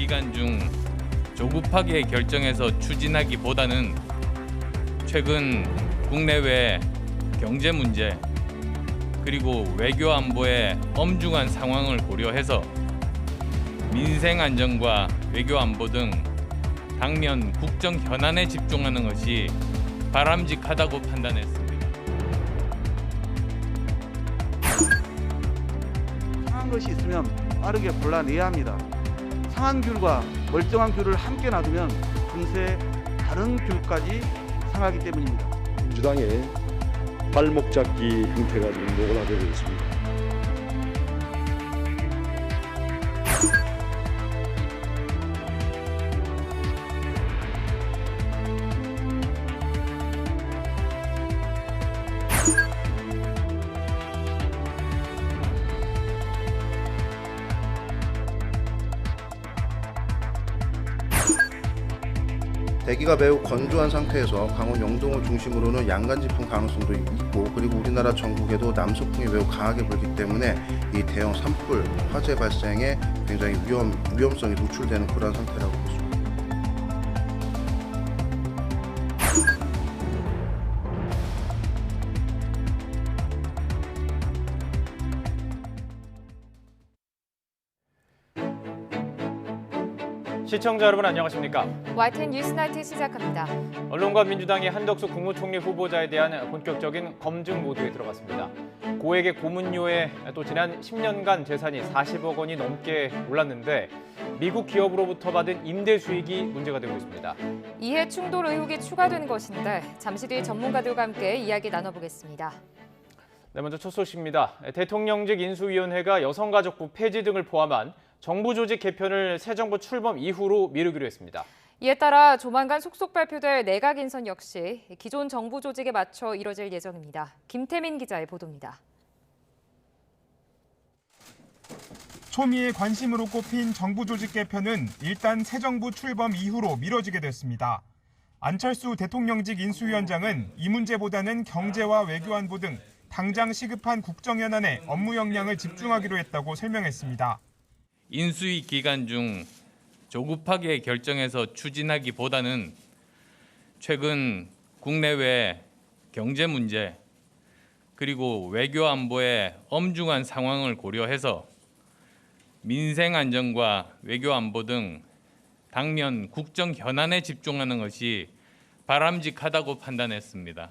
기간 중 조급하게 결정해서 추진하기보다는 최근 국내외 경제 문제 그리고 외교 안보의 엄중한 상황을 고려해서 민생 안정과 외교 안보 등 당면 국정 현안에 집중하는 것이 바람직하다고 판단했습니다. 상한 것이 있으면 빠르게 골라내야 합니다. 상한 귤과 멀쩡한 귤을 함께 놔두면 금세 다른 귤까지 상하기 때문입니다. 민주당의 발목 잡기 행태가 좀 노골화되고 있습니다. 대기가 매우 건조한 상태에서 강원 영동을 중심으로는 양간지풍 가능성도 있고, 그리고 우리나라 전국에도 남서풍이 매우 강하게 불기 때문에 이 대형 산불 화재 발생에 굉장히 위험성이 노출되는 그런 상태라고 볼 수 있습니다. 시청자 여러분 안녕하십니까? YTN 뉴스나이트 시작합니다. 언론과 민주당이 한덕수 국무총리 후보자에 대한 본격적인 검증 모드에 들어갔습니다. 고액의 고문료에 또 지난 10년간 재산이 40억 원이 넘게 올랐는데 미국 기업으로부터 받은 임대 수익이 문제가 되고 있습니다. 이해 충돌 의혹이 추가된 것인데 잠시 뒤 전문가들과 함께 이야기 나눠보겠습니다. 네, 먼저 첫 소식입니다. 대통령직 인수위원회가 여성가족부 폐지 등을 포함한 정부 조직 개편을 새 정부 출범 이후로 미루기로 했습니다. 이에 따라 조만간 속속 발표될 내각 인선 역시 기존 정부 조직에 맞춰 이뤄질 예정입니다. 김태민 기자의 보도입니다. 초미의 관심으로 꼽힌 정부 조직 개편은 일단 새 정부 출범 이후로 미뤄지게 됐습니다. 안철수 대통령직 인수위원장은 이 문제보다는 경제와 외교안보 등 당장 시급한 국정현안에 업무 역량을 집중하기로 했다고 설명했습니다. 인수위 기간 중 조급하게 결정해서 추진하기보다는 최근 국내외 경제 문제 그리고 외교 안보의 엄중한 상황을 고려해서 민생 안정과 외교 안보 등 당면 국정 현안에 집중하는 것이 바람직하다고 판단했습니다.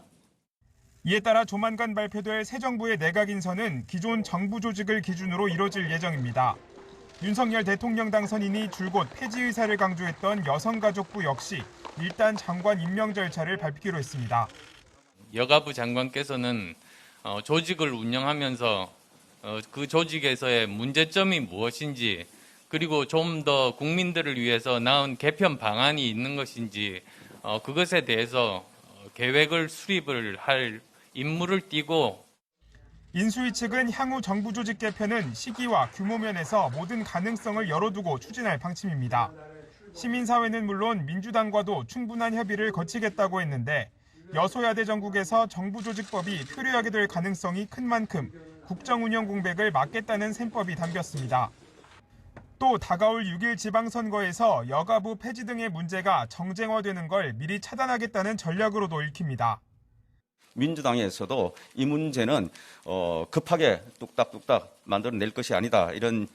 이에 따라 조만간 발표될 새 정부의 내각 인선은 기존 정부 조직을 기준으로 이뤄질 예정입니다. 윤석열 대통령 당선인이 줄곧 폐지 의사를 강조했던 여성가족부 역시 일단 장관 임명 절차를 밟기로 했습니다. 여가부 장관께서는 조직을 운영하면서 그 조직에서의 문제점이 무엇인지 그리고 좀 더 국민들을 위해서 나은 개편 방안이 있는 것인지 그것에 대해서 계획을 수립을 할 임무를 띠고 인수위 측은 향후 정부 조직 개편은 시기와 규모 면에서 모든 가능성을 열어두고 추진할 방침입니다. 시민사회는 물론 민주당과도 충분한 협의를 거치겠다고 했는데 여소야대 전국에서 정부 조직법이 표류하게 될 가능성이 큰 만큼 국정 운영 공백을 막겠다는 셈법이 담겼습니다. 또 다가올 6일 지방선거에서 여가부 폐지 등의 문제가 정쟁화되는 걸 미리 차단하겠다는 전략으로도 읽힙니다. 민주당에서도 이 문제는 급하게 뚝딱뚝딱 만들어낼 것이 아니다 이런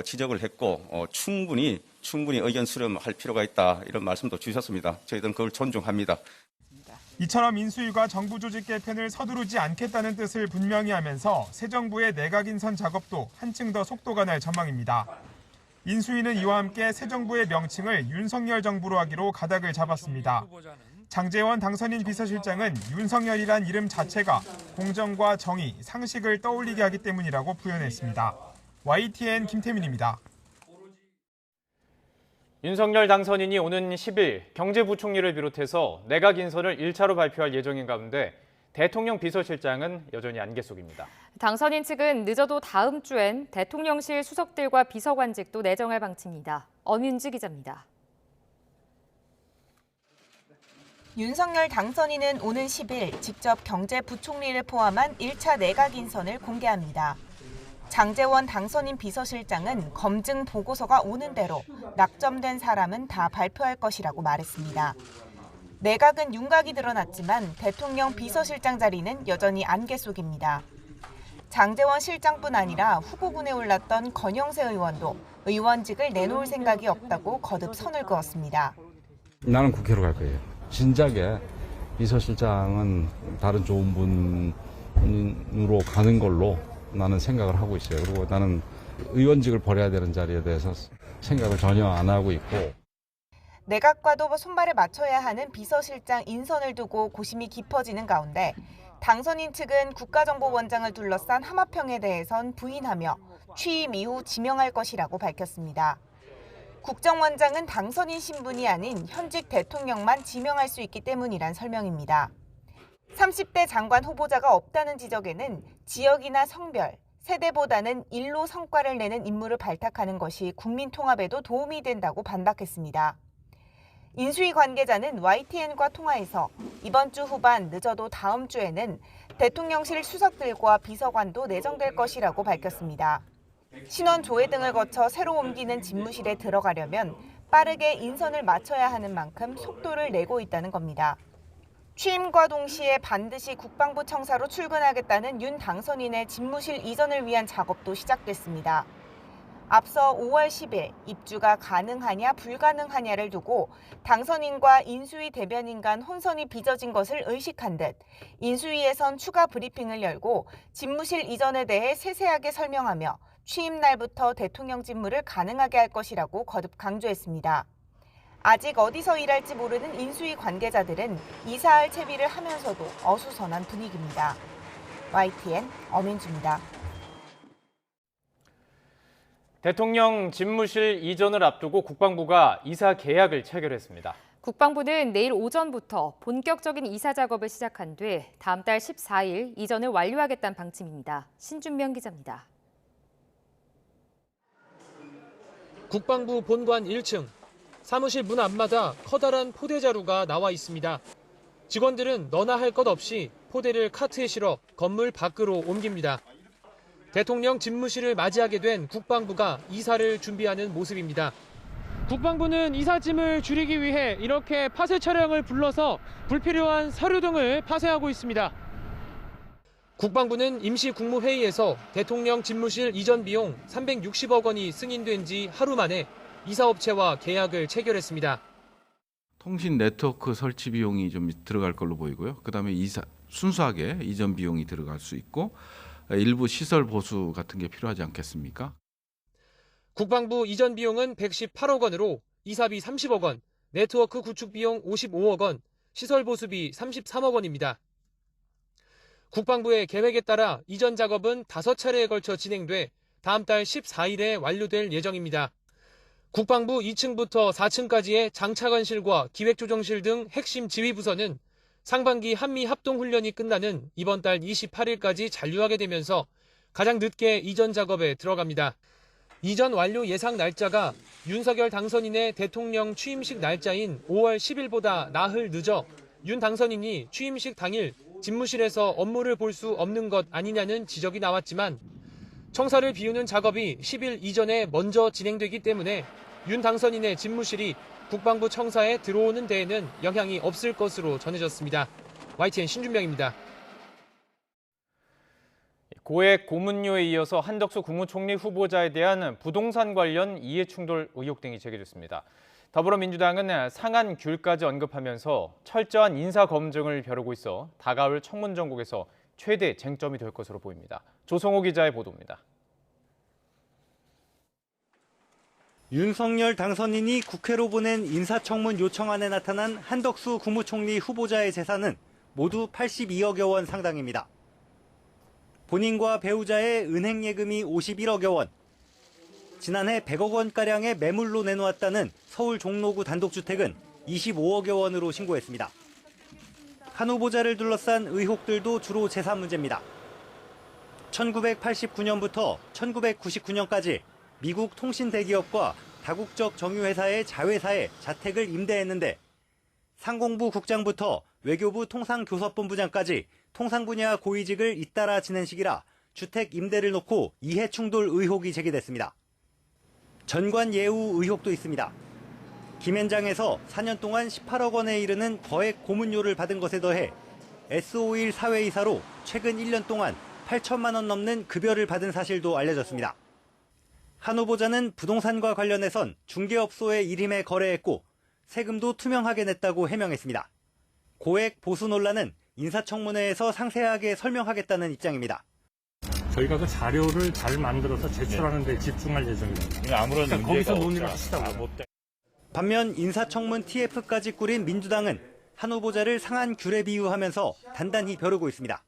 지적을 했고 충분히 의견 수렴할 필요가 있다 이런 말씀도 주셨습니다. 저희들은 그걸 존중합니다. 이처럼 인수위가 정부 조직 개편을 서두르지 않겠다는 뜻을 분명히 하면서 새 정부의 내각 인선 작업도 한층 더 속도가 날 전망입니다. 인수위는 이와 함께 새 정부의 명칭을 윤석열 정부로 하기로 가닥을 잡았습니다. 장제원 당선인 비서실장은 윤석열이란 이름 자체가 공정과 정의, 상식을 떠올리게 하기 때문이라고 표현했습니다. YTN 김태민입니다. 윤석열 당선인이 오는 10일 경제부총리를 비롯해서 내각 인선을 1차로 발표할 예정인 가운데 대통령 비서실장은 여전히 안개 속입니다. 당선인 측은 늦어도 다음 주엔 대통령실 수석들과 비서관직도 내정할 방침입니다. 엄윤지 기자입니다. 윤석열 당선인은 오는 10일 직접 경제부총리를 포함한 1차 내각 인선을 공개합니다. 장제원 당선인 비서실장은 검증 보고서가 오는 대로 낙점된 사람은 다 발표할 것이라고 말했습니다. 내각은 윤곽이 드러났지만 대통령 비서실장 자리는 여전히 안개 속입니다. 장제원 실장뿐 아니라 후보군에 올랐던 권영세 의원도 의원직을 내놓을 생각이 없다고 거듭 선을 그었습니다. 나는 국회로 갈 거예요. 진작에 비서실장은 다른 좋은 분으로 가는 걸로 나는 생각을 하고 있어요. 그리고 나는 의원직을 버려야 되는 자리에 대해서 생각을 전혀 안 하고 있고. 내각과도 손발을 맞춰야 하는 비서실장 인선을 두고 고심이 깊어지는 가운데 당선인 측은 국가정보원장을 둘러싼 하마평에 대해선 부인하며 취임 이후 지명할 것이라고 밝혔습니다. 국정원장은 당선인 신분이 아닌 현직 대통령만 지명할 수 있기 때문이란 설명입니다. 30대 장관 후보자가 없다는 지적에는 지역이나 성별, 세대보다는 일로 성과를 내는 인물을 발탁하는 것이 국민 통합에도 도움이 된다고 반박했습니다. 인수위 관계자는 YTN과 통화에서 이번 주 후반 늦어도 다음 주에는 대통령실 수석들과 비서관도 내정될 것이라고 밝혔습니다. 신원 조회 등을 거쳐 새로 옮기는 집무실에 들어가려면 빠르게 인선을 마쳐야 하는 만큼 속도를 내고 있다는 겁니다. 취임과 동시에 반드시 국방부 청사로 출근하겠다는 윤 당선인의 집무실 이전을 위한 작업도 시작됐습니다. 앞서 5월 10일 입주가 가능하냐 불가능하냐를 두고 당선인과 인수위 대변인 간 혼선이 빚어진 것을 의식한 듯 인수위에선 추가 브리핑을 열고 집무실 이전에 대해 세세하게 설명하며 취임 날부터 대통령 직무를 가능하게 할 것이라고 거듭 강조했습니다. 아직 어디서 일할지 모르는 인수위 관계자들은 이사할 채비를 하면서도 어수선한 분위기입니다. YTN 엄인주입니다. 대통령 집무실 이전을 앞두고 국방부가 이사 계약을 체결했습니다. 국방부는 내일 오전부터 본격적인 이사 작업을 시작한 뒤 다음 달 14일 이전을 완료하겠다는 방침입니다. 신준명 기자입니다. 국방부 본관 1층, 사무실 문 앞마다 커다란 포대 자루가 나와 있습니다. 직원들은 너나 할 것 없이 포대를 카트에 실어 건물 밖으로 옮깁니다. 대통령 집무실을 맞이하게 된 국방부가 이사를 준비하는 모습입니다. 국방부는 이삿짐을 줄이기 위해 이렇게 파쇄 차량을 불러서 불필요한 서류 등을 파쇄하고 있습니다. 국방부는 임시 국무회의에서 대통령 집무실 이전 비용 360억 원이 승인된 지 하루 만에 이사업체와 계약을 체결했습니다. 통신 네트워크 설치 비용이 좀 들어갈 걸로 보이고요. 그다음에 순수하게 이전 비용이 들어갈 수 있고 일부 시설 보수 같은 게 필요하지 않겠습니까? 국방부 이전 비용은 118억 원으로 이사비 30억 원, 네트워크 구축 비용 55억 원, 시설 보수비 33억 원입니다. 국방부의 계획에 따라 이전 작업은 5차례에 걸쳐 진행돼 다음 달 14일에 완료될 예정입니다. 국방부 2층부터 4층까지의 장차관실과 기획조정실 등 핵심 지휘부서는 상반기 한미 합동훈련이 끝나는 이번 달 28일까지 잔류하게 되면서 가장 늦게 이전 작업에 들어갑니다. 이전 완료 예상 날짜가 윤석열 당선인의 대통령 취임식 날짜인 5월 10일보다 나흘 늦어 윤 당선인이 취임식 당일 집무실에서 업무를 볼 수 없는 것 아니냐는 지적이 나왔지만 청사를 비우는 작업이 10일 이전에 먼저 진행되기 때문에 윤 당선인의 집무실이 국방부 청사에 들어오는 데에는 영향이 없을 것으로 전해졌습니다. YTN 신준명입니다. 고액 고문료에 이어서 한덕수 국무총리 후보자에 대한 부동산 관련 이해충돌 의혹 등이 제기됐습니다. 더불어민주당은 상한 귤까지 언급하면서 철저한 인사 검증을 벼르고 있어 다가올 청문 전국에서 최대 쟁점이 될 것으로 보입니다. 조성호 기자의 보도입니다. 윤석열 당선인이 국회로 보낸 인사청문 요청안에 나타난 한덕수 국무총리 후보자의 재산은 모두 82억여 원 상당입니다. 본인과 배우자의 은행 예금이 51억여 원, 지난해 100억 원가량의 매물로 내놓았다는 서울 종로구 단독주택은 25억여 원으로 신고했습니다. 한 후보자를 둘러싼 의혹들도 주로 재산 문제입니다. 1989년부터 1999년까지 미국 통신 대기업과 다국적 정유회사의 자회사에 자택을 임대했는데 상공부 국장부터 외교부 통상교섭본부장까지 통상 분야 고위직을 잇따라 지낸 시기라 주택 임대를 놓고 이해 충돌 의혹이 제기됐습니다. 전관 예우 의혹도 있습니다. 김현장에서 4년 동안 18억 원에 이르는 거액 고문료를 받은 것에 더해 S51 사회이사로 최근 1년 동안 8천만 원 넘는 급여를 받은 사실도 알려졌습니다. 한 후보자는 부동산과 관련해선 중개업소에 일임해 거래했고 세금도 투명하게 냈다고 해명했습니다. 고액 보수 논란은 인사청문회에서 상세하게 설명하겠다는 입장입니다. 저희가 그 자료를 잘 만들어서 제출하는 데 집중할 예정입니다. 아무런 문제가 거기서 논의를 하시다고요. 반면 인사청문 TF까지 꾸린 민주당은 한 후보자를 상한 귤에 비유하면서 단단히 벼르고 있습니다.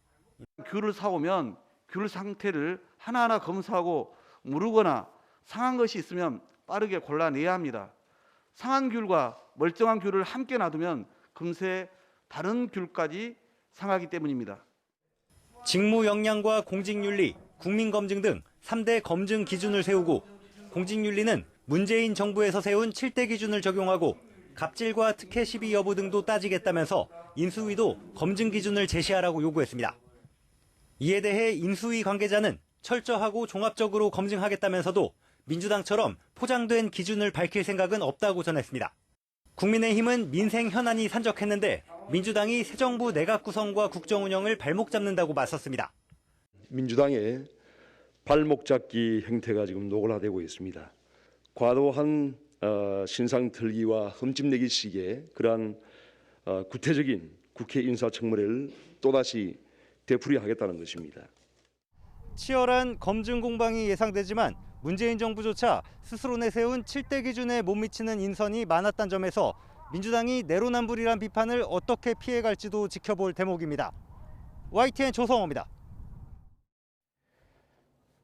귤을 사오면 귤 상태를 하나하나 검사하고 무르거나 상한 것이 있으면 빠르게 골라내야 합니다. 상한 귤과 멀쩡한 귤을 함께 놔두면 금세 다른 귤까지 상하기 때문입니다. 직무 역량과 공직윤리, 국민검증 등 3대 검증 기준을 세우고 공직윤리는 문재인 정부에서 세운 7대 기준을 적용하고 갑질과 특혜 시비 여부 등도 따지겠다면서 인수위도 검증 기준을 제시하라고 요구했습니다. 이에 대해 인수위 관계자는 철저하고 종합적으로 검증하겠다면서도 민주당처럼 포장된 기준을 밝힐 생각은 없다고 전했습니다. 국민의힘은 민생 현안이 산적했는데 민주당이 새 정부 내각 구성과 국정 운영을 발목 잡는다고 맞섰습니다. 민주당의 발목 잡기 행태가 지금 노골화되고 있습니다. 과도한 신상 들기와 흠집내기 식의 그러한 구태적인 국회 인사청문회를 또다시 되풀이하겠다는 것입니다. 치열한 검증 공방이 예상되지만 문재인 정부조차 스스로 내세운 7대 기준에 못 미치는 인선이 많았다는 점에서 민주당이 내로남불이란 비판을 어떻게 피해갈지도 지켜볼 대목입니다. YTN 조성호입니다.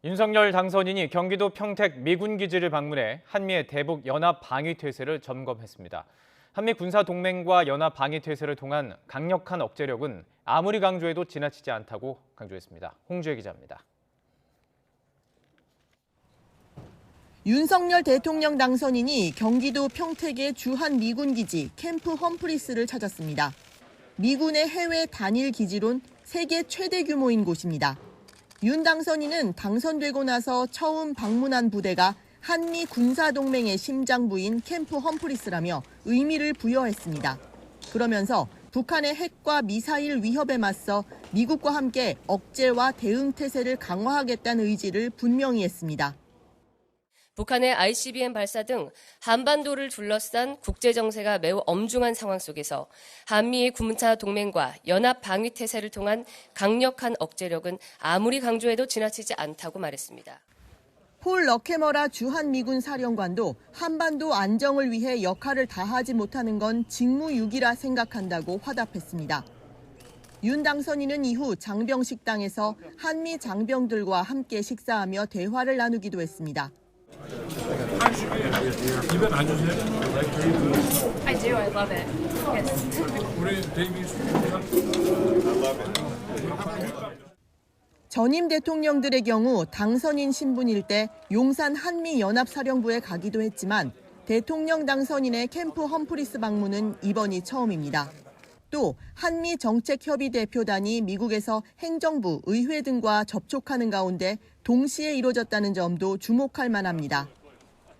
윤석열 당선인이 경기도 평택 미군 기지를 방문해 한미의 대북 연합 방위 태세를 점검했습니다. 한미 군사 동맹과 연합 방위 태세를 통한 강력한 억제력은 아무리 강조해도 지나치지 않다고 강조했습니다. 홍주혜 기자입니다. 윤석열 대통령 당선인이 경기도 평택의 주한 미군 기지 캠프 험프리스를 찾았습니다. 미군의 해외 단일 기지론 세계 최대 규모인 곳입니다. 윤 당선인은 당선되고 나서 처음 방문한 부대가 한미 군사동맹의 심장부인 캠프 험프리스라며 의미를 부여했습니다. 그러면서 북한의 핵과 미사일 위협에 맞서 미국과 함께 억제와 대응 태세를 강화하겠다는 의지를 분명히 했습니다. 북한의 ICBM 발사 등 한반도를 둘러싼 국제 정세가 매우 엄중한 상황 속에서 한미의 군사 동맹과 연합 방위 태세를 통한 강력한 억제력은 아무리 강조해도 지나치지 않다고 말했습니다. 폴 러케머라 주한 미군 사령관도 한반도 안정을 위해 역할을 다하지 못하는 건 직무유기라 생각한다고 화답했습니다. 윤 당선인은 이후 장병식당에서 한미 장병들과 함께 식사하며 대화를 나누기도 했습니다. 입에 안 주세요? I do. I love it. Yes. 우리 데이비 전임 대통령들의 경우 당선인 신분일 때 용산 한미연합사령부에 가기도 했지만 대통령 당선인의 캠프 험프리스 방문은 이번이 처음입니다. 또 한미정책협의 대표단이 미국에서 행정부, 의회 등과 접촉하는 가운데 동시에 이뤄졌다는 점도 주목할 만합니다.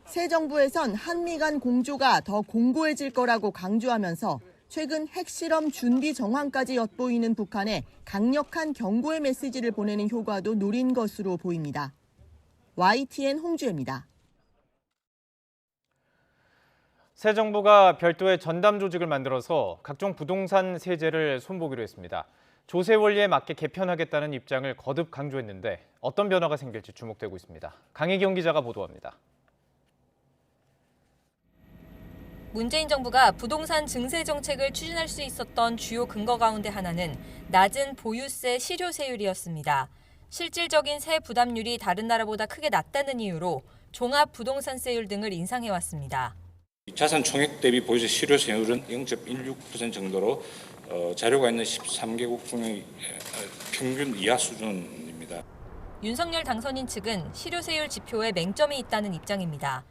새 정부에선 한미 간 공조가 더 공고해질 거라고 강조하면서 최근 핵실험 준비 정황까지 엿보이는 북한에 강력한 경고의 메시지를 보내는 효과도 노린 것으로 보입니다. YTN 홍주혜입니다. 새 정부가 별도의 전담 조직을 만들어서 각종 부동산 세제를 손보기로 했습니다. 조세 원리에 맞게 개편하겠다는 입장을 거듭 강조했는데 어떤 변화가 생길지 주목되고 있습니다. 강혜경 기자가 보도합니다. 문재인 정부가 부동산 증세 정책을 추진할 수 있었던 주요 근거 가운데 하나는 낮은 보유세 실효세율이었습니다. 실질적인 세 부담률이 다른 나라보다 크게 낮다는 이유로 종합부동산세율 등을 인상해왔습니다. 자산 총액 대비 보유세 실효세율은 0.16% 정도로 자료가 있는 13개국 중에 평균 이하 수준입니다. 윤석열 당선인 측은 실효세율 지표에 맹점이 있다는 입장입니다.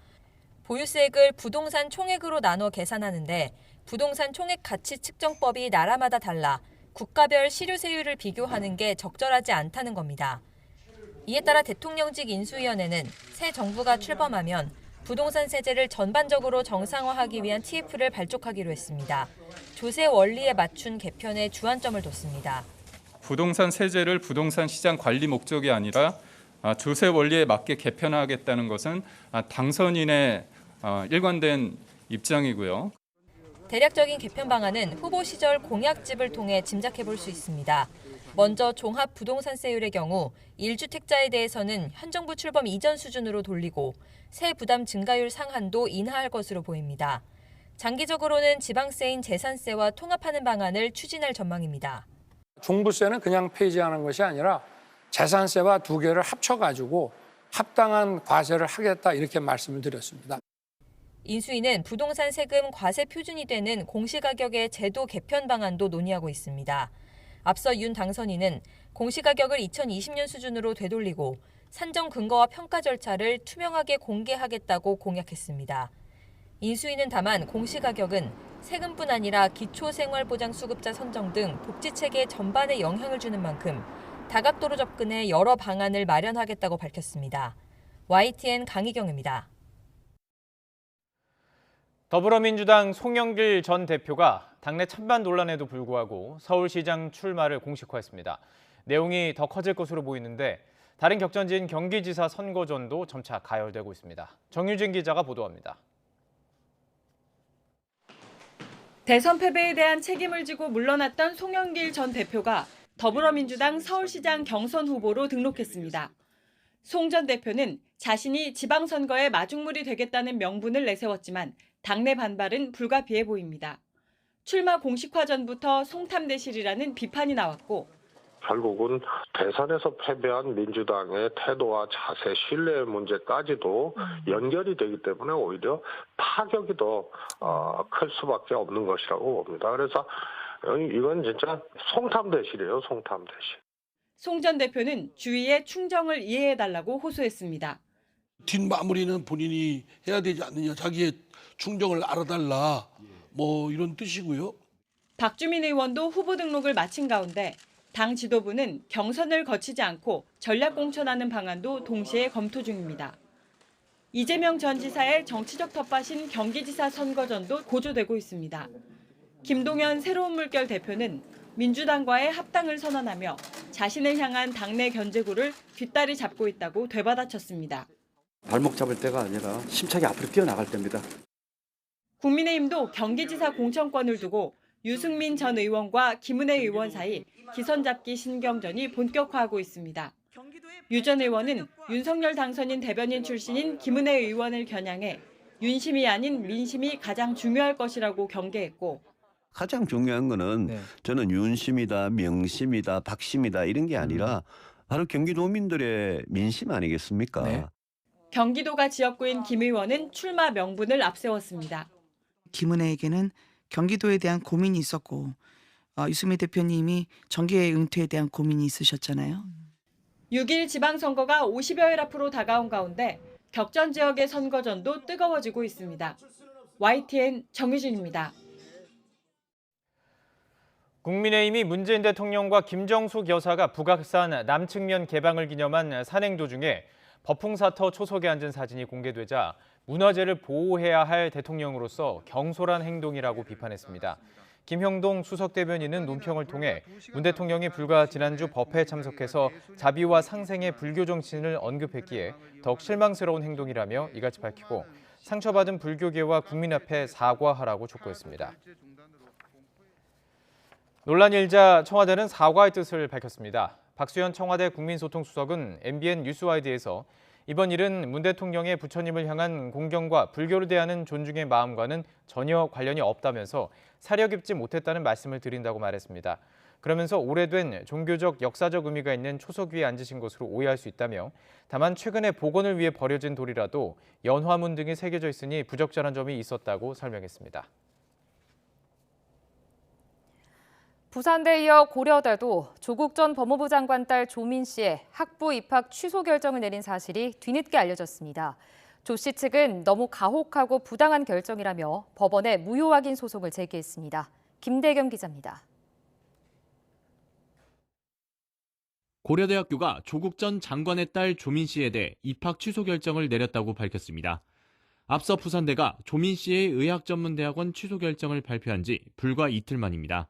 보유세액을 부동산 총액으로 나눠 계산하는데 부동산 총액 가치 측정법이 나라마다 달라 국가별 실효세율을 비교하는 게 적절하지 않다는 겁니다. 이에 따라 대통령직 인수위원회는 새 정부가 출범하면 부동산 세제를 전반적으로 정상화하기 위한 TF를 발족하기로 했습니다. 조세 원리에 맞춘 개편에 주안점을 뒀습니다. 부동산 세제를 부동산 시장 관리 목적이 아니라 조세 원리에 맞게 개편하겠다는 것은 당선인의 일관된 입장이고요. 대략적인 개편 방안은 후보 시절 공약집을 통해 짐작해 볼 수 있습니다. 먼저 종합 부동산세율의 경우 1주택자에 대해서는 현 정부 출범 이전 수준으로 돌리고 세 부담 증가율 상한도 인하할 것으로 보입니다. 장기적으로는 지방세인 재산세와 통합하는 방안을 추진할 전망입니다. 종부세는 그냥 폐지하는 것이 아니라 재산세와 두 개를 합쳐가지고 합당한 과세를 하겠다 이렇게 말씀을 드렸습니다. 인수위는 부동산 세금 과세 표준이 되는 공시가격의 제도 개편 방안도 논의하고 있습니다. 앞서 윤 당선인은 공시가격을 2020년 수준으로 되돌리고 산정 근거와 평가 절차를 투명하게 공개하겠다고 공약했습니다. 인수위는 다만 공시가격은 세금뿐 아니라 기초생활보장수급자 선정 등 복지체계 전반에 영향을 주는 만큼 다각도로 접근해 여러 방안을 마련하겠다고 밝혔습니다. YTN 강희경입니다. 더불어민주당 송영길 전 대표가 당내 찬반 논란에도 불구하고 서울시장 출마를 공식화했습니다. 내용이 더 커질 것으로 보이는데 다른 격전지인 경기지사 선거전도 점차 가열되고 있습니다. 정유진 기자가 보도합니다. 대선 패배에 대한 책임을 지고 물러났던 송영길 전 대표가 더불어민주당 서울시장 경선 후보로 등록했습니다. 송 전 대표는 자신이 지방선거에 마중물이 되겠다는 명분을 내세웠지만 당내 반발은 불가피해 보입니다. 출마 공식화 전부터 송탐대실이라는 비판이 나왔고 결국은 대선에서 패배한 민주당의 태도와 자세, 신뢰 문제까지도 연결이 되기 때문에 오히려 타격이 더 클 수밖에 없는 것이라고 봅니다. 그래서 이건 진짜 송탐대실이에요, 송탐대실. 송 전 대표는 주위의 충정을 이해해달라고 호소했습니다. 뒷마무리는 본인이 해야 되지 않느냐, 자기의 충정을 알아달라, 뭐 이런 뜻이고요. 박주민 의원도 후보 등록을 마친 가운데 당 지도부는 경선을 거치지 않고 전략 공천하는 방안도 동시에 검토 중입니다. 이재명 전 지사의 정치적 텃밭인 경기지사 선거전도 고조되고 있습니다. 김동연 새로운 물결 대표는 민주당과의 합당을 선언하며 자신을 향한 당내 견제구를 뒷다리 잡고 있다고 되받아쳤습니다. 발목 잡을 때가 아니라 심차게 앞으로 뛰어나갈 때입니다. 국민의힘도 경기지사 공천권을 두고 유승민 전 의원과 김은혜 의원 사이 기선 잡기 신경전이 본격화하고 있습니다. 유 전 의원은 윤석열 당선인 대변인 출신인 김은혜 의원을 겨냥해 윤심이 아닌 민심이 가장 중요할 것이라고 경계했고 가장 중요한 거는 저는 윤심이다, 명심이다, 박심이다 이런 게 아니라 바로 경기도민들의 민심 아니겠습니까? 경기도가 지역구인 김 의원은 출마 명분을 앞세웠습니다. 김은혜에게는 경기도에 대한 고민이 있었고 유승민 대표님이 정계의 은퇴에 대한 고민이 있으셨잖아요. 6일 지방선거가 50여일 앞으로 다가온 가운데 격전 지역의 선거전도 뜨거워지고 있습니다. YTN 정유진입니다. 국민의힘이 문재인 대통령과 김정숙 여사가 북악산 남측면 개방을 기념한 산행 도중에 법풍사터 초석에 앉은 사진이 공개되자 문화재를 보호해야 할 대통령으로서 경솔한 행동이라고 비판했습니다. 김형동 수석 대변인은 논평을 통해 문 대통령이 불과 지난주 법회에 참석해서 자비와 상생의 불교 정신을 언급했기에 더욱 실망스러운 행동이라며 이같이 밝히고 상처받은 불교계와 국민 앞에 사과하라고 촉구했습니다. 논란이 일자 청와대는 사과의 뜻을 밝혔습니다. 박수현 청와대 국민소통수석은 MBN 뉴스와이드에서 이번 일은 문 대통령의 부처님을 향한 공경과 불교를 대하는 존중의 마음과는 전혀 관련이 없다면서 사려 깊지 못했다는 말씀을 드린다고 말했습니다. 그러면서 오래된 종교적 역사적 의미가 있는 초석 위에 앉으신 것으로 오해할 수 있다며 다만 최근에 복원을 위해 버려진 돌이라도 연화문 등이 새겨져 있으니 부적절한 점이 있었다고 설명했습니다. 부산대 이어 고려대도 조국 전 법무부 장관 딸 조민 씨의 학부 입학 취소 결정을 내린 사실이 뒤늦게 알려졌습니다. 조 씨 측은 너무 가혹하고 부당한 결정이라며 법원에 무효 확인 소송을 제기했습니다. 김대겸 기자입니다. 고려대학교가 조국 전 장관의 딸 조민 씨에 대해 입학 취소 결정을 내렸다고 밝혔습니다. 앞서 부산대가 조민 씨의 의학전문대학원 취소 결정을 발표한 지 불과 이틀 만입니다.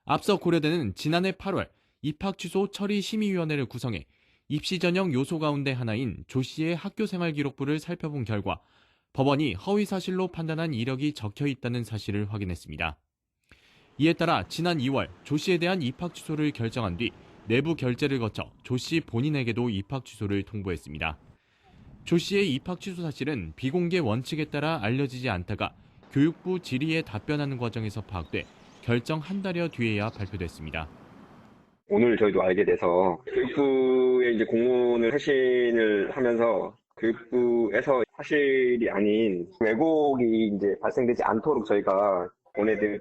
앞서 고려대는 지난해 8월 입학 취소 처리 심의위원회를 구성해 입시 전형 요소 가운데 하나인 조 씨의 학교생활 기록부를 살펴본 결과 법원이 허위 사실로 판단한 이력이 적혀 있다는 사실을 확인했습니다. 이에 따라 지난 2월 조 씨에 대한 입학 취소를 결정한 뒤 내부 결재를 거쳐 조 씨 본인에게도 입학 취소를 통보했습니다. 조 씨의 입학 취소 사실은 비공개 원칙에 따라 알려지지 않다가 교육부 질의에 답변하는 과정에서 파악돼 결정 한 달여 뒤에야 발표됐습니다. 오늘 저희도 알게 돼서 교육부에 이제 공문을 회신을 하면서 교육부에서 사실이 아닌 왜곡이 이제 발생되지 않도록 저희가 보내드릴.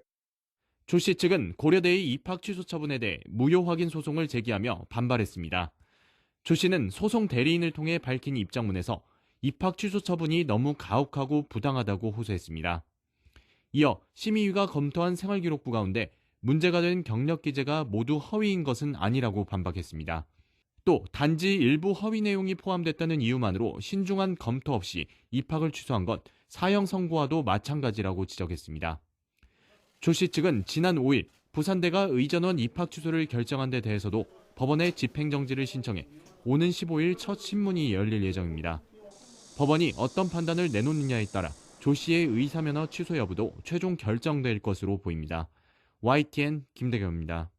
조 씨 측은 고려대의 입학 취소 처분에 대해 무효 확인 소송을 제기하며 반발했습니다. 조 씨는 소송 대리인을 통해 밝힌 입장문에서 입학 취소 처분이 너무 가혹하고 부당하다고 호소했습니다. 이어 심의위가 검토한 생활기록부 가운데 문제가 된 경력 기재가 모두 허위인 것은 아니라고 반박했습니다. 또 단지 일부 허위 내용이 포함됐다는 이유만으로 신중한 검토 없이 입학을 취소한 것 사형 선고와도 마찬가지라고 지적했습니다. 조 씨 측은 지난 5일 부산대가 의전원 입학 취소를 결정한 데 대해서도 법원에 집행정지를 신청해 오는 15일 첫 신문이 열릴 예정입니다. 법원이 어떤 판단을 내놓느냐에 따라 조 씨의 의사면허 취소 여부도 최종 결정될 것으로 보입니다. YTN 김대겸입니다.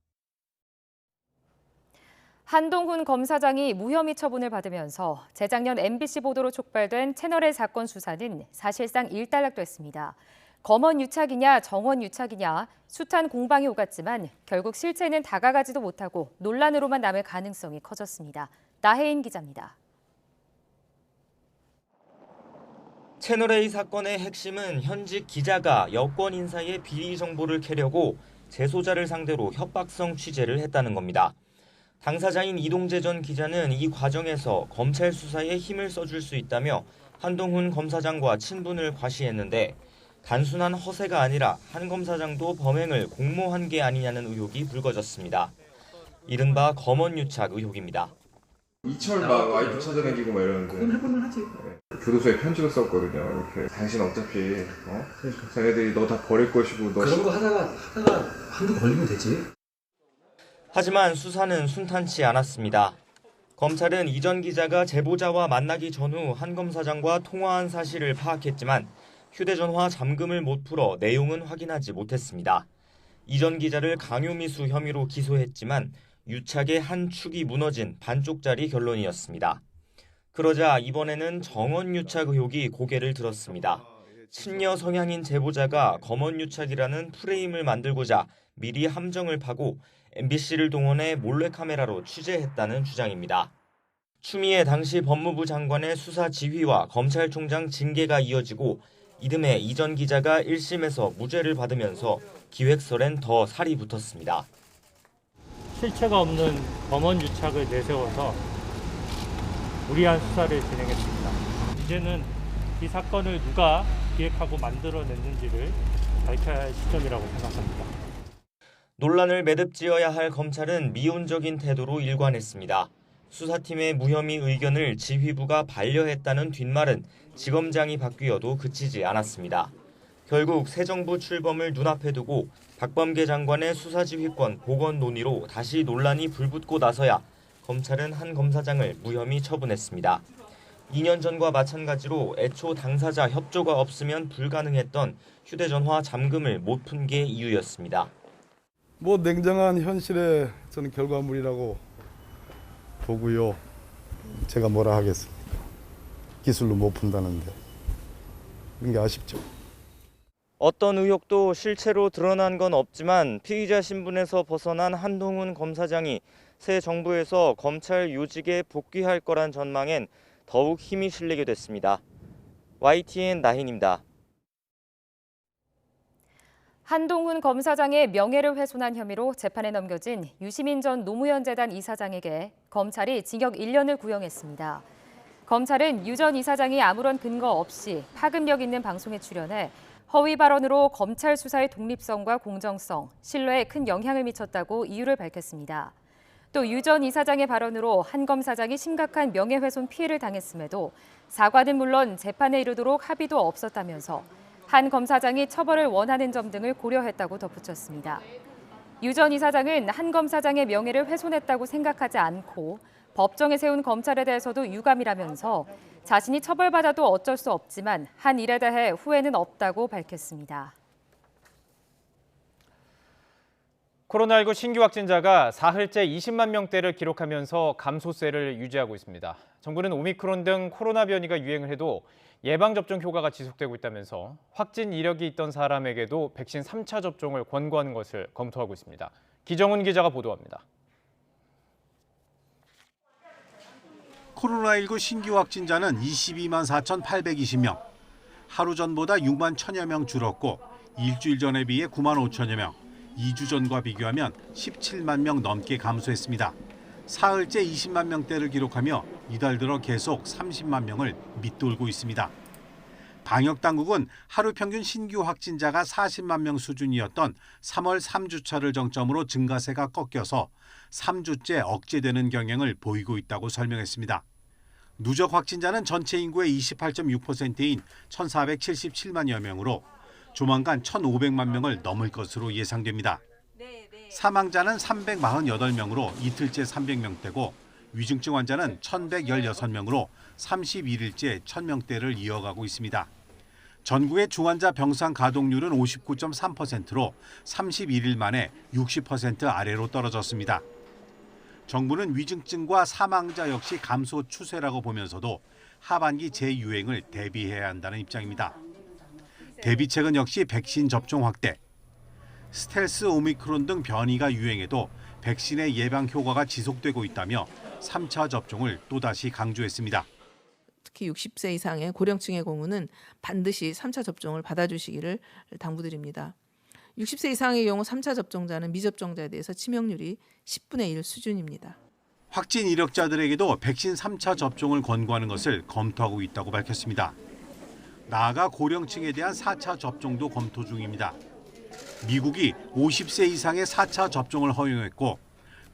한동훈 검사장이 무혐의 처분을 받으면서 재작년 MBC 보도로 촉발된 채널A 사건 수사는 사실상 일단락됐습니다. 검언 유착이냐 정언 유착이냐 숱한 공방이 오갔지만 결국 실체는 다가가지도 못하고 논란으로만 남을 가능성이 커졌습니다. 나혜인 기자입니다. 채널A 사건의 핵심은 현직 기자가 여권 인사의 비리 정보를 캐려고 재소자를 상대로 협박성 취재를 했다는 겁니다. 당사자인 이동재 전 기자는 이 과정에서 검찰 수사에 힘을 써줄 수 있다며 한동훈 검사장과 친분을 과시했는데 단순한 허세가 아니라 한 검사장도 범행을 공모한 게 아니냐는 의혹이 불거졌습니다. 이른바 검언유착 의혹입니다. 이철 막 와이프 찾아다니고 막 이러는데 그건 해보면 하지. 교도소에 편지를 썼거든요. 이렇게 당신 어차피 자기들이 너 다 버릴 것이고 너 그런 거 하다가 한두 걸리면 되지. 하지만 수사는 순탄치 않았습니다. 검찰은 이 전 기자가 제보자와 만나기 전후 한 검사장과 통화한 사실을 파악했지만 휴대전화 잠금을 못 풀어 내용은 확인하지 못했습니다. 이 전 기자를 강요미수 혐의로 기소했지만 유착의 한 축이 무너진 반쪽짜리 결론이었습니다. 그러자 이번에는 정언유착 의혹이 고개를 들었습니다. 친여 성향인 제보자가 검언유착이라는 프레임을 만들고자 미리 함정을 파고 MBC를 동원해 몰래카메라로 취재했다는 주장입니다. 추미애 당시 법무부 장관의 수사 지휘와 검찰총장 징계가 이어지고 이듬해 이 전 기자가 1심에서 무죄를 받으면서 기획설엔 더 살이 붙었습니다. 실체가 없는 검언 유착을 내세워서 무리한 수사를 진행했습니다. 이제는 이 사건을 누가 기획하고 만들어냈는지를 밝혀야 할 시점이라고 생각합니다. 논란을 매듭지어야 할 검찰은 미온적인 태도로 일관했습니다. 수사팀의 무혐의 의견을 지휘부가 반려했다는 뒷말은 지검장이 바뀌어도 그치지 않았습니다. 결국 새 정부 출범을 눈앞에 두고 박범계 장관의 수사지휘권 복원 논의로 다시 논란이 불붙고 나서야 검찰은 한 검사장을 무혐의 처분했습니다. 2년 전과 마찬가지로 애초 당사자 협조가 없으면 불가능했던 휴대전화 잠금을 못 푼 게 이유였습니다. 냉정한 현실의 저는 결과물이라고 보고요. 제가 뭐라 하겠습니까? 기술로 못 푼다는데 이런 게 아쉽죠. 어떤 의혹도 실체로 드러난 건 없지만 피의자 신분에서 벗어난 한동훈 검사장이 새 정부에서 검찰 요직에 복귀할 거란 전망엔 더욱 힘이 실리게 됐습니다. YTN 나힌입니다. 한동훈 검사장의 명예를 훼손한 혐의로 재판에 넘겨진 유시민 전 노무현 재단 이사장에게 검찰이 징역 1년을 구형했습니다. 검찰은 유 전 이사장이 아무런 근거 없이 파급력 있는 방송에 출연해 허위 발언으로 검찰 수사의 독립성과 공정성, 신뢰에 큰 영향을 미쳤다고 이유를 밝혔습니다. 또 유 전 이사장의 발언으로 한 검사장이 심각한 명예훼손 피해를 당했음에도 사과는 물론 재판에 이르도록 합의도 없었다면서 한 검사장이 처벌을 원하는 점 등을 고려했다고 덧붙였습니다. 유 전 이사장은 한 검사장의 명예를 훼손했다고 생각하지 않고 법정에 세운 검찰에 대해서도 유감이라면서 자신이 처벌받아도 어쩔 수 없지만 한 일에 대해 후회는 없다고 밝혔습니다. 코로나19 신규 확진자가 사흘째 20만 명대를 기록하면서 감소세를 유지하고 있습니다. 정부는 오미크론 등 코로나 변이가 유행을 해도 예방접종 효과가 지속되고 있다면서 확진 이력이 있던 사람에게도 백신 3차 접종을 권고하는 것을 검토하고 있습니다. 기정훈 기자가 보도합니다. 코로나19 신규 확진자는 22만 4,820명. 하루 전보다 6만 1천여 명 줄었고 일주일 전에 비해 9만 5천여 명, 2주 전과 비교하면 17만 명 넘게 감소했습니다. 사흘째 20만 명대를 기록하며 이달 들어 계속 30만 명을 밑돌고 있습니다. 방역당국은 하루 평균 신규 확진자가 40만 명 수준이었던 3월 3주차를 정점으로 증가세가 꺾여서 3주째 억제되는 경향을 보이고 있다고 설명했습니다. 누적 확진자는 전체 인구의 28.6%인 1,477만여 명으로 조만간 1,500만 명을 넘을 것으로 예상됩니다. 사망자는 348명으로 이틀째 300명대고 위중증 환자는 1,116명으로 31일째 1,000명대를 이어가고 있습니다. 전국의 중환자 병상 가동률은 59.3%로 31일 만에 60% 아래로 떨어졌습니다. 정부는 위중증과 사망자 역시 감소 추세라고 보면서도 하반기 재유행을 대비해야 한다는 입장입니다. 대비책은 역시 백신 접종 확대. 스텔스 오미크론 등 변이가 유행해도 백신의 예방 효과가 지속되고 있다며 3차 접종을 또다시 강조했습니다. 특히 60세 이상의 고령층의 경우는 반드시 3차 접종을 받아주시기를 당부드립니다. 60세 이상의 경우 3차 접종자는 미접종자에 대해서 치명률이 10분의 1 수준입니다. 확진 이력자들에게도 백신 3차 접종을 권고하는 것을 검토하고 있다고 밝혔습니다. 나아가 고령층에 대한 4차 접종도 검토 중입니다. 미국이 50세 이상의 4차 접종을 허용했고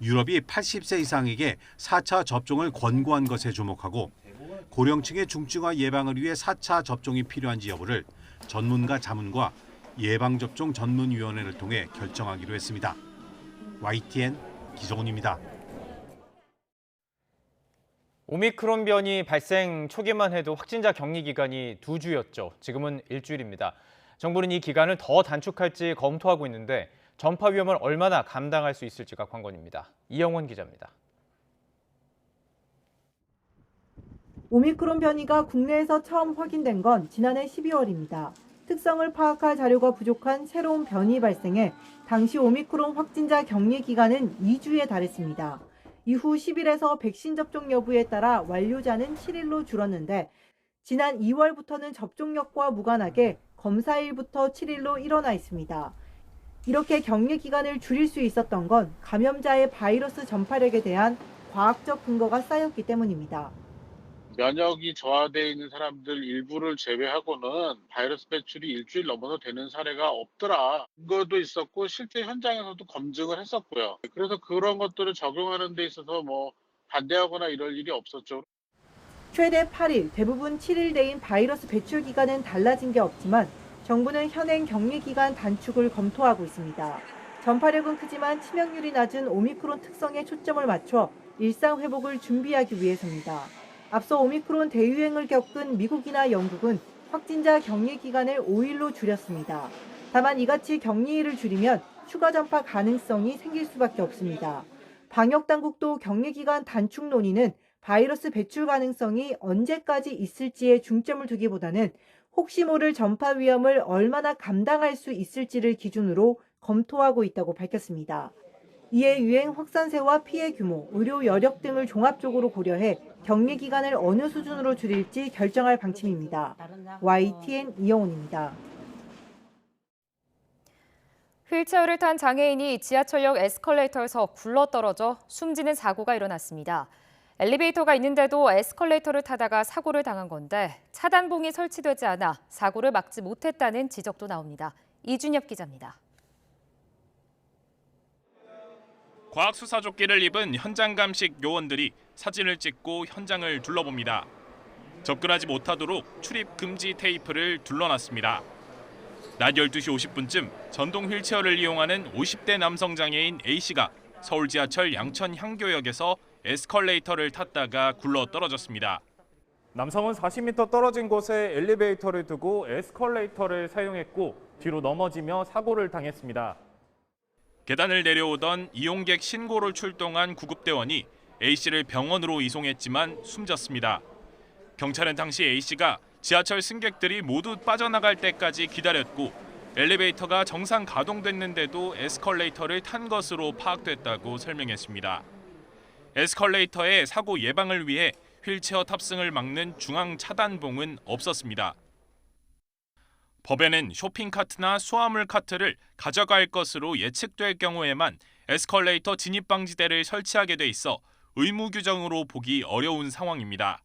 유럽이 80세 이상에게 4차 접종을 권고한 것에 주목하고 고령층의 중증화 예방을 위해 4차 접종이 필요한지 여부를 전문가 자문과 예방접종 전문위원회를 통해 결정하기로 했습니다. YTN 기정훈입니다. 오미크론 변이 발생 초기만 해도 확진자 격리 기간이 2주였죠. 지금은 일주일입니다. 정부는 이 기간을 더 단축할지 검토하고 있는데 전파 위험을 얼마나 감당할 수 있을지가 관건입니다. 이영원 기자입니다. 오미크론 변이가 국내에서 처음 확인된 건 지난해 12월입니다. 특성을 파악할 자료가 부족한 새로운 변이 발생에 당시 오미크론 확진자 격리 기간은 2주에 달했습니다. 이후 10일에서 백신 접종 여부에 따라 완료자는 7일로 줄었는데 지난 2월부터는 접종력과 무관하게 검사일부터 7일로 일어나 있습니다. 이렇게 격리 기간을 줄일 수 있었던 건 감염자의 바이러스 전파력에 대한 과학적 근거가 쌓였기 때문입니다. 면역이 저하되어 있는 사람들 일부를 제외하고는 바이러스 배출이 일주일 넘어서 되는 사례가 없더라. 그것도 있었고 실제 현장에서도 검증을 했었고요. 그래서 그런 것들을 적용하는 데 있어서 반대하거나 이럴 일이 없었죠. 최대 8일, 대부분 7일대인 바이러스 배출 기간은 달라진 게 없지만 정부는 현행 격리 기간 단축을 검토하고 있습니다. 전파력은 크지만 치명률이 낮은 오미크론 특성에 초점을 맞춰 일상 회복을 준비하기 위해서입니다. 앞서 오미크론 대유행을 겪은 미국이나 영국은 확진자 격리 기간을 5일로 줄였습니다. 다만 이같이 격리일을 줄이면 추가 전파 가능성이 생길 수밖에 없습니다. 방역당국도 격리 기간 단축 논의는 바이러스 배출 가능성이 언제까지 있을지에 중점을 두기보다는 혹시 모를 전파 위험을 얼마나 감당할 수 있을지를 기준으로 검토하고 있다고 밝혔습니다. 이에 유행 확산세와 피해 규모, 의료 여력 등을 종합적으로 고려해 격리 기간을 어느 수준으로 줄일지 결정할 방침입니다. YTN 이영훈입니다. 휠체어를 탄 장애인이 지하철역 에스컬레이터에서 굴러떨어져 숨지는 사고가 일어났습니다. 엘리베이터가 있는데도 에스컬레이터를 타다가 사고를 당한 건데 차단봉이 설치되지 않아 사고를 막지 못했다는 지적도 나옵니다. 이준엽 기자입니다. 과학수사조끼를 입은 현장 감식 요원들이 사진을 찍고 현장을 둘러봅니다. 접근하지 못하도록 출입 금지 테이프를 둘러놨습니다. 낮 12시 50분쯤 전동 휠체어를 이용하는 50대 남성 장애인 A씨가 서울 지하철 양천 향교역에서 에스컬레이터를 탔다가 굴러 떨어졌습니다. 남성은 40m 떨어진 곳에 엘리베이터를 두고 에스컬레이터를 사용했고 뒤로 넘어지며 사고를 당했습니다. 계단을 내려오던 이용객 신고를 출동한 구급대원이 A씨를 병원으로 이송했지만 숨졌습니다. 경찰은 당시 A씨가 지하철 승객들이 모두 빠져나갈 때까지 기다렸고 엘리베이터가 정상 가동됐는데도 에스컬레이터를 탄 것으로 파악됐다고 설명했습니다. 에스컬레이터의 사고 예방을 위해 휠체어 탑승을 막는 중앙 차단봉은 없었습니다. 법에는 쇼핑카트나 수화물 카트를 가져갈 것으로 예측될 경우에만 에스컬레이터 진입 방지대를 설치하게 돼 있어 의무 규정으로 보기 어려운 상황입니다.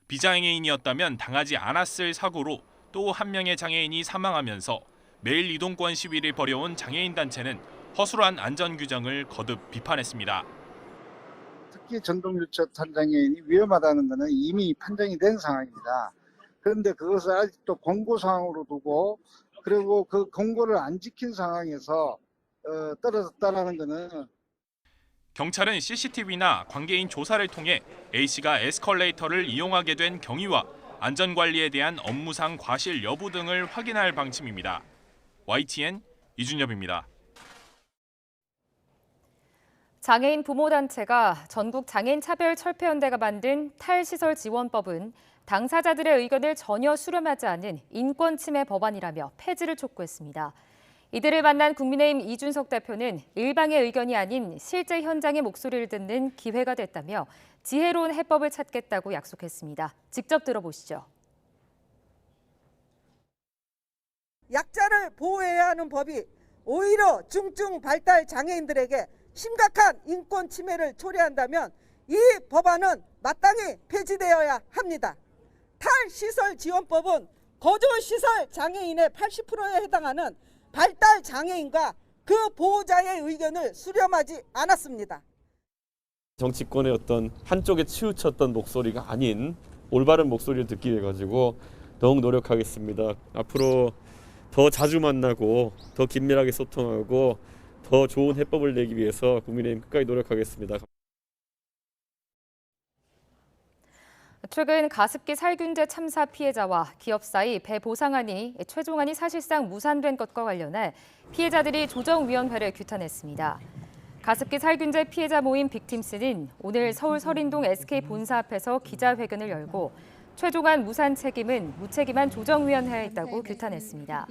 비장애인이었다면 당하지 않았을 사고로 또 한 명의 장애인이 사망하면서 매일 이동권 시위를 벌여온 장애인 단체는 허술한 안전 규정을 거듭 비판했습니다. 특히 전동 휠체어 탄 장애인이 위험하다는 것은 이미 판정이 된 상황입니다. 그런데 그것을 아직도 공고사항으로 두고 그리고 그 공고를 안 지킨 상황에서 떨어졌다는 것은 경찰은 CCTV나 관계인 조사를 통해 A씨가 에스컬레이터를 이용하게 된 경위와 안전관리에 대한 업무상 과실 여부 등을 확인할 방침입니다. YTN 이준엽입니다. 장애인 부모단체가 전국장애인차별철폐연대가 만든 탈시설 지원법은 당사자들의 의견을 전혀 수렴하지 않은 인권침해 법안이라며 폐지를 촉구했습니다. 이들을 만난 국민의힘 이준석 대표는 일방의 의견이 아닌 실제 현장의 목소리를 듣는 기회가 됐다며 지혜로운 해법을 찾겠다고 약속했습니다. 직접 들어보시죠. 약자를 보호해야 하는 법이 오히려 중증 발달 장애인들에게 심각한 인권 침해를 초래한다면 이 법안은 마땅히 폐지되어야 합니다. 탈시설 지원법은 거주시설 장애인의 80%에 해당하는 발달 장애인과 그 보호자의 의견을 수렴하지 않았습니다. 정치권의 어떤 한쪽에 치우쳤던 목소리가 아닌 올바른 목소리를 듣기 위해 가지고 더욱 노력하겠습니다. 앞으로 더 자주 만나고 더 긴밀하게 소통하고 더 좋은 해법을 내기 위해서 국민의힘 끝까지 노력하겠습니다. 최근 가습기 살균제 참사 피해자와 기업 사이 배보상안이 최종안이 사실상 무산된 것과 관련해 피해자들이 조정위원회를 규탄했습니다. 가습기 살균제 피해자 모임 빅팀스는 오늘 서울 설인동 SK 본사 앞에서 기자회견을 열고 최종안 무산 책임은 무책임한 조정위원회에 있다고 규탄했습니다.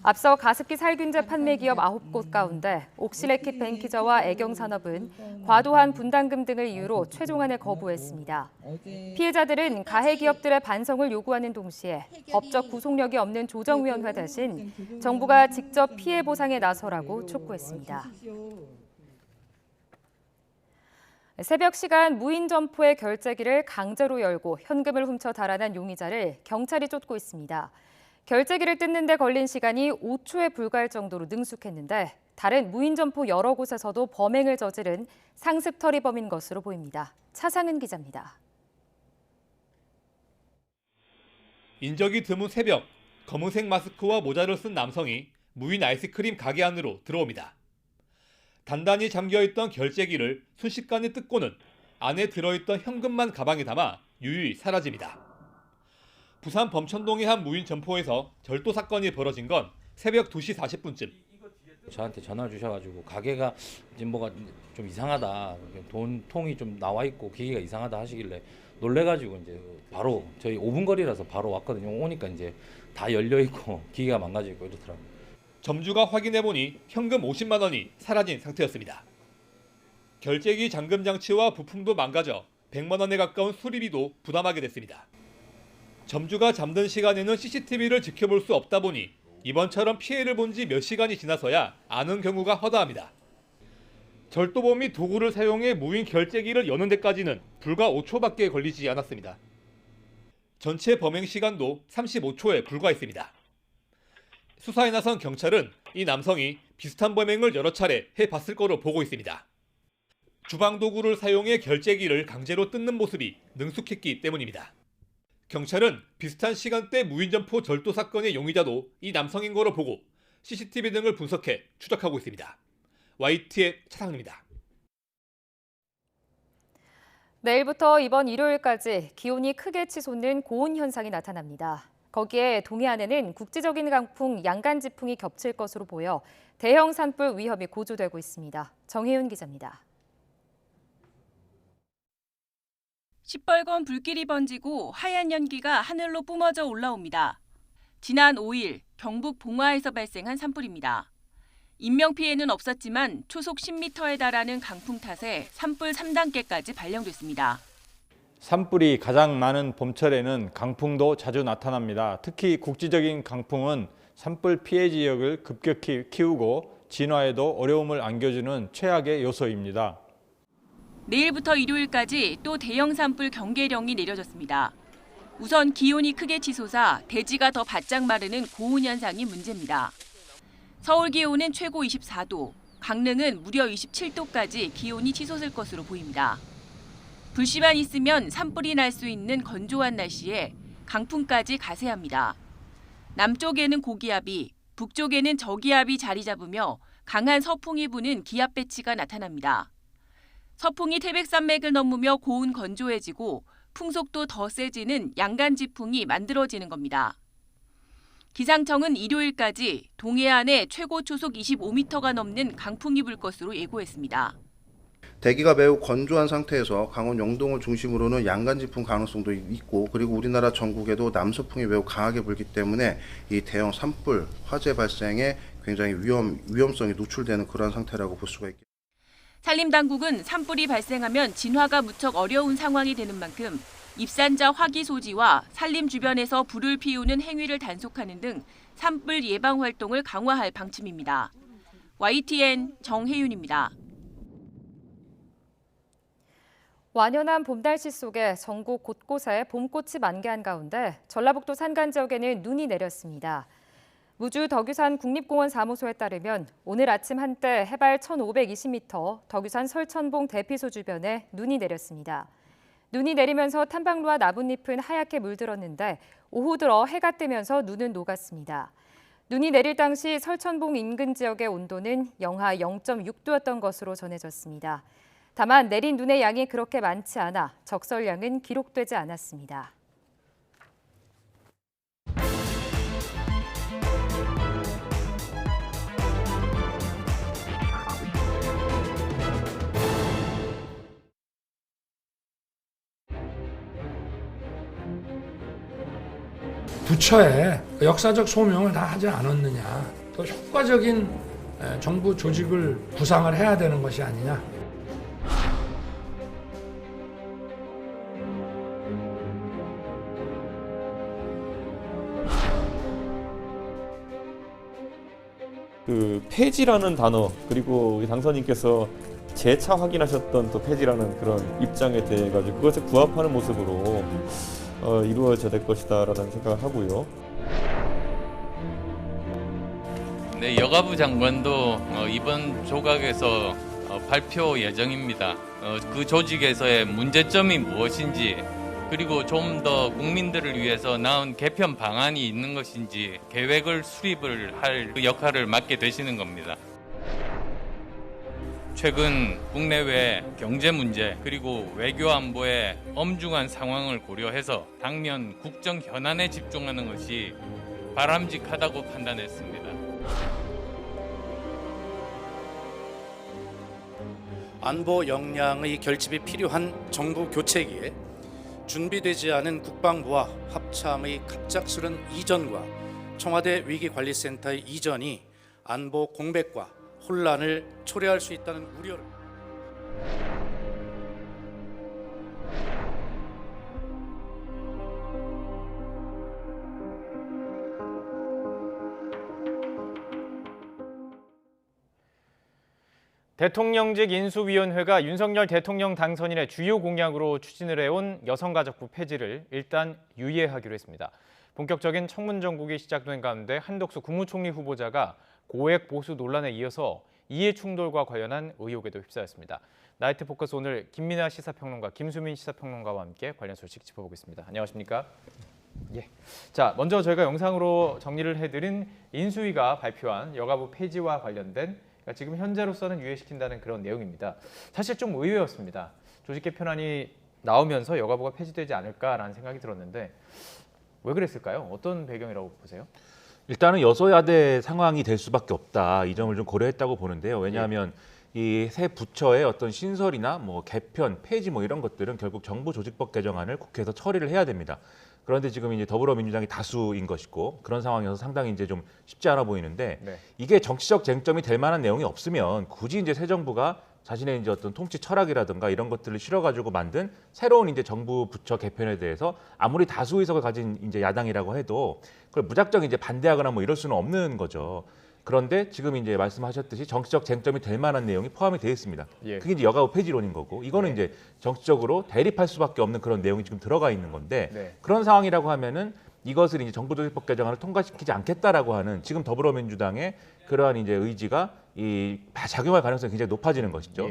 앞서 가습기 살균제 판매 기업 9곳 가운데 옥시레킷 벤키저와 애경산업은 과도한 분담금 등을 이유로 최종안을 거부했습니다. 피해자들은 가해 기업들의 반성을 요구하는 동시에 법적 구속력이 없는 조정위원회 대신 정부가 직접 피해 보상에 나서라고 촉구했습니다. 새벽 시간 무인 점포의 결제기를 강제로 열고 현금을 훔쳐 달아난 용의자를 경찰이 쫓고 있습니다. 결제기를 뜯는 데 걸린 시간이 5초에 불과할 정도로 능숙했는데 다른 무인 점포 여러 곳에서도 범행을 저지른 상습터리 범인 것으로 보입니다. 차상은 기자입니다. 인적이 드문 새벽, 검은색 마스크와 모자를 쓴 남성이 무인 아이스크림 가게 안으로 들어옵니다. 단단히 잠겨있던 결제기를 순식간에 뜯고는 안에 들어있던 현금만 가방에 담아 유유히 사라집니다. 부산 범천동의 한 무인 점포에서 절도 사건이 벌어진 건 새벽 2시 40분쯤. 저한테 전화를 주셔가지고 가게가 지금 뭐가 좀 이상하다, 돈통이 좀 나와 있고 기계가 이상하다 하시길래 놀래가지고 이제 바로 저희 5분 거리라서 바로 왔거든요. 오니까 이제 다 열려 있고 기계가 망가져 있고 이렇더라고요. 점주가 확인해보니 현금 50만 원이 사라진 상태였습니다. 결제기 잠금 장치와 부품도 망가져 100만 원에 가까운 수리비도 부담하게 됐습니다. 점주가 잠든 시간에는 CCTV를 지켜볼 수 없다 보니 이번처럼 피해를 본 지 몇 시간이 지나서야 아는 경우가 허다합니다. 절도범이 도구를 사용해 무인 결제기를 여는 데까지는 불과 5초밖에 걸리지 않았습니다. 전체 범행 시간도 35초에 불과했습니다. 수사에 나선 경찰은 이 남성이 비슷한 범행을 여러 차례 해봤을 거로 보고 있습니다. 주방 도구를 사용해 결제기를 강제로 뜯는 모습이 능숙했기 때문입니다. 경찰은 비슷한 시간대 무인점포 절도 사건의 용의자도 이 남성인 거로 보고 CCTV 등을 분석해 추적하고 있습니다. YTN 차상입니다. 내일부터 이번 일요일까지 기온이 크게 치솟는 고온 현상이 나타납니다. 거기에 동해안에는 국지적인 강풍 양간지풍이 겹칠 것으로 보여 대형 산불 위험이 고조되고 있습니다. 정혜윤 기자입니다. 시뻘건 불길이 번지고 하얀 연기가 하늘로 뿜어져 올라옵니다. 지난 5일 경북 봉화에서 발생한 산불입니다. 인명피해는 없었지만 초속 10m에 달하는 강풍 탓에 산불 3단계까지 발령됐습니다. 산불이 가장 많은 봄철에는 강풍도 자주 나타납니다. 특히 국지적인 강풍은 산불 피해 지역을 급격히 키우고 진화에도 어려움을 안겨주는 최악의 요소입니다. 내일부터 일요일까지 또 대형 산불 경계령이 내려졌습니다. 우선 기온이 크게 치솟아 대지가 더 바짝 마르는 고온 현상이 문제입니다. 서울 기온은 최고 24도, 강릉은 무려 27도까지 기온이 치솟을 것으로 보입니다. 불씨만 있으면 산불이 날 수 있는 건조한 날씨에 강풍까지 가세합니다. 남쪽에는 고기압이, 북쪽에는 저기압이 자리 잡으며 강한 서풍이 부는 기압 배치가 나타납니다. 서풍이 태백산맥을 넘으며 고온 건조해지고 풍속도 더 세지는 양간지풍이 만들어지는 겁니다. 기상청은 일요일까지 동해안에 최고 초속 25m가 넘는 강풍이 불 것으로 예고했습니다. 대기가 매우 건조한 상태에서 강원 영동을 중심으로는 양간지풍 가능성도 있고 그리고 우리나라 전국에도 남서풍이 매우 강하게 불기 때문에 이 대형 산불, 화재 발생에 굉장히 위험성이 노출되는 그런 상태라고 볼 수가 있겠습니다. 산림당국은 산불이 발생하면 진화가 무척 어려운 상황이 되는 만큼 입산자 화기 소지와 산림 주변에서 불을 피우는 행위를 단속하는 등 산불 예방 활동을 강화할 방침입니다. YTN 정혜윤입니다. 완연한 봄 날씨 속에 전국 곳곳에 봄꽃이 만개한 가운데 전라북도 산간 지역에는 눈이 내렸습니다. 무주 덕유산 국립공원 사무소에 따르면 오늘 아침 한때 해발 1,520m 덕유산 설천봉 대피소 주변에 눈이 내렸습니다. 눈이 내리면서 탐방로와 나뭇잎은 하얗게 물들었는데 오후 들어 해가 뜨면서 눈은 녹았습니다. 눈이 내릴 당시 설천봉 인근 지역의 온도는 영하 0.6도였던 것으로 전해졌습니다. 다만 내린 눈의 양이 그렇게 많지 않아 적설량은 기록되지 않았습니다. 부처에 역사적 소명을 다 하지 않았느냐. 더 효과적인 정부 조직을 구상을 해야 되는 것이 아니냐. 그 폐지라는 단어 그리고 우리 당선인께서 재차 확인하셨던 또 폐지라는 그런 입장에 대해 가지고 그것에 부합하는 모습으로 이루어져야 될 것이다라는 생각을 하고요. 네, 여가부 장관도 이번 조각에서 발표 예정입니다. 그 조직에서의 문제점이 무엇인지 그리고 좀 더 국민들을 위해서 나은 개편 방안이 있는 것인지 계획을 수립을 할 역할을 맡게 되시는 겁니다. 최근 국내외 경제 문제 그리고 외교 안보의 엄중한 상황을 고려해서 당면 국정 현안에 집중하는 것이 바람직하다고 판단했습니다. 안보 역량의 결집이 필요한 정부 교체기에 준비되지 않은 국방부와 합참의 갑작스런 이전과 청와대 위기관리센터의 이전이 안보 공백과 혼란을 초래할 수 있다는 우려를 대통령직 인수위원회가 윤석열 대통령 당선인의 주요 공약으로 추진을 해온 여성가족부 폐지를 일단 유예하기로 했습니다. 본격적인 청문 정국이 시작된 가운데 한덕수 국무총리 후보자가 고액 보수 논란에 이어서 이해 충돌과 관련한 의혹에도 휩싸였습니다. 나이트 포커스 오늘 김민아 시사평론가, 김수민 시사평론가와 함께 관련 소식 짚어보겠습니다. 안녕하십니까? 예. 자, 먼저 저희가 영상으로 정리를 해드린 인수위가 발표한 여가부 폐지와 관련된 그러니까 지금 현재로서는 유예시킨다는 그런 내용입니다. 사실 좀 의외였습니다. 조직 개편안이 나오면서 여가부가 폐지되지 않을까라는 생각이 들었는데 왜 그랬을까요? 어떤 배경이라고 보세요? 일단은 여소야대 상황이 될 수밖에 없다. 이 점을 좀 고려했다고 보는데요. 왜냐하면 이 새 부처의 어떤 신설이나 뭐 개편, 폐지 뭐 이런 것들은 결국 정부조직법 개정안을 국회에서 처리를 해야 됩니다. 그런데 지금 이제 더불어민주당이 다수인 것이고 그런 상황이어서 상당히 이제 좀 쉽지 않아 보이는데 이게 정치적 쟁점이 될 만한 내용이 없으면 굳이 이제 새 정부가 자신의 이제 어떤 통치 철학이라든가 이런 것들을 실어가지고 만든 새로운 이제 정부 부처 개편에 대해서 아무리 다수 의석을 가진 이제 야당이라고 해도 그걸 무작정 이제 반대하거나 뭐 이럴 수는 없는 거죠. 그런데 지금 이제 말씀하셨듯이 정치적 쟁점이 될 만한 내용이 포함이 되어 있습니다. 그게 이제 여가부 폐지론인 거고 이거는 이제 정치적으로 대립할 수밖에 없는 그런 내용이 지금 들어가 있는 건데 그런 상황이라고 하면은 이것을 이제 정부조직법 개정안을 통과시키지 않겠다라고 하는 지금 더불어민주당의 그러한 이제 의지가 작용할 가능성이 굉장히 높아지는 것이죠.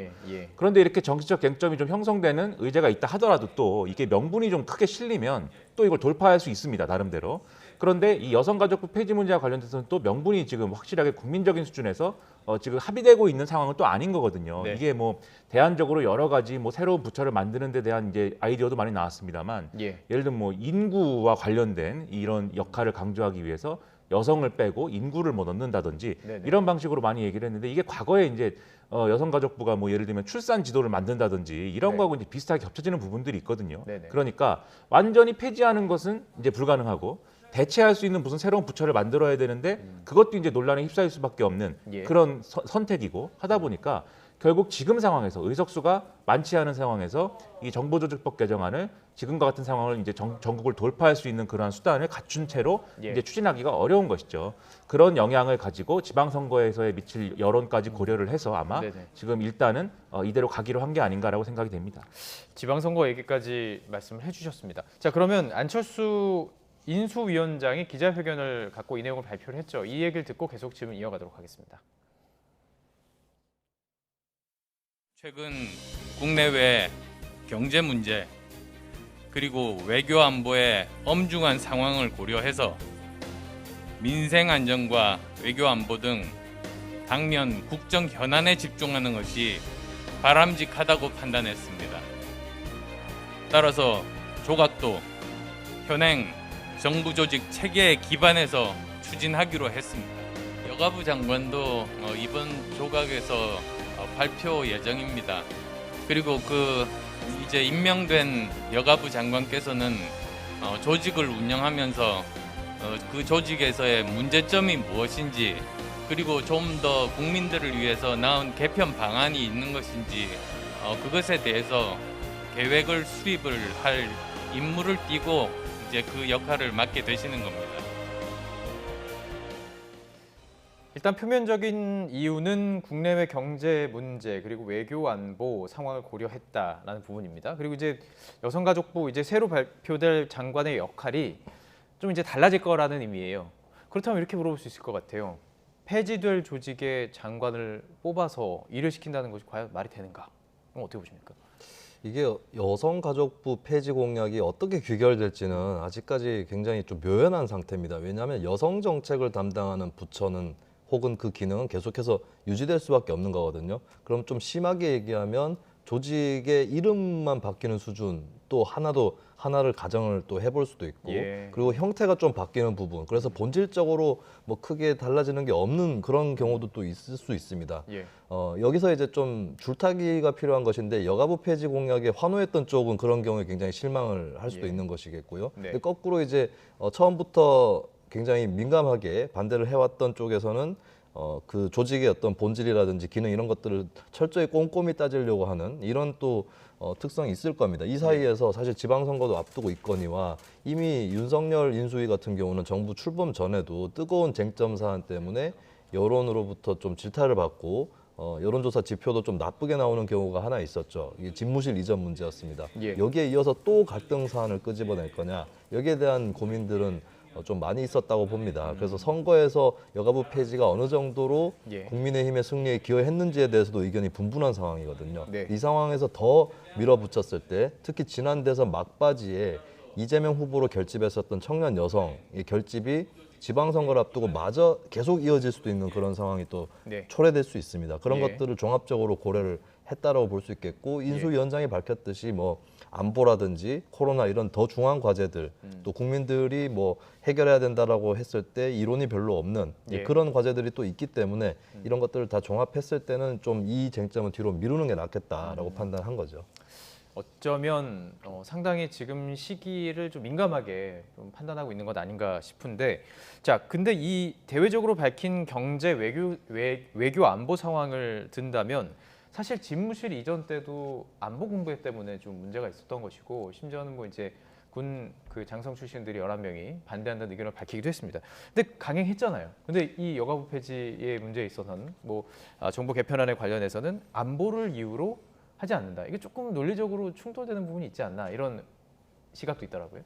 그런데 이렇게 정치적 쟁점이 좀 형성되는 의제가 있다 하더라도 또 이게 명분이 좀 크게 실리면 또 이걸 돌파할 수 있습니다. 나름대로. 그런데 이 여성가족부 폐지 문제와 관련돼서는 또 명분이 지금 확실하게 국민적인 수준에서 지금 합의되고 있는 상황은 또 아닌 거거든요. 이게 뭐 대안적으로 여러 가지 뭐 새로운 부처를 만드는 데 대한 이제 아이디어도 많이 나왔습니다만 예를 들면 뭐 인구와 관련된 이런 역할을 강조하기 위해서 여성을 빼고 인구를 뭐 넣는다든지 이런 방식으로 많이 얘기를 했는데 이게 과거에 이제 여성가족부가 뭐 예를 들면 출산 지도를 만든다든지 이런 거하고 이제 비슷하게 겹쳐지는 부분들이 있거든요. 그러니까 완전히 폐지하는 것은 이제 불가능하고 대체할 수 있는 무슨 새로운 부처를 만들어야 되는데 그것도 이제 논란에 휩싸일 수밖에 없는 그런 선택이고 하다 보니까 결국 지금 상황에서 의석수가 많지 않은 상황에서 이 정부조직법 개정안을 지금과 같은 상황을 이제 전국을 돌파할 수 있는 그러한 수단을 갖춘 채로 이제 추진하기가 어려운 것이죠. 그런 영향을 가지고 지방선거에서의 미칠 여론까지 고려를 해서 아마 지금 일단은 이대로 가기로 한 게 아닌가라고 생각이 됩니다. 지방선거 얘기까지 말씀을 해주셨습니다. 자, 그러면 안철수 인수위원장이 기자회견을 갖고 이 내용을 발표를 했죠. 이 얘기를 듣고 계속 질문 이어가도록 하겠습니다. 최근 국내외 경제 문제 그리고 외교 안보의 엄중한 상황을 고려해서 민생 안정과 외교 안보 등 당면 국정 현안에 집중하는 것이 바람직하다고 판단했습니다. 따라서 조각도 현행 정부 조직 체계에 기반해서 추진하기로 했습니다. 여가부 장관도 이번 조각에서 발표 예정입니다. 그리고 이제 임명된 여가부 장관께서는 조직을 운영하면서 그 조직에서의 문제점이 무엇인지 그리고 좀 더 국민들을 위해서 나은 개편 방안이 있는 것인지 그것에 대해서 계획을 수립을 할 임무를 띠고 이제 그 역할을 맡게 되시는 겁니다. 일단 표면적인 이유는 국내외 경제 문제 그리고 외교 안보 상황을 고려했다라는 부분입니다. 그리고 이제 여성가족부 이제 새로 발표될 장관의 역할이 좀 이제 달라질 거라는 의미예요. 그렇다면 이렇게 물어볼 수 있을 것 같아요. 폐지될 조직의 장관을 뽑아서 일을 시킨다는 것이 과연 말이 되는가? 그럼 어떻게 보십니까? 이게 여성가족부 폐지 공약이 어떻게 귀결될지는 아직까지 굉장히 좀 묘연한 상태입니다. 왜냐하면 여성 정책을 담당하는 부처는 혹은 그 기능은 계속해서 유지될 수밖에 없는 거거든요. 그럼 좀 심하게 얘기하면 조직의 이름만 바뀌는 수준 또 하나를 가정을 또 해볼 수도 있고 그리고 형태가 좀 바뀌는 부분 그래서 본질적으로 뭐 크게 달라지는 게 없는 그런 경우도 또 있을 수 있습니다. 여기서 이제 좀 줄타기가 필요한 것인데 여가부 폐지 공약에 환호했던 쪽은 그런 경우에 굉장히 실망을 할 수도 있는 것이겠고요. 근데 거꾸로 이제 처음부터 굉장히 민감하게 반대를 해왔던 쪽에서는 그 조직의 어떤 본질이라든지 기능 이런 것들을 철저히 꼼꼼히 따지려고 하는 이런 또 특성이 있을 겁니다. 이 사이에서 사실 지방선거도 앞두고 있거니와 이미 윤석열 인수위 같은 경우는 정부 출범 전에도 뜨거운 쟁점 사안 때문에 여론으로부터 좀 질타를 받고 여론조사 지표도 좀 나쁘게 나오는 경우가 하나 있었죠. 이게 집무실 이전 문제였습니다. 여기에 이어서 또 갈등 사안을 끄집어낼 거냐 여기에 대한 고민들은 좀 많이 있었다고 봅니다. 그래서 선거에서 여가부 폐지가 어느 정도로 예. 국민의힘의 승리에 기여했는지에 대해서도 의견이 분분한 상황이거든요. 네. 이 상황에서 더 밀어붙였을 때 특히 지난 대선 막바지에 이재명 후보로 결집했었던 청년 여성의 결집이 지방선거를 앞두고 마저 계속 이어질 수도 있는 그런 상황이 또 네. 초래될 수 있습니다. 그런 예. 것들을 종합적으로 고려를 했다라고 볼 수 있겠고 인수위원장이 밝혔듯이 뭐 안보라든지 코로나 이런 더 중요한 과제들 또 국민들이 뭐 해결해야 된다라고 했을 때 이론이 별로 없는 예. 그런 과제들이 또 있기 때문에 이런 것들을 다 종합했을 때는 좀 이 쟁점은 뒤로 미루는 게 낫겠다라고 판단한 거죠. 어쩌면 상당히 지금 시기를 좀 민감하게 좀 판단하고 있는 것 아닌가 싶은데, 자, 근데 이 대외적으로 밝힌 경제 외교 안보 상황을 든다면 사실 집무실 이전 때도 안보 공백 때문에 좀 문제가 있었던 것이고, 심지어는 뭐 이제 군 그 장성 출신들이 11명이 반대한다는 의견을 밝히기도 했습니다. 근데 강행했잖아요. 근데 이 여가부 폐지의 문제에 있어서는 뭐 정부 개편안에 관련해서는 안보를 이유로 하지 않는다. 이게 조금 논리적으로 충돌되는 부분이 있지 않나, 이런 시각도 있더라고요.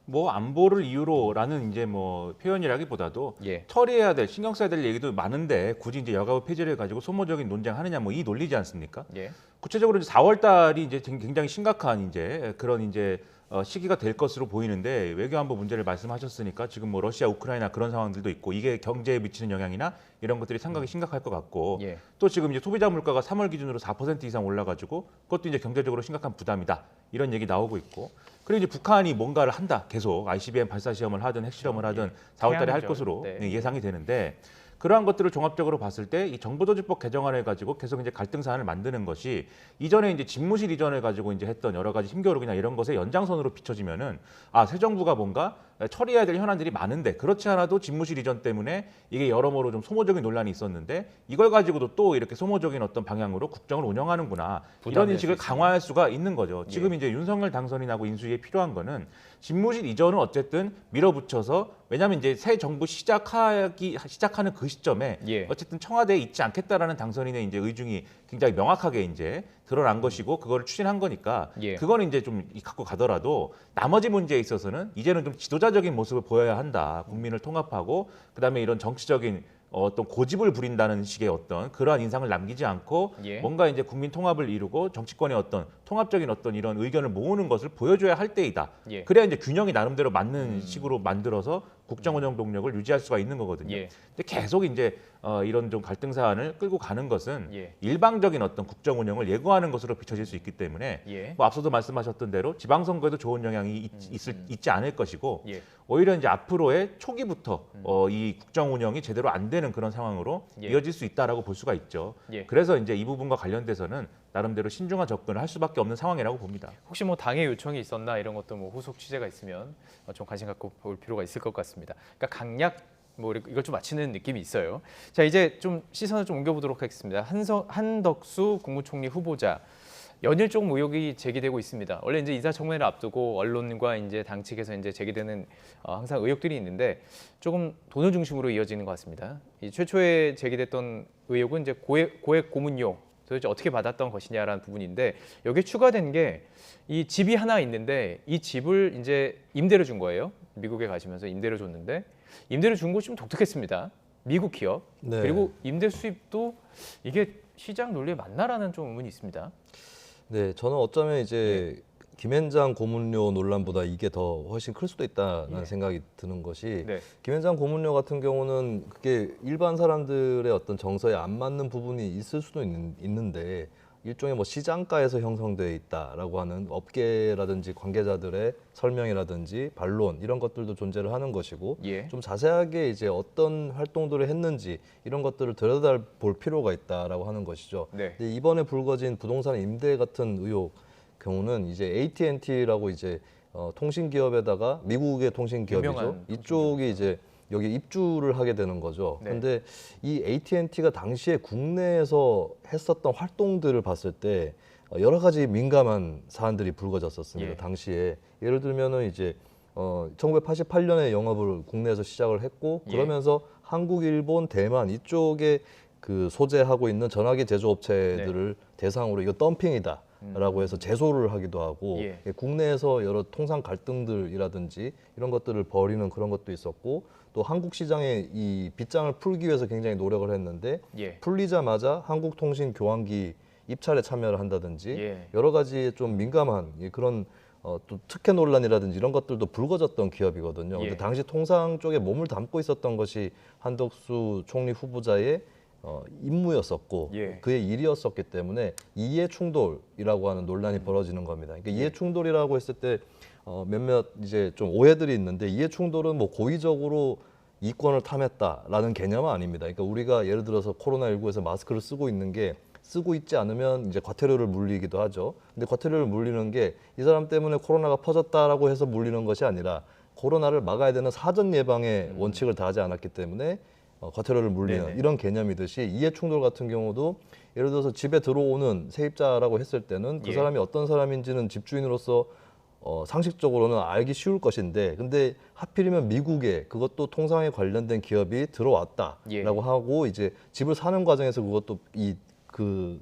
뭐 안보를 이유로라는 이제 뭐 표현이라기보다도 예. 처리해야 될, 신경 써야 될 얘기도 많은데 굳이 이제 여가부 폐지를 가지고 소모적인 논쟁하느냐, 뭐 이 논리지 않습니까? 예. 구체적으로 이제 4월 달이 이제 굉장히 심각한 이제 그런 이제 시기가 될 것으로 보이는데, 외교안보 문제를 말씀하셨으니까 지금 뭐 러시아, 우크라이나 그런 상황들도 있고 이게 경제에 미치는 영향이나 이런 것들이 상당히 심각할 것 같고, 예. 또 지금 이제 소비자 물가가 3월 기준으로 4% 이상 올라가지고 그것도 이제 경제적으로 심각한 부담이다, 이런 얘기 나오고 있고, 그리고 이제 북한이 뭔가를 한다, 계속 ICBM 발사 시험을 하든 핵실험을 하든 4월 달에 할 태양전. 것으로 네. 예상이 되는데, 그러한 것들을 종합적으로 봤을 때 이 정보조직법 개정안을 가지고 계속 이제 갈등 사안을 만드는 것이 이전에 이제 집무실 이전을 가지고 이제 했던 여러 가지 힘겨루기나 이런 것의 연장선으로 비춰지면은, 아, 새 정부가 뭔가 처리해야 될 현안들이 많은데, 그렇지 않아도 집무실 이전 때문에 이게 여러모로 좀 소모적인 논란이 있었는데 이걸 가지고도 또 이렇게 소모적인 어떤 방향으로 국정을 운영하는구나, 이런 인식을 강화할 수가 있는 거죠. 지금 이제 윤석열 당선이 나고 인수위에 필요한 거는 집무실 이전은 어쨌든 밀어붙여서, 왜냐하면 이제 새 정부 시작하는 그 시점에 예. 어쨌든 청와대에 있지 않겠다라는 당선인의 이제 의중이 굉장히 명확하게 이제 드러난 것이고 그거를 추진한 거니까, 예. 그거는 이제 좀 갖고 가더라도 나머지 문제에 있어서는 이제는 좀 지도자적인 모습을 보여야 한다. 국민을 통합하고 그다음에 이런 정치적인 어떤 고집을 부린다는 식의 어떤 그러한 인상을 남기지 않고, 예. 뭔가 이제 국민 통합을 이루고 정치권의 어떤 통합적인 어떤 이런 의견을 모으는 것을 보여줘야 할 때이다. 예. 그래야 이제 균형이 나름대로 맞는 식으로 만들어서 국정 운영 동력을 유지할 수가 있는 거거든요. 예. 근데 계속 이제 이런 좀 갈등 사안을 끌고 가는 것은 예. 일방적인 어떤 국정 운영을 예고하는 것으로 비춰질 수 있기 때문에, 예. 뭐 앞서도 말씀하셨던 대로 지방선거에도 좋은 영향이 있지 않을 것이고, 예. 오히려 이제 앞으로의 초기부터 이 국정 운영이 제대로 안 되는 그런 상황으로 예. 이어질 수 있다라고 볼 수가 있죠. 예. 그래서 이제 이 부분과 관련돼서는 나름대로 신중한 접근을 할 수밖에 없는 상황이라고 봅니다. 혹시 뭐 당의 요청이 있었나, 이런 것도 뭐 후속 취재가 있으면 좀 관심 갖고 볼 필요가 있을 것 같습니다. 그러니까 강약 뭐 이걸 좀 맞추는 느낌이 있어요. 자, 이제 좀 시선을 좀 옮겨보도록 하겠습니다. 한덕수 국무총리 후보자, 연일종 의혹이 제기되고 있습니다. 원래 이제 인사청문회를 앞두고 언론과 이제 당 측에서 이제 제기되는 항상 의혹들이 있는데 조금 돈을 중심으로 이어지는 것 같습니다. 이 최초에 제기됐던 의혹은 이제 고액 고문료 도대체 어떻게 받았던 것이냐라는 부분인데, 여기에 추가된 게 이 집이 하나 있는데 이 집을 이제 임대를 준 거예요. 미국에 가시면서 임대를 줬는데, 임대를 준 곳이 좀 독특했습니다. 미국 기업. 네. 그리고 임대 수입도 이게 시장 논리에 맞나라는 좀 의문이 있습니다. 네, 저는 어쩌면 이제 김앤장 고문료 논란보다 이게 더 훨씬 클 수도 있다는 생각이 드는 것이, 네. 김앤장 고문료 같은 경우는 그게 일반 사람들의 어떤 정서에 안 맞는 부분이 있을 수도 있는데 일종의 뭐 시장가에서 형성되어 있다라고 하는 업계라든지 관계자들의 설명이라든지 반론, 이런 것들도 존재를 하는 것이고, 예. 좀 자세하게 이제 어떤 활동들을 했는지 이런 것들을 들여다볼 필요가 있다라고 하는 것이죠. 네. 근데 이번에 불거진 부동산 임대 같은 의혹 경우는 이제 AT&T라고 이제 통신 기업에다가 미국의 통신 기업이죠. 유명한 이쪽이 이제 여기 입주를 하게 되는 거죠. 네. 근데 이 AT&T가 당시에 국내에서 했었던 활동들을 봤을 때 여러 가지 민감한 사안들이 불거졌었습니다. 예. 당시에 예를 들면은 이제 1988년에 영업을 국내에서 시작을 했고, 그러면서 한국, 일본, 대만 이쪽에 그 소재하고 있는 전화기 제조업체들을 대상으로 이거 덤핑이다. 라고 해서 제소를 하기도 하고 예. 국내에서 여러 통상 갈등들이라든지 이런 것들을 벌이는 그런 것도 있었고 또 한국 시장의 이 빗장을 풀기 위해서 굉장히 노력을 했는데 예. 풀리자마자 한국통신교환기 입찰에 참여를 한다든지 예. 여러 가지 좀 민감한 그런 또 특혜 논란이라든지 이런 것들도 불거졌던 기업이거든요. 예. 근데 당시 통상 쪽에 몸을 담고 있었던 것이 한덕수 총리 후보자의 임무였었고 예. 그의 일이었었기 때문에 이해 충돌이라고 하는 논란이 벌어지는 겁니다. 그러니까 이해 충돌이라고 했을 때 몇몇 이제 좀 오해들이 있는데 이해 충돌은 뭐 고의적으로 이권을 탐했다라는 개념은 아닙니다. 그러니까 우리가 예를 들어서 코로나19에서 마스크를 쓰고 있는 게 쓰고 있지 않으면 이제 과태료를 물리기도 하죠. 근데 과태료를 물리는 게 이 사람 때문에 코로나가 퍼졌다라고 해서 물리는 것이 아니라 코로나를 막아야 되는 사전 예방의 원칙을 다하지 않았기 때문에 과태료를 물리는 네네. 이런 개념이듯이 이해 충돌 같은 경우도 예를 들어서 집에 들어오는 세입자라고 했을 때는 그 예. 사람이 어떤 사람인지는 집주인으로서 상식적으로는 알기 쉬울 것인데 근데 하필이면 미국에 그것도 통상에 관련된 기업이 들어왔다라고 예. 하고 이제 집을 사는 과정에서 그것도 그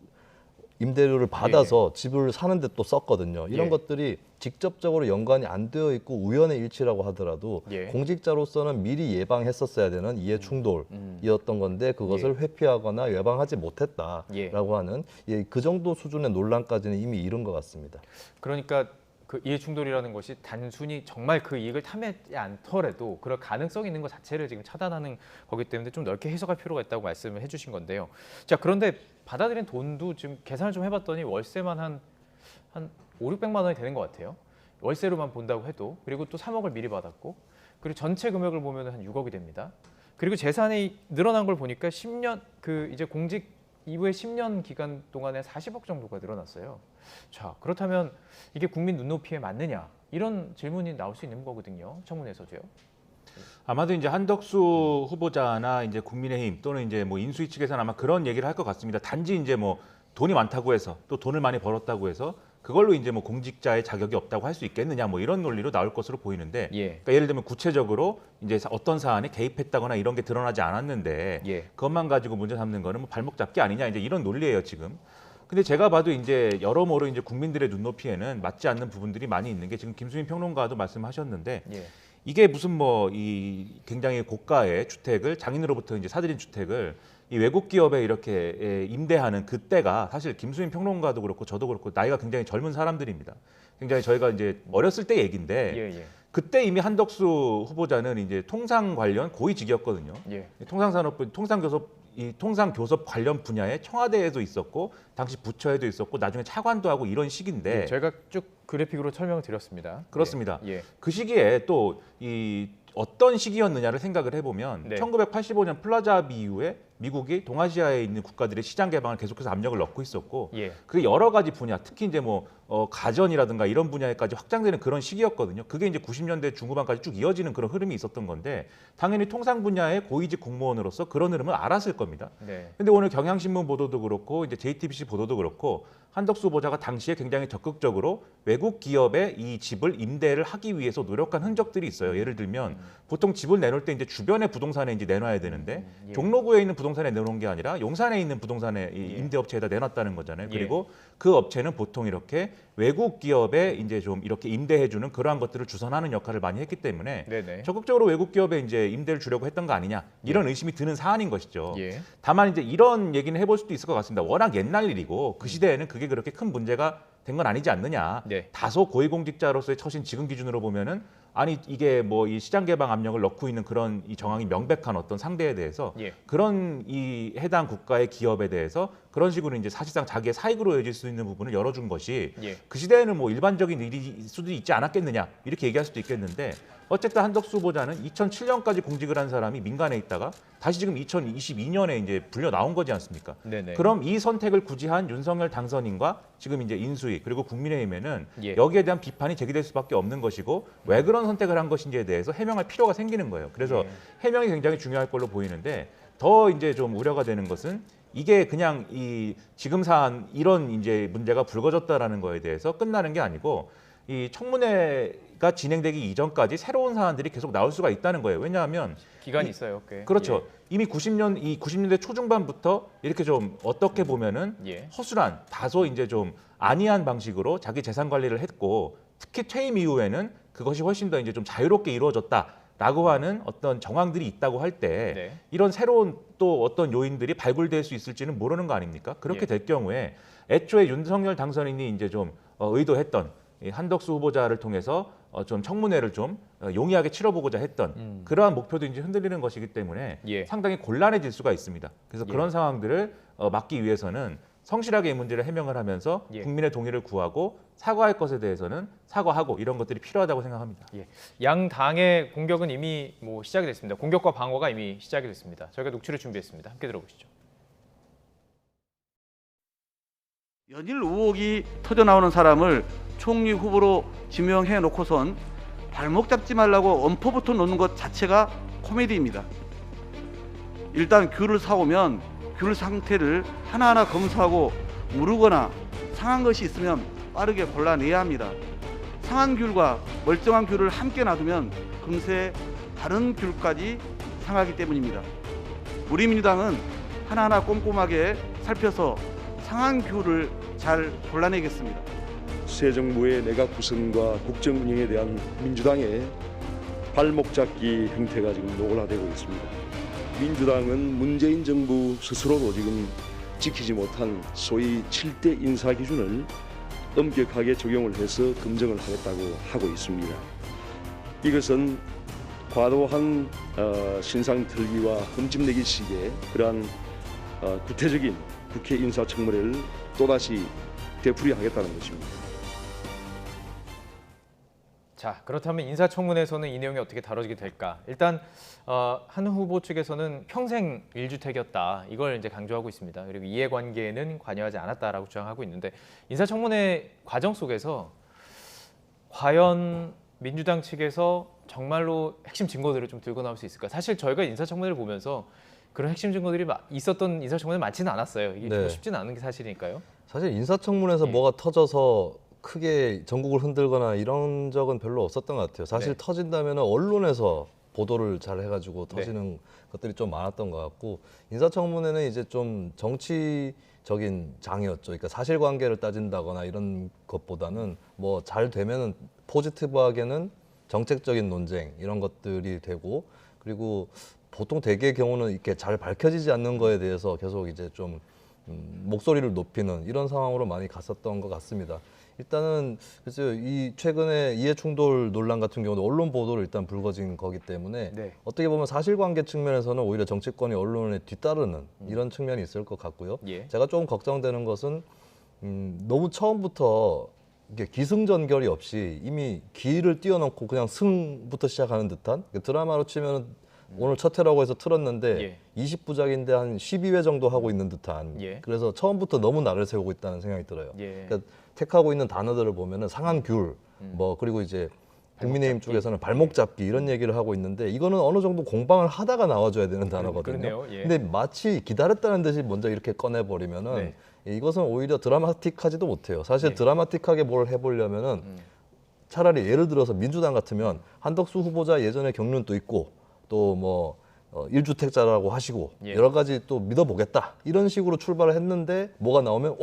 임대료를 받아서 집을 사는데 또 썼거든요. 이런 예. 것들이 직접적으로 연관이 안 되어 있고 우연의 일치라고 하더라도 예. 공직자로서는 미리 예방했었어야 되는 이해 충돌이었던 건데 그것을 회피하거나 예방하지 못했다라고 하는 그 정도 수준의 논란까지는 이미 이른 것 같습니다. 그러니까 그 이해 충돌이라는 것이 단순히 정말 그 이익을 탐하지 않더라도 그럴 가능성이 있는 것 자체를 지금 차단하는 거기 때문에 좀 넓게 해석할 필요가 있다고 말씀을 해주신 건데요. 자, 그런데 받아들인 돈도 지금 계산을 좀 해봤더니 월세만 한 5, 600만 원이 되는 것 같아요. 월세로만 본다고 해도. 그리고 또 3억을 미리 받았고 그리고 전체 금액을 보면 한 6억이 됩니다. 그리고 재산이 늘어난 걸 보니까 10년 이제 공직 이후에 10년 기간 동안에 40억 정도가 늘어났어요. 자, 그렇다면 이게 국민 눈높이에 맞느냐? 이런 질문이 나올 수 있는 거거든요. 청문회에서도요. 아마도 이제 한덕수 후보자나 이제 국민의힘 또는 이제 뭐 인수위 측에서는 아마 그런 얘기를 할 것 같습니다. 단지 이제 뭐 돈이 많다고 해서 또 돈을 많이 벌었다고 해서 그걸로 이제 뭐 공직자의 자격이 없다고 할 수 있겠느냐 뭐 이런 논리로 나올 것으로 보이는데 그러니까 예를 들면 구체적으로 이제 어떤 사안에 개입했다거나 이런 게 드러나지 않았는데 그것만 가지고 문제 삼는 거는 뭐 발목 잡기 아니냐 이제 이런 논리예요 지금. 근데 제가 봐도 이제 여러모로 이제 국민들의 눈높이에는 맞지 않는 부분들이 많이 있는 게 지금 김수민 평론가도 말씀하셨는데 이게 무슨 뭐 이 굉장히 고가의 주택을 장인으로부터 이제 사들인 주택을 이 외국 기업에 이렇게 임대하는 그때가 사실 김수민 평론가도 그렇고 저도 그렇고 나이가 굉장히 젊은 사람들입니다. 굉장히 저희가 이제 어렸을 때 얘기인데 그때 이미 한덕수 후보자는 이제 통상 관련 고위직이었거든요. 통상산업부, 통상교섭 관련 분야에 청와대에도 있었고 당시 부처에도 있었고 나중에 차관도 하고 이런 시기인데 저희가 쭉 그래픽으로 설명을 드렸습니다. 그렇습니다. 그 시기에 또 이 어떤 시기였느냐를 생각을 해보면 1985년 플라자비 이후에 미국이 동아시아에 있는 국가들의 시장 개방을 계속해서 압력을 넣고 있었고 그게 여러 가지 분야, 특히 이제 뭐 가전이라든가 이런 분야에까지 확장되는 그런 시기였거든요. 그게 이제 90년대 중후반까지 쭉 이어지는 그런 흐름이 있었던 건데 당연히 통상 분야의 고위직 공무원으로서 그런 흐름을 알았을 겁니다. 근데 오늘 경향신문 보도도 그렇고 이제 JTBC 보도도 그렇고 한덕수 후보자가 당시에 굉장히 적극적으로 외국 기업에 이 집을 임대를 하기 위해서 노력한 흔적들이 있어요. 예를 들면 보통 집을 내놓을 때 이제 주변의 부동산에 이제 내놔야 되는데 종로구에 있는 부동산에 내놓은 게 아니라 용산에 있는 부동산에 임대업체에다 내놨다는 거잖아요. 그리고 그 업체는 보통 이렇게 외국 기업에 이제 좀 이렇게 임대해주는 그러한 것들을 주선하는 역할을 많이 했기 때문에 적극적으로 외국 기업에 이제 임대를 주려고 했던 거 아니냐 이런 의심이 드는 사안인 것이죠. 다만 이제 이런 얘기는 해볼 수도 있을 것 같습니다. 워낙 옛날 일이고 그 시대에는 그게 그렇게 큰 문제가 된 건 아니지 않느냐. 다소 고위공직자로서의 처신 지금 기준으로 보면은 아니 이게 뭐 이 시장 개방 압력을 넣고 있는 그런 이 정황이 명백한 어떤 상대에 대해서 그런 이 해당 국가의 기업에 대해서 그런 식으로 이제 사실상 자기의 사익으로 여길 수 있는 부분을 열어준 것이 그 시대에는 뭐 일반적인 일일 수도 있지 않았겠느냐 이렇게 얘기할 수도 있겠는데 어쨌든 한덕수 후보자는 2007년까지 공직을 한 사람이 민간에 있다가 다시 지금 2022년에 이제 불려 나온 거지 않습니까? 그럼 이 선택을 굳이 한 윤석열 당선인과 지금 이제 인수위 그리고 국민의힘에는 여기에 대한 비판이 제기될 수밖에 없는 것이고 왜 그런 선택을 한 것인지에 대해서 해명할 필요가 생기는 거예요. 그래서 해명이 굉장히 중요할 걸로 보이는데 더 이제 좀 우려가 되는 것은 이게 그냥 이 지금 사안 이런 이제 문제가 불거졌다라는 거에 대해서 끝나는 게 아니고 이 청문회가 진행되기 이전까지 새로운 사안들이 계속 나올 수가 있다는 거예요. 왜냐하면 기간이 있어요, 꽤. 그렇죠. 예. 이미 90년대 초중반부터 이렇게 좀 어떻게 보면은 예. 허술한 다소 이제 좀 안이한 방식으로 자기 재산 관리를 했고 특히 퇴임 이후에는 그것이 훨씬 더 이제 좀 자유롭게 이루어졌다라고 하는 어떤 정황들이 있다고 할 때 네. 이런 새로운 또 어떤 요인들이 발굴될 수 있을지는 모르는 거 아닙니까? 그렇게 예. 될 경우에 애초에 윤석열 당선인이 이제 좀 의도했던 이 한덕수 후보자를 통해서 좀 청문회를 좀 용이하게 치러보고자 했던 그러한 목표도 이제 흔들리는 것이기 때문에 예. 상당히 곤란해질 수가 있습니다. 그래서 예. 그런 상황들을 막기 위해서는 성실하게 이 문제를 해명을 하면서 예. 국민의 동의를 구하고 사과할 것에 대해서는 사과하고 이런 것들이 필요하다고 생각합니다. 예. 양 당의 공격은 이미 뭐 시작이 됐습니다. 공격과 방어가 이미 시작이 됐습니다. 저희가 녹취를 준비했습니다. 함께 들어보시죠. 연일 의혹이 터져나오는 사람을 총리 후보로 지명해 놓고선 발목 잡지 말라고 엄포부터 놓는 것 자체가 코미디입니다. 일단 귤을 사오면 귤 상태를 하나하나 검사하고 무르거나 상한 것이 있으면 빠르게 골라내야 합니다. 상한 귤과 멀쩡한 귤을 함께 놔두면 금세 다른 귤까지 상하기 때문입니다. 우리 민주당은 하나하나 꼼꼼하게 살펴서 상한 귤을 잘 골라내겠습니다. 새 정부의 내각 구성과 국정 운영에 대한 민주당의 발목 잡기 행태가 지금 노골화되고 있습니다. 민주당은 문재인 정부 스스로도 지금 지키지 못한 소위 7대 인사 기준을 엄격하게 적용을 해서 검증을 하겠다고 하고 있습니다. 이것은 과도한 신상 틀기와 흠집내기식의 그러한 구태적인 국회 인사청문회를 또다시 되풀이하겠다는 것입니다. 자, 그렇다면 인사청문회에서는 이 내용이 어떻게 다뤄지게 될까? 일단 한 후보 측에서는 평생 1주택이었다. 이걸 이제 강조하고 있습니다. 그리고 이해관계에는 관여하지 않았다라고 주장하고 있는데 인사청문회 과정 속에서 과연 민주당 측에서 정말로 핵심 증거들을 좀 들고 나올 수 있을까? 사실 저희가 인사청문회를 보면서 그런 핵심 증거들이 있었던 인사청문회 많지는 않았어요. 이게 좀 쉽지는 않은 게 사실이니까요. 사실 인사청문회에서 뭐가 터져서 크게 전국을 흔들거나 이런 적은 별로 없었던 것 같아요. 사실 터진다면 언론에서 보도를 잘 해가지고 터지는 것들이 좀 많았던 것 같고 인사청문회는 이제 좀 정치적인 장이었죠. 그러니까 사실관계를 따진다거나 이런 것보다는 뭐 잘 되면은 포지티브하게는 정책적인 논쟁 이런 것들이 되고 그리고 보통 대개의 경우는 이렇게 잘 밝혀지지 않는 거에 대해서 계속 이제 좀 목소리를 높이는 이런 상황으로 많이 갔었던 것 같습니다. 일단은 글쎄요, 이 최근에 이해충돌 논란 같은 경우도 언론 보도로 일단 불거진 거기 때문에 어떻게 보면 사실관계 측면에서는 오히려 정치권이 언론에 뒤따르는 이런 측면이 있을 것 같고요. 제가 조금 걱정되는 것은 너무 처음부터 이게 기승전결이 없이 이미 기를 띄워놓고 그냥 승부터 시작하는 듯한 드라마로 치면은 오늘 첫 회라고 해서 틀었는데 20부작인데 한 12회 정도 하고 있는 듯한 그래서 처음부터 너무 날을 세우고 있다는 생각이 들어요. 그러니까 택하고 있는 단어들을 보면은 상한 귤, 뭐 그리고 이제 국민의힘 쪽에서는 발목 잡기 이런 얘기를 하고 있는데 이거는 어느 정도 공방을 하다가 나와줘야 되는 단어거든요. 그러네요. 근데 마치 기다렸다는 듯이 먼저 이렇게 꺼내버리면은 이것은 오히려 드라마틱하지도 못해요. 사실 드라마틱하게 뭘 해보려면은 차라리 예를 들어서 민주당 같으면 한덕수 후보자 예전에 경륜도 있고 또 뭐 1주택자라고 하시고 여러 가지 또 믿어보겠다 이런 식으로 출발을 했는데 뭐가 나오면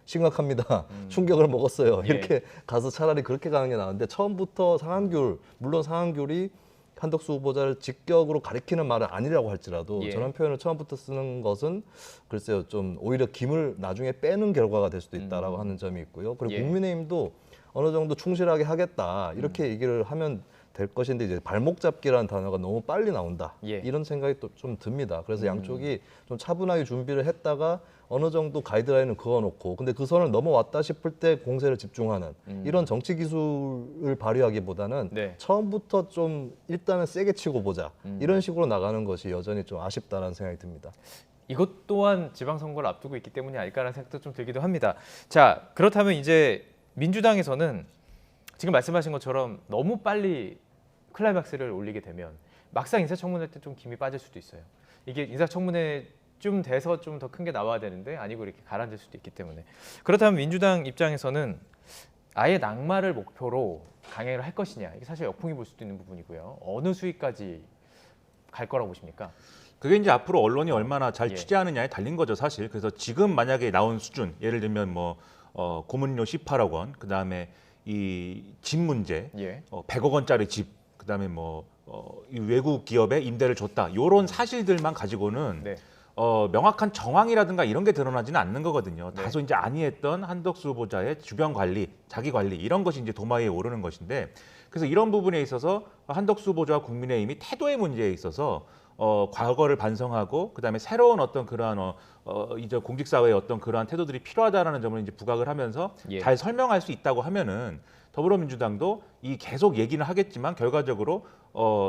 심각합니다. 충격을 먹었어요. 이렇게 가서 차라리 그렇게 가는 게 나은데 처음부터 상한귤, 물론 상한귤이 한덕수 후보자를 직격으로 가리키는 말은 아니라고 할지라도 저런 표현을 처음부터 쓰는 것은 글쎄요 좀 오히려 김을 나중에 빼는 결과가 될 수도 있다라고 하는 점이 있고요. 그리고 국민의힘도 어느 정도 충실하게 하겠다 이렇게 얘기를 하면 될 것인데 이제 발목 잡기라는 단어가 너무 빨리 나온다 이런 생각이 또 좀 듭니다. 그래서 양쪽이 좀 차분하게 준비를 했다가 어느 정도 가이드라인을 그어놓고 근데 그 선을 넘어왔다 싶을 때 공세를 집중하는 이런 정치 기술을 발휘하기보다는 처음부터 좀 일단은 세게 치고 보자 이런 식으로 나가는 것이 여전히 좀 아쉽다는 생각이 듭니다. 이것 또한 지방선거를 앞두고 있기 때문이 아닐까라는 생각도 좀 들기도 합니다. 자, 그렇다면 이제 민주당에서는 지금 말씀하신 것처럼 너무 빨리 클라이막스를 올리게 되면 막상 인사청문회 때 좀 김이 빠질 수도 있어요. 이게 인사청문회 좀 돼서 좀 더 큰 게 나와야 되는데 아니고 이렇게 가라앉을 수도 있기 때문에 그렇다면 민주당 입장에서는 아예 낙마를 목표로 강행을 할 것이냐, 이게 사실 역풍이 불 수도 있는 부분이고요. 어느 수위까지 갈 거라고 보십니까? 그게 이제 앞으로 언론이 얼마나 잘 예. 취재하느냐에 달린 거죠, 사실. 그래서 지금 만약에 나온 수준, 예를 들면 뭐 고문료 18억 원, 그다음에 이 집 문제, 예. 100억 원짜리 집, 그다음에 뭐 이 외국 기업에 임대를 줬다. 이런 사실들만 가지고는 네. 명확한 정황이라든가 이런 게 드러나지는 않는 거거든요. 네. 다소 이제 안이했던 한덕수 후보자의 주변 관리, 자기 관리 이런 것이 이제 도마 위에 오르는 것인데, 그래서 이런 부분에 있어서 한덕수 후보자와 국민의힘이 태도의 문제에 있어서 과거를 반성하고 그다음에 새로운 어떤 그러한 이제 공직사회의 어떤 그러한 태도들이 필요하다라는 점을 이제 부각을 하면서 예. 잘 설명할 수 있다고 하면은 더불어민주당도 이 계속 얘기는 하겠지만 결과적으로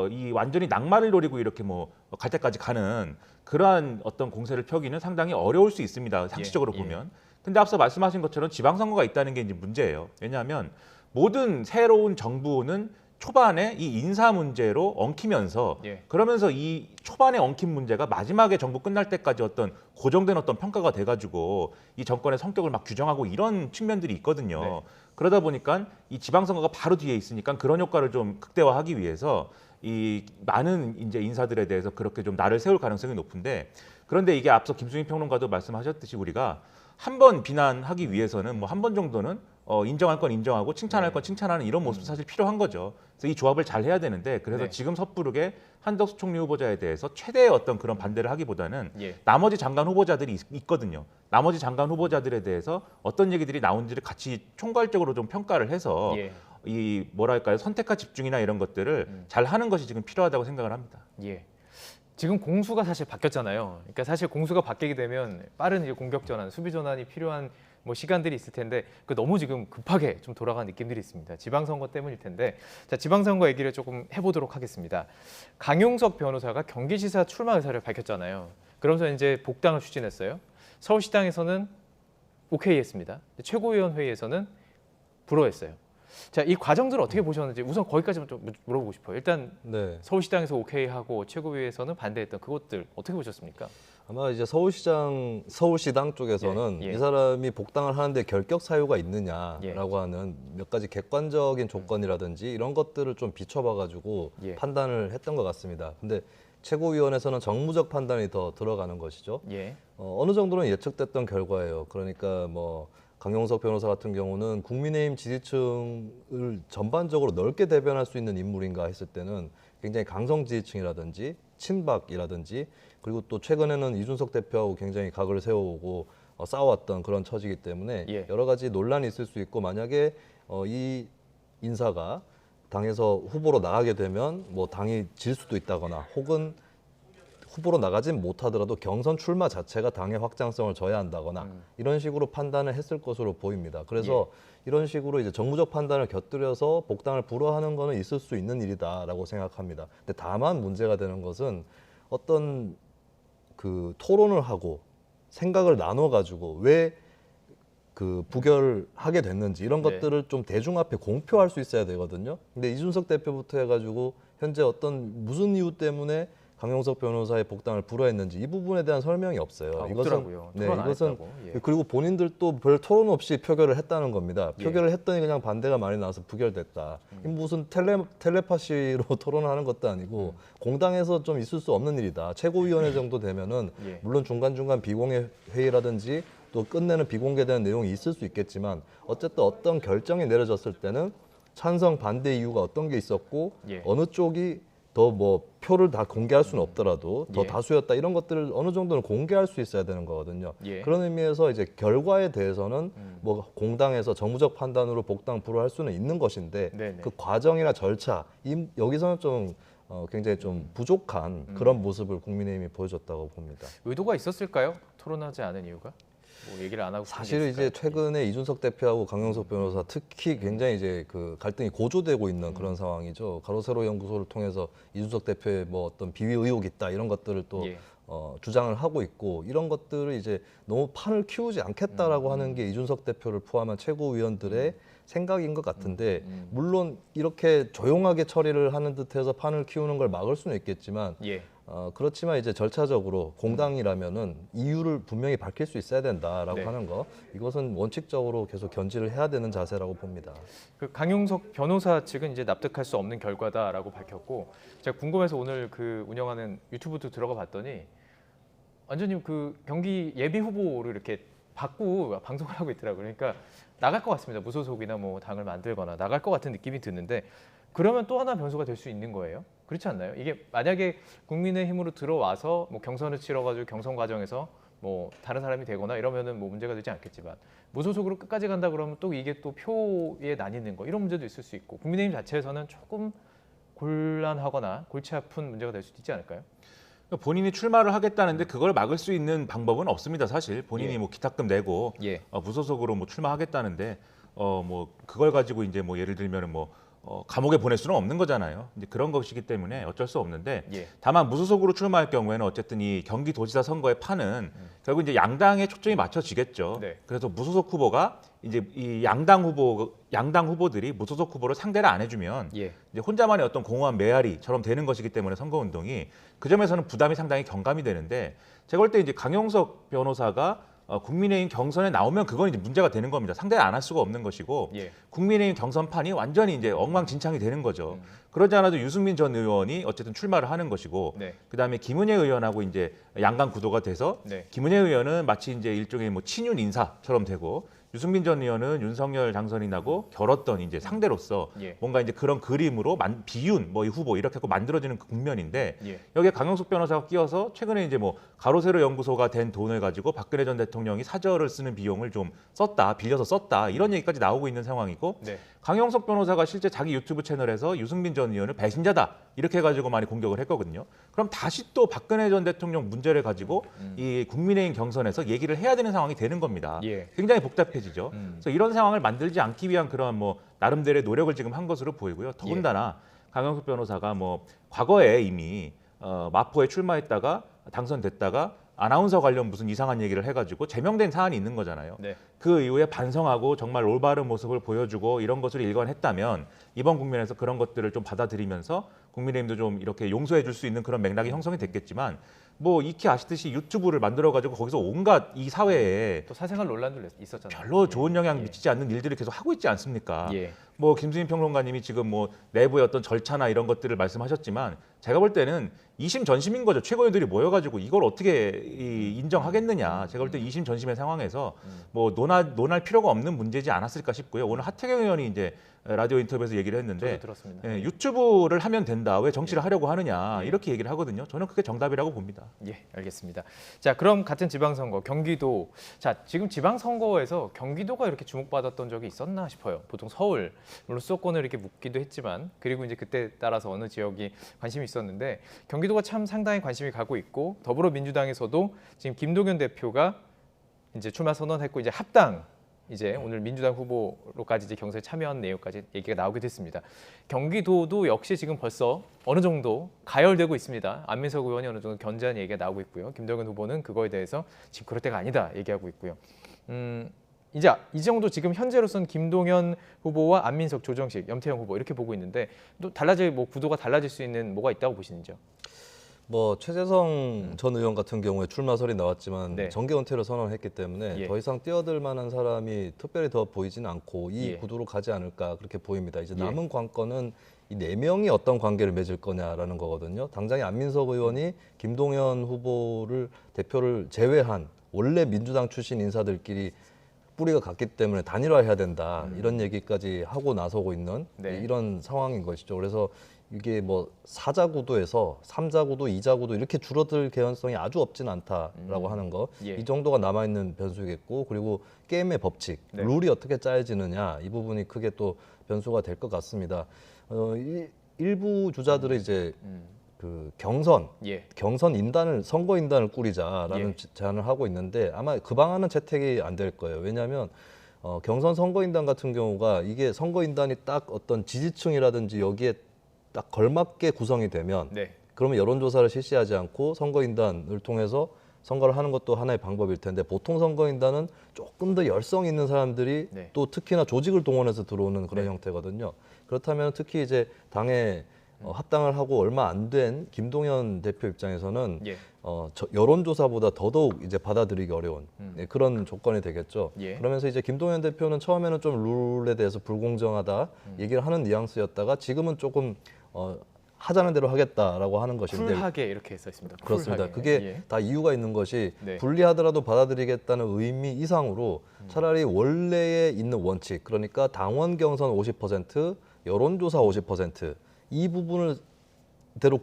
이 완전히 낙마를 노리고 이렇게 뭐 갈 때까지 가는 그러한 어떤 공세를 펴기는 상당히 어려울 수 있습니다. 상식적으로 예. 보면. 근데 앞서 말씀하신 것처럼 지방선거가 있다는 게 이제 문제예요. 왜냐하면 모든 새로운 정부는 초반에 이 인사 문제로 엉키면서 예. 그러면서 이 초반에 엉킨 문제가 마지막에 정부 끝날 때까지 어떤 고정된 어떤 평가가 돼가지고 이 정권의 성격을 막 규정하고 이런 측면들이 있거든요. 네. 그러다 보니까 이 지방선거가 바로 뒤에 있으니까 그런 효과를 좀 극대화하기 위해서 이 많은 이제 인사들에 대해서 그렇게 좀 날을 세울 가능성이 높은데, 그런데 이게 앞서 김수민 평론가도 말씀하셨듯이 우리가 한 번 비난하기 위해서는 뭐 한 번 정도는 인정할 건 인정하고 칭찬할 건 칭찬하는 이런 모습도 사실 필요한 거죠. 그래서 이 조합을 잘 해야 되는데, 그래서 네. 지금 섣부르게 한덕수 총리 후보자에 대해서 최대의 어떤 그런 반대를 하기보다는 예. 나머지 장관 후보자들이 있거든요. 나머지 장관 후보자들에 대해서 어떤 얘기들이 나온지를 같이 총괄적으로 좀 평가를 해서 예. 이 뭐랄까요, 선택과 집중이나 이런 것들을 잘 하는 것이 지금 필요하다고 생각을 합니다. 예. 지금 공수가 사실 바뀌었잖아요. 그러니까 사실 공수가 바뀌게 되면 빠른 이제 공격 전환, 수비 전환이 필요한 뭐 시간들이 있을 텐데 그 너무 지금 급하게 좀 돌아간 느낌들이 있습니다. 지방선거 때문일 텐데, 자, 지방선거 얘기를 조금 해보도록 하겠습니다. 강용석 변호사가 경기지사 출마 의사를 밝혔잖아요. 그러면서 이제 복당을 추진했어요. 서울시당에서는 오케이 했습니다. 최고위원회의에서는 불허했어요. 자, 이 과정들을 어떻게 보셨는지 우선 거기까지만 좀 물어보고 싶어요. 일단 네. 서울시당에서 오케이 하고 최고위에서는 반대했던 그것들 어떻게 보셨습니까? 아마 이제 서울시당 쪽에서는 예, 예. 이 사람이 복당을 하는데 결격 사유가 있느냐라고 하는 몇 가지 객관적인 조건이라든지 이런 것들을 좀 비춰봐가지고 예. 판단을 했던 것 같습니다. 근데 최고위원회에서는 정무적 판단이 더 들어가는 것이죠. 예. 어느 정도는 예측됐던 결과예요. 그러니까 뭐 강용석 변호사 같은 경우는 국민의힘 지지층을 전반적으로 넓게 대변할 수 있는 인물인가 했을 때는 굉장히 강성 지지층이라든지 친박이라든지, 그리고 또 최근에는 이준석 대표하고 굉장히 각을 세워오고 싸워왔던 그런 처지이기 때문에 예. 여러 가지 논란이 있을 수 있고, 만약에 이 인사가 당에서 후보로 나가게 되면 뭐 당이 질 수도 있다거나, 혹은 후보로 나가진 못하더라도 경선 출마 자체가 당의 확장성을 저해한다거나 이런 식으로 판단을 했을 것으로 보입니다. 그래서 이런 식으로 이제 정무적 판단을 곁들여서 복당을 불허하는 거는 있을 수 있는 일이다라고 생각합니다. 근데 다만 문제가 되는 것은 어떤 그 토론을 하고 생각을 나눠 가지고 왜 그 부결하게 됐는지 이런 네. 것들을 좀 대중 앞에 공표할 수 있어야 되거든요. 근데 이준석 대표부터 해가지고 현재 어떤 무슨 이유 때문에 강용석 변호사의 복당을 불허했는지 이 부분에 대한 설명이 없어요. 없더라고요. 토론 안 했다고. 예. 그리고 본인들도 별 토론 없이 표결을 했다는 겁니다. 예. 표결을 했더니 그냥 반대가 많이 나와서 부결됐다. 이 무슨 텔레파시로 토론하는 것도 아니고 공당에서 좀 있을 수 없는 일이다. 최고위원회 정도 되면은 예. 물론 중간중간 비공개 회의라든지 또 끝내는 비공개되는 내용이 있을 수 있겠지만, 어쨌든 어떤 결정이 내려졌을 때는 찬성 반대 이유가 어떤 게 있었고 예. 어느 쪽이 더 뭐 표를 다 공개할 수는 없더라도 더 예. 다수였다, 이런 것들을 어느 정도는 공개할 수 있어야 되는 거거든요. 예. 그런 의미에서 이제 결과에 대해서는 뭐 공당에서 정무적 판단으로 복당 불허할 수는 있는 것인데, 네네. 그 과정이나 절차 여기서는 좀 굉장히 좀 부족한 그런 모습을 국민의힘이 보여줬다고 봅니다. 의도가 있었을까요? 토론하지 않은 이유가? 뭐 얘기를 안 하고 사실 그런 게 이제 있을까요? 최근에 이준석 대표하고 강용석 변호사 특히 굉장히 이제 그 갈등이 고조되고 있는 그런 상황이죠. 가로세로 연구소를 통해서 이준석 대표의 뭐 어떤 비위 의혹이 있다, 이런 것들을 또 예. 주장을 하고 있고, 이런 것들을 이제 너무 판을 키우지 않겠다라고 하는 게 이준석 대표를 포함한 최고위원들의 생각인 것 같은데, 물론 이렇게 조용하게 처리를 하는 듯해서 판을 키우는 걸 막을 수는 있겠지만 예. 그렇지만 이제 절차적으로 공당이라면은 이유를 분명히 밝힐 수 있어야 된다라고 네. 하는 거, 이것은 원칙적으로 계속 견지를 해야 되는 자세라고 봅니다. 그 강용석 변호사 측은 이제 납득할 수 없는 결과다라고 밝혔고, 제가 궁금해서 오늘 그 운영하는 유튜브도 들어가 봤더니 완전히 그 경기 예비 후보를 이렇게 받고 방송을 하고 있더라고요. 그러니까 나갈 것 같습니다. 무소속이나 뭐 당을 만들거나 나갈 것 같은 느낌이 드는데, 그러면 또 하나 변수가 될 수 있는 거예요? 그렇지 않나요? 이게 만약에 국민의힘으로 들어와서 뭐 경선을 치러가지고 경선 과정에서 뭐 다른 사람이 되거나 이러면은 뭐 문제가 되지 않겠지만, 무소속으로 끝까지 간다 그러면 또 이게 또 표에 나뉘는 거, 이런 문제도 있을 수 있고, 국민의힘 자체에서는 조금 곤란하거나 골치 아픈 문제가 될 수도 있지 않을까요? 본인이 출마를 하겠다는데 그걸 막을 수 있는 방법은 없습니다. 사실 본인이 예. 뭐 기탁금 내고 예. 무소속으로 뭐 출마하겠다는데 뭐 그걸 가지고 이제 뭐 예를 들면은 뭐 감옥에 보낼 수는 없는 거잖아요. 이제 그런 것이기 때문에 어쩔 수 없는데, 예. 다만 무소속으로 출마할 경우에는 어쨌든 이 경기도지사 선거의 판은 결국 이제 양당에 초점이 맞춰지겠죠. 네. 그래서 무소속 후보가 이제 이 양당 후보들이 무소속 후보를 상대를 안 해주면 예. 이제 혼자만의 어떤 공허한 메아리처럼 되는 것이기 때문에 선거운동이 그 점에서는 부담이 상당히 경감이 되는데, 제가 볼 때 이제 강용석 변호사가 국민의힘 경선에 나오면 그건 이제 문제가 되는 겁니다. 상대를 안 할 수가 없는 것이고, 예. 국민의힘 경선판이 완전히 이제 엉망진창이 되는 거죠. 그러지 않아도 유승민 전 의원이 어쨌든 출마를 하는 것이고, 네. 그다음에 김은혜 의원하고 이제 양강 구도가 돼서 네. 김은혜 의원은 마치 이제 일종의 뭐 친윤 인사처럼 되고, 유승민 전 의원은 윤석열 당선이 나고 결었던 이제 상대로서 예. 뭔가 이제 그런 그림으로 비윤 뭐 이 후보 이렇게 하고 만들어지는 그 국면인데, 예. 여기에 강용석 변호사가 끼어서 최근에 이제 뭐 가로세로 연구소가 된 돈을 가지고 박근혜 전 대통령이 사저를 쓰는 비용을 좀 썼다, 빌려서 썼다, 이런 얘기까지 나오고 있는 상황이고, 네. 강용석 변호사가 실제 자기 유튜브 채널에서 유승민 전 의원을 배신자다 이렇게 해가지고 많이 공격을 했거든요. 그럼 다시 또 박근혜 전 대통령 문제를 가지고 이 국민의힘 경선에서 얘기를 해야 되는 상황이 되는 겁니다. 예. 굉장히 복잡해지죠. 그래서 이런 상황을 만들지 않기 위한 그런 뭐 나름대로의 노력을 지금 한 것으로 보이고요. 더군다나 강용석 변호사가 뭐 과거에 이미 마포에 출마했다가 당선됐다가 아나운서 관련 무슨 이상한 얘기를 해가지고 제명된 사안이 있는 거잖아요. 네. 그 이후에 반성하고 정말 올바른 모습을 보여주고 이런 것을 일관했다면 이번 국면에서 그런 것들을 좀 받아들이면서 국민의힘도 좀 이렇게 용서해 줄 수 있는 그런 맥락이 형성이 됐겠지만, 뭐 익히 아시듯이 유튜브를 만들어가지고 거기서 온갖 이 사회에 또 사생활 논란도 있었잖아요. 별로 좋은 영향 미치지 않는 일들을 계속 하고 있지 않습니까? 예. 뭐 김수민 평론가님이 지금 뭐 내부의 어떤 절차나 이런 것들을 말씀하셨지만, 제가 볼 때는 이심 전심인 거죠. 최고위원들이 모여가지고 이걸 어떻게 인정하겠느냐. 제가 볼 때 이심 전심의 상황에서 뭐 논할 필요가 없는 문제지 않았을까 싶고요. 오늘 하태경 의원이 이제 라디오 인터뷰에서 얘기를 했는데, 저도 들었습니다. 예, 유튜브를 하면 된다, 왜 정치를 하려고 하느냐, 이렇게 얘기를 하거든요. 저는 그게 정답이라고 봅니다. 예, 알겠습니다. 자, 그럼 같은 지방선거 경기도, 자 지금 지방선거에서 경기도가 이렇게 주목받았던 적이 있었나 싶어요. 보통 서울, 물론 수도권을 이렇게 묻기도 했지만, 그리고 이제 그때 따라서 어느 지역이 관심이 있었는데, 경기도가 참 상당히 관심이 가고 있고, 더불어민주당에서도 지금 김동연 대표가 이제 출마 선언했고, 이제 합당, 이제 오늘 민주당 후보로까지 이제 경선에 참여한 내용까지 얘기가 나오게 됐습니다. 경기도도 역시 지금 벌써 어느 정도 가열되고 있습니다. 안민석 의원이 어느 정도 견제하는 얘기가 나오고 있고요. 김동연 후보는 그거에 대해서 지금 그럴 때가 아니다 얘기하고 있고요. 이제 이 정도 지금 현재로서는 김동연 후보와 안민석, 조정식, 염태영 후보 이렇게 보고 있는데, 또 뭐 구도가 달라질 수 있는 뭐가 있다고 보시는지요? 뭐 최재성 전 의원 같은 경우에 출마설이 나왔지만 네. 정계 은퇴를 선언했기 때문에 예. 더 이상 뛰어들 만한 사람이 특별히 더 보이지는 않고 이 예. 구도로 가지 않을까 그렇게 보입니다. 이제 예. 남은 관건은 이 4명이 어떤 관계를 맺을 거냐라는 거거든요. 당장에 안민석 의원이 김동연 후보를 대표를 제외한 원래 민주당 출신 인사들끼리 뿌리가 같기 때문에 단일화해야 된다, 이런 얘기까지 하고 나서고 있는 네. 이런 상황인 것이죠. 그래서 이게 뭐 4자 구도에서 3자 구도, 2자 구도 이렇게 줄어들 개연성이 아주 없진 않다라고 하는 거, 예. 이 정도가 남아있는 변수겠고, 그리고 게임의 법칙, 네. 룰이 어떻게 짜여지느냐, 이 부분이 크게 또 변수가 될 것 같습니다. 일부 주자들은 이제 그 경선 인단을, 선거 인단을 꾸리자라는 예. 제안을 하고 있는데, 아마 그 방안은 채택이 안 될 거예요. 왜냐하면 경선 선거인단 같은 경우가 이게 선거인단이 딱 어떤 지지층이라든지 여기에 딱 걸맞게 구성이 되면, 네. 그러면 여론조사를 실시하지 않고 선거인단을 통해서 선거를 하는 것도 하나의 방법일 텐데, 보통 선거인단은 조금 더 열성 있는 사람들이 또 특히나 조직을 동원해서 들어오는 그런 형태거든요. 그렇다면 특히 이제 당의 합당을 하고 얼마 안 된 김동연 대표 입장에서는 예. 여론조사보다 더더욱 이제 받아들이기 어려운 그런 조건이 되겠죠. 예. 그러면서 이제 김동연 대표는 처음에는 좀 룰에 대해서 불공정하다 얘기를 하는 뉘앙스였다가 지금은 조금 하자는 대로 하겠다라고 하는 것인데 쿨하게 이렇게 써 있습니다. 그렇습니다. 쿨하게. 그게 예. 다 이유가 있는 것이 네. 불리하더라도 받아들이겠다는 의미 이상으로 차라리 원래에 있는 원칙, 그러니까 당원 경선 50%, 여론조사 50%, 이 부분을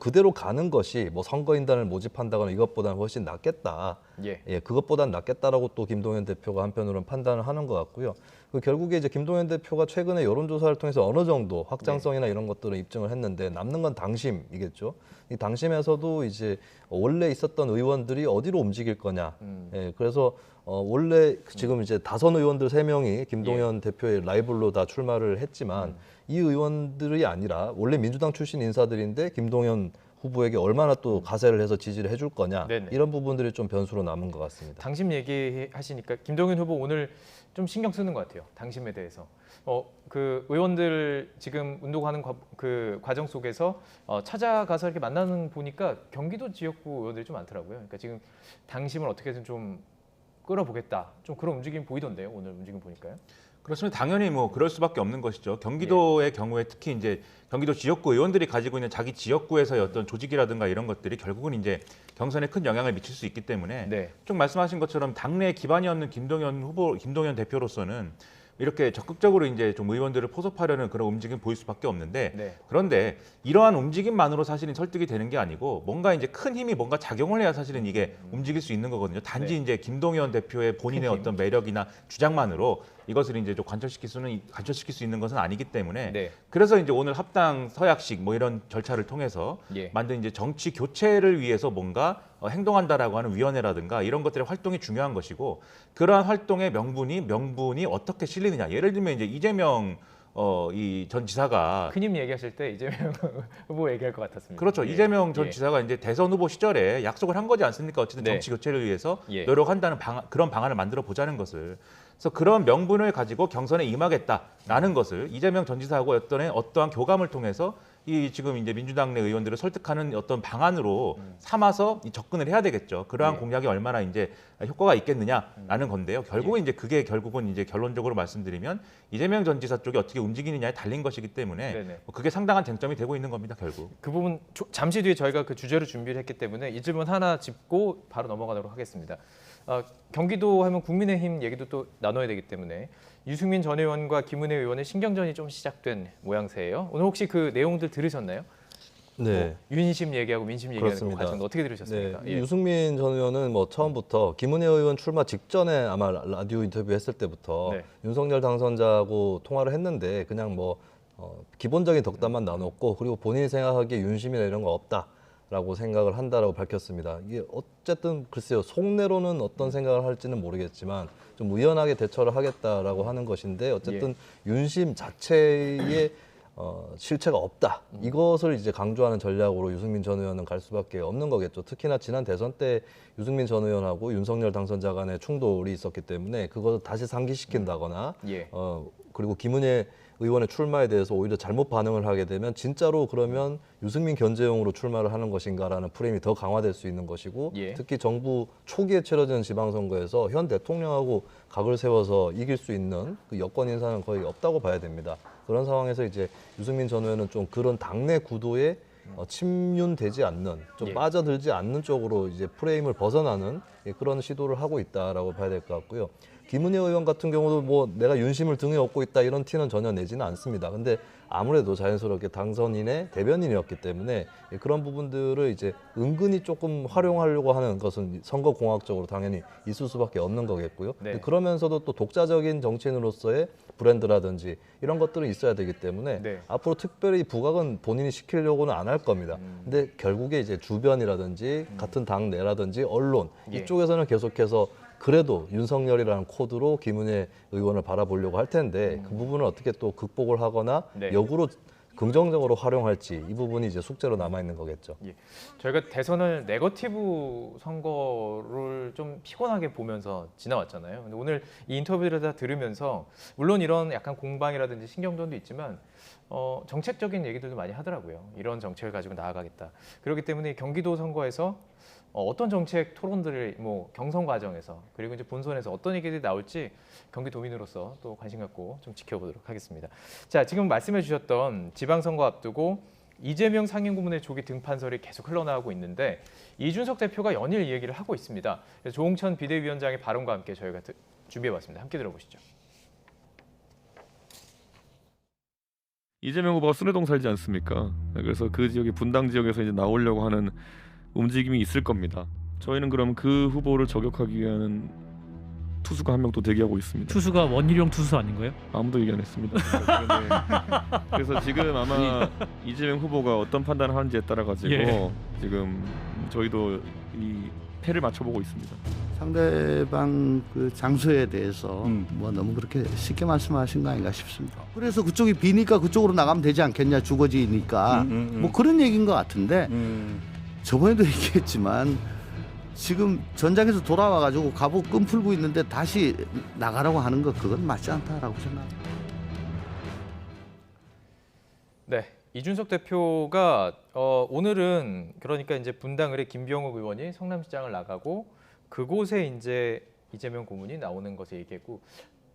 그대로 가는 것이 뭐 선거인단을 모집한다거나 이것보다는 훨씬 낫겠다. 예. 그것보다는 낫겠다라고 또 김동연 대표가 한편으로는 판단을 하는 것 같고요. 결국에 이제 김동연 대표가 최근에 여론조사를 통해서 어느 정도 확장성이나 이런 것들을 입증을 했는데 남는 건 당심이겠죠. 이 당심에서도 이제 원래 있었던 의원들이 어디로 움직일 거냐. 그래서 원래 지금 이제 다선 의원들 3명이 김동연 대표의 라이벌로 다 출마를 했지만 이 의원들이 아니라 원래 민주당 출신 인사들인데 김동연 후보에게 얼마나 또 가세를 해서 지지를 해줄 거냐. 네네. 이런 부분들이 좀 변수로 남은 것 같습니다. 당심 얘기하시니까 김동연 후보 오늘 좀 신경 쓰는 것 같아요. 당심에 대해서. 그 의원들 지금 운동하는 그 과정 속에서 찾아가서 이렇게 만나는 보니까 경기도 지역구 의원들이 좀 많더라고요. 그러니까 지금 당심을 어떻게든 좀 끌어보겠다. 좀 그런 움직임 보이던데요. 오늘 움직임 보니까요. 그렇습니다. 당연히 뭐 그럴 수밖에 없는 것이죠. 경기도의 경우에 특히 이제 경기도 지역구 의원들이 가지고 있는 자기 지역구에서의 어떤 조직이라든가 이런 것들이 결국은 이제 경선에 큰 영향을 미칠 수 있기 때문에 좀 말씀하신 것처럼 당내 기반이 없는 김동연 대표로서는 이렇게 적극적으로 이제 좀 의원들을 포섭하려는 그런 움직임 보일 수밖에 없는데 그런데 이러한 움직임만으로 사실은 설득이 되는 게 아니고 뭔가 이제 큰 힘이 뭔가 작용을 해야 사실은 이게 움직일 수 있는 거거든요. 단지 이제 김동연 대표의 본인의 어떤 매력이나 주장만으로 이것을 이제 좀 관철시킬 수 있는 것은 아니기 때문에 그래서 이제 오늘 합당 서약식 뭐 이런 절차를 통해서 만든 이제 정치 교체를 위해서 뭔가 행동한다라고 하는 위원회라든가 이런 것들의 활동이 중요한 것이고 그러한 활동의 명분이 어떻게 실리느냐. 예를 들면 이제 이재명 이 전 지사가 큰힘 얘기하실 때 이재명 후보 얘기할 것 같았습니다. 그렇죠. 이재명 전 지사가 이제 대선 후보 시절에 약속을 한 거지 않습니까? 어쨌든 정치 교체를 위해서 노력한다는 그런 방안을 만들어 보자는 것을. 그래서 그런 명분을 가지고 경선에 임하겠다라는 것을 이재명 전 지사하고 어떠한 교감을 통해서 이 지금 이제 민주당 내 의원들을 설득하는 어떤 방안으로 삼아서 접근을 해야 되겠죠. 그러한 공약이 얼마나 이제 효과가 있겠느냐라는 건데요. 결국은 이제 그게 결국은 이제 결론적으로 말씀드리면 이재명 전 지사 쪽이 어떻게 움직이느냐에 달린 것이기 때문에 그게 상당한 쟁점이 되고 있는 겁니다. 결국. 그 부분 잠시 뒤에 저희가 그 주제를 준비를 했기 때문에 이 질문 하나 짚고 바로 넘어가도록 하겠습니다. 경기도 하면 국민의힘 얘기도 또 나눠야 되기 때문에 유승민 전 의원과 김은혜 의원의 신경전이 좀 시작된 모양새예요. 오늘 혹시 그 내용들 들으셨나요? 네. 윤심 얘기하고 민심 얘기하는 그 과정 어떻게 들으셨습니까? 네. 유승민 전 의원은 뭐 처음부터 김은혜 의원 출마 직전에 아마 라디오 인터뷰 했을 때부터 윤석열 당선자하고 통화를 했는데 그냥 뭐 기본적인 덕담만 나눴고 그리고 본인이 생각하기에 윤심이나 이런 거 없다라고 생각을 한다라고 밝혔습니다. 이게 어쨌든 글쎄요. 속내로는 어떤 생각을 할지는 모르겠지만 좀 의연하게 대처를 하겠다라고 하는 것인데 어쨌든 윤심 자체의 실체가 없다. 이것을 이제 강조하는 전략으로 유승민 전 의원은 갈 수밖에 없는 거겠죠. 특히나 지난 대선 때 유승민 전 의원하고 윤석열 당선자 간의 충돌이 있었기 때문에 그것을 다시 상기시킨다거나 그리고 김은혜 의원의 출마에 대해서 오히려 잘못 반응을 하게 되면 진짜로 그러면 유승민 견제용으로 출마를 하는 것인가라는 프레임이 더 강화될 수 있는 것이고 특히 정부 초기에 치러지는 지방선거에서 현 대통령하고 각을 세워서 이길 수 있는 그 여권 인사는 거의 없다고 봐야 됩니다. 그런 상황에서 이제 유승민 전 의원은 좀 그런 당내 구도에 침륜되지 않는, 좀 빠져들지 않는 쪽으로 이제 프레임을 벗어나는 그런 시도를 하고 있다라고 봐야 될 것 같고요. 김은혜 의원 같은 경우도 뭐 내가 윤심을 등에 업고 있다 이런 티는 전혀 내지는 않습니다. 근데 아무래도 자연스럽게 당선인의 대변인이었기 때문에 그런 부분들을 이제 은근히 조금 활용하려고 하는 것은 선거공학적으로 당연히 있을 수밖에 없는 거겠고요. 그러면서도 또 독자적인 정치인으로서의 브랜드라든지 이런 것들은 있어야 되기 때문에 앞으로 특별히 부각은 본인이 시키려고는 안 할 겁니다. 근데 결국에 이제 주변이라든지 같은 당 내라든지 언론 이쪽에서는 계속해서 그래도 윤석열이라는 코드로 김은혜 의원을 바라보려고 할 텐데 그 부분을 어떻게 또 극복을 하거나 역으로 긍정적으로 활용할지 이 부분이 이제 숙제로 남아 있는 거겠죠. 예. 저희가 대선을 네거티브 선거를 좀 피곤하게 보면서 지나왔잖아요. 근데 오늘 이 인터뷰를 다 들으면서 물론 이런 약간 공방이라든지 신경전도 있지만 정책적인 얘기들도 많이 하더라고요. 이런 정책을 가지고 나아가겠다. 그렇기 때문에 경기도 선거에서 어떤 정책 토론들을 뭐 경선 과정에서 그리고 이제 본선에서 어떤 얘기들이 나올지 경기도민으로서 또 관심 갖고 좀 지켜보도록 하겠습니다. 자, 지금 말씀해 주셨던 지방선거 앞두고 이재명 상임고문의 조기 등판설이 계속 흘러나오고 있는데 이준석 대표가 연일 이 얘기를 하고 있습니다. 그래서 조홍천 비대위원장의 발언과 함께 저희가 준비해봤습니다. 함께 들어보시죠. 이재명 후보가 순회동 살지 않습니까? 그래서 그 지역이 분당 지역에서 이제 나오려고 하는 움직임이 있을 겁니다. 저희는 그럼 그 후보를 저격하기 위한 투수가 한 명 또 대기하고 있습니다. 투수가 원희룡 투수 아닌가요? 아무도 얘기 안 했습니다. 그래서 지금 아마 이재명 후보가 어떤 판단을 하는지에 따라 가지고 예. 지금 저희도 이 패를 맞춰보고 있습니다. 상대방 그 장소에 대해서 뭐 너무 그렇게 쉽게 말씀하신 거 아닌가 싶습니다. 그래서 그쪽이 비니까 그쪽으로 나가면 되지 않겠냐, 주거지니까 뭐 그런 얘기인 것 같은데 저번에도 얘기했지만 지금 전장에서 돌아와가지고 갑옷 끈 풀고 있는데 다시 나가라고 하는 거 그건 맞지 않다라고 생각합니다. 네, 이준석 대표가 오늘은 그러니까 이제 분당을의 김병욱 의원이 성남시장을 나가고 그곳에 이제 이재명 고문이 나오는 것을 얘기했고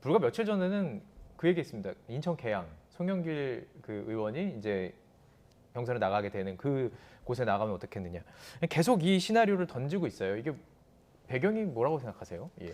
불과 며칠 전에는 그 얘기했습니다. 인천 계양 송영길 그 의원이 이제 경선에 나가게 되는 그 곳에 나가면 어떻겠느냐. 계속 이 시나리오를 던지고 있어요. 이게 배경이 뭐라고 생각하세요? 예.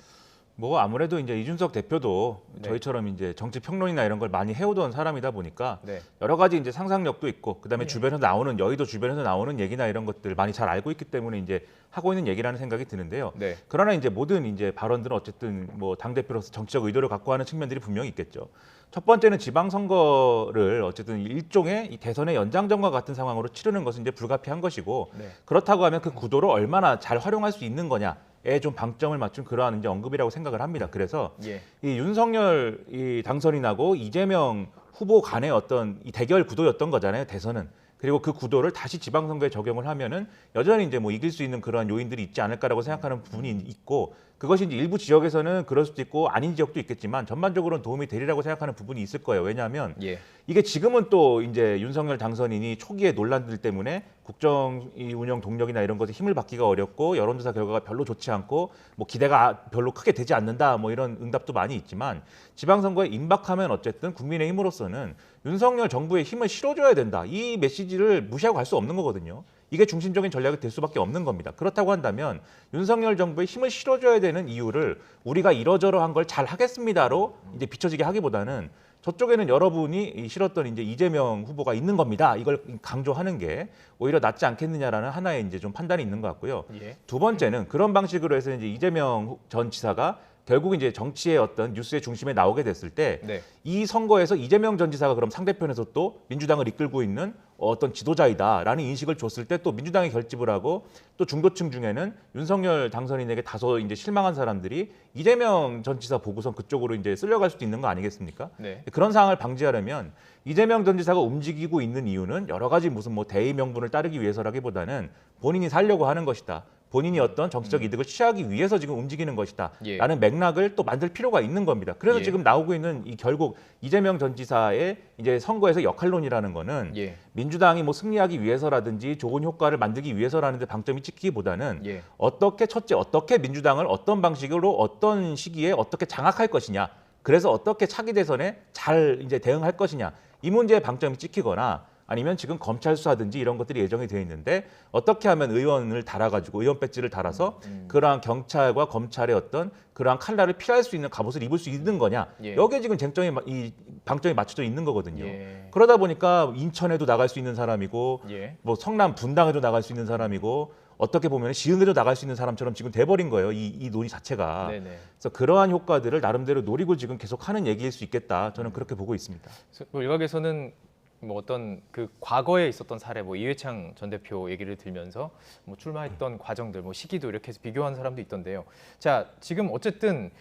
뭐 아무래도 이제 이준석 대표도 네. 저희처럼 이제 정치 평론이나 이런 걸 많이 해오던 사람이다 보니까 네. 여러 가지 이제 상상력도 있고 그다음에 주변에서 나오는 여의도 주변에서 나오는 얘기나 이런 것들 많이 잘 알고 있기 때문에 이제 하고 있는 얘기라는 생각이 드는데요. 네. 그러나 이제 모든 이제 발언들은 어쨌든 뭐 당 대표로서 정치적 의도를 갖고 하는 측면들이 분명히 있겠죠. 첫 번째는 지방선거를 어쨌든 일종의 이 대선의 연장전과 같은 상황으로 치르는 것은 이제 불가피한 것이고 네. 그렇다고 하면 그 구도를 얼마나 잘 활용할 수 있는 거냐에 좀 방점을 맞춘 그러한 이제 언급이라고 생각을 합니다. 그래서 예. 이 윤석열 이 당선이 나고 이재명 후보 간의 어떤 이 대결 구도였던 거잖아요. 대선은. 그리고 그 구도를 다시 지방선거에 적용을 하면은 여전히 이제 뭐 이길 수 있는 그런 요인들이 있지 않을까라고 생각하는 부분이 있고 그것이 이제 일부 지역에서는 그럴 수도 있고 아닌 지역도 있겠지만 전반적으로는 도움이 되리라고 생각하는 부분이 있을 거예요. 왜냐하면 예. 이게 지금은 또 이제 윤석열 당선인이 초기의 논란들 때문에 국정 운영 동력이나 이런 것에 힘을 받기가 어렵고 여론조사 결과가 별로 좋지 않고 뭐 기대가 별로 크게 되지 않는다 뭐 이런 응답도 많이 있지만 지방선거에 임박하면 어쨌든 국민의힘으로서는 윤석열 정부의 힘을 실어줘야 된다. 이 메시지를 무시하고 갈 수 없는 거거든요. 이게 중심적인 전략이 될 수밖에 없는 겁니다. 그렇다고 한다면 윤석열 정부의 힘을 실어줘야 되는 이유를 우리가 이러저러한 걸 잘 하겠습니다로 이제 비춰지게 하기보다는 저쪽에는 여러분이 실었던 이제 이재명 후보가 있는 겁니다. 이걸 강조하는 게 오히려 낫지 않겠느냐라는 하나의 이제 좀 판단이 있는 것 같고요. 예. 두 번째는 그런 방식으로 해서 이제 이재명 전 지사가 결국 이제 정치의 어떤 뉴스의 중심에 나오게 됐을 때 이 네. 선거에서 이재명 전 지사가 그럼 상대편에서 또 민주당을 이끌고 있는 어떤 지도자이다라는 인식을 줬을 때 또 민주당이 결집을 하고 또 중도층 중에는 윤석열 당선인에게 다소 이제 실망한 사람들이 이재명 전 지사 보고선 그쪽으로 이제 쓸려갈 수도 있는 거 아니겠습니까? 네. 그런 상황을 방지하려면 이재명 전 지사가 움직이고 있는 이유는 여러 가지 무슨 뭐 대의 명분을 따르기 위해서라기보다는 본인이 살려고 하는 것이다. 본인이 어떤 정치적 이득을 취하기 위해서 지금 움직이는 것이다. 예. 라는 맥락을 또 만들 필요가 있는 겁니다. 그래서 예. 지금 나오고 있는 이 결국 이재명 전 지사의 이제 선거에서 역할론이라는 거는 예. 민주당이 뭐 승리하기 위해서라든지 좋은 효과를 만들기 위해서라는 데 방점이 찍히기보다는 예. 어떻게 민주당을 어떤 방식으로 어떤 시기에 어떻게 장악할 것이냐. 그래서 어떻게 차기 대선에 잘 이제 대응할 것이냐. 이 문제에 방점이 찍히거나 아니면 지금 검찰 수사든지 이런 것들이 예정이 되어 있는데 어떻게 하면 의원을 달아가지고 의원 배지를 달아서 그러한 경찰과 검찰의 어떤 그러한 칼날을 피할 수 있는 갑옷을 입을 수 있는 거냐. 예. 여기에 지금 쟁점이 이 방점이 맞춰져 있는 거거든요. 예. 그러다 보니까 인천에도 나갈 수 있는 사람이고 예. 뭐 성남 분당에도 나갈 수 있는 사람이고 어떻게 보면 시흥에도 나갈 수 있는 사람처럼 지금 돼버린 거예요. 이 논의 자체가. 네네. 그래서 그러한 효과들을 나름대로 노리고 지금 계속하는 얘기일 수 있겠다. 저는 그렇게 보고 있습니다. 뭐 일각에서는 뭐 어떤 그 과거에 있었던 사례, 뭐 이회창 전 대표 얘기를 들면서 뭐 출마했던 과정들, 뭐 시기도 이렇게 해서 비교한 사람도 있던데요. 자, 지금 어쨌든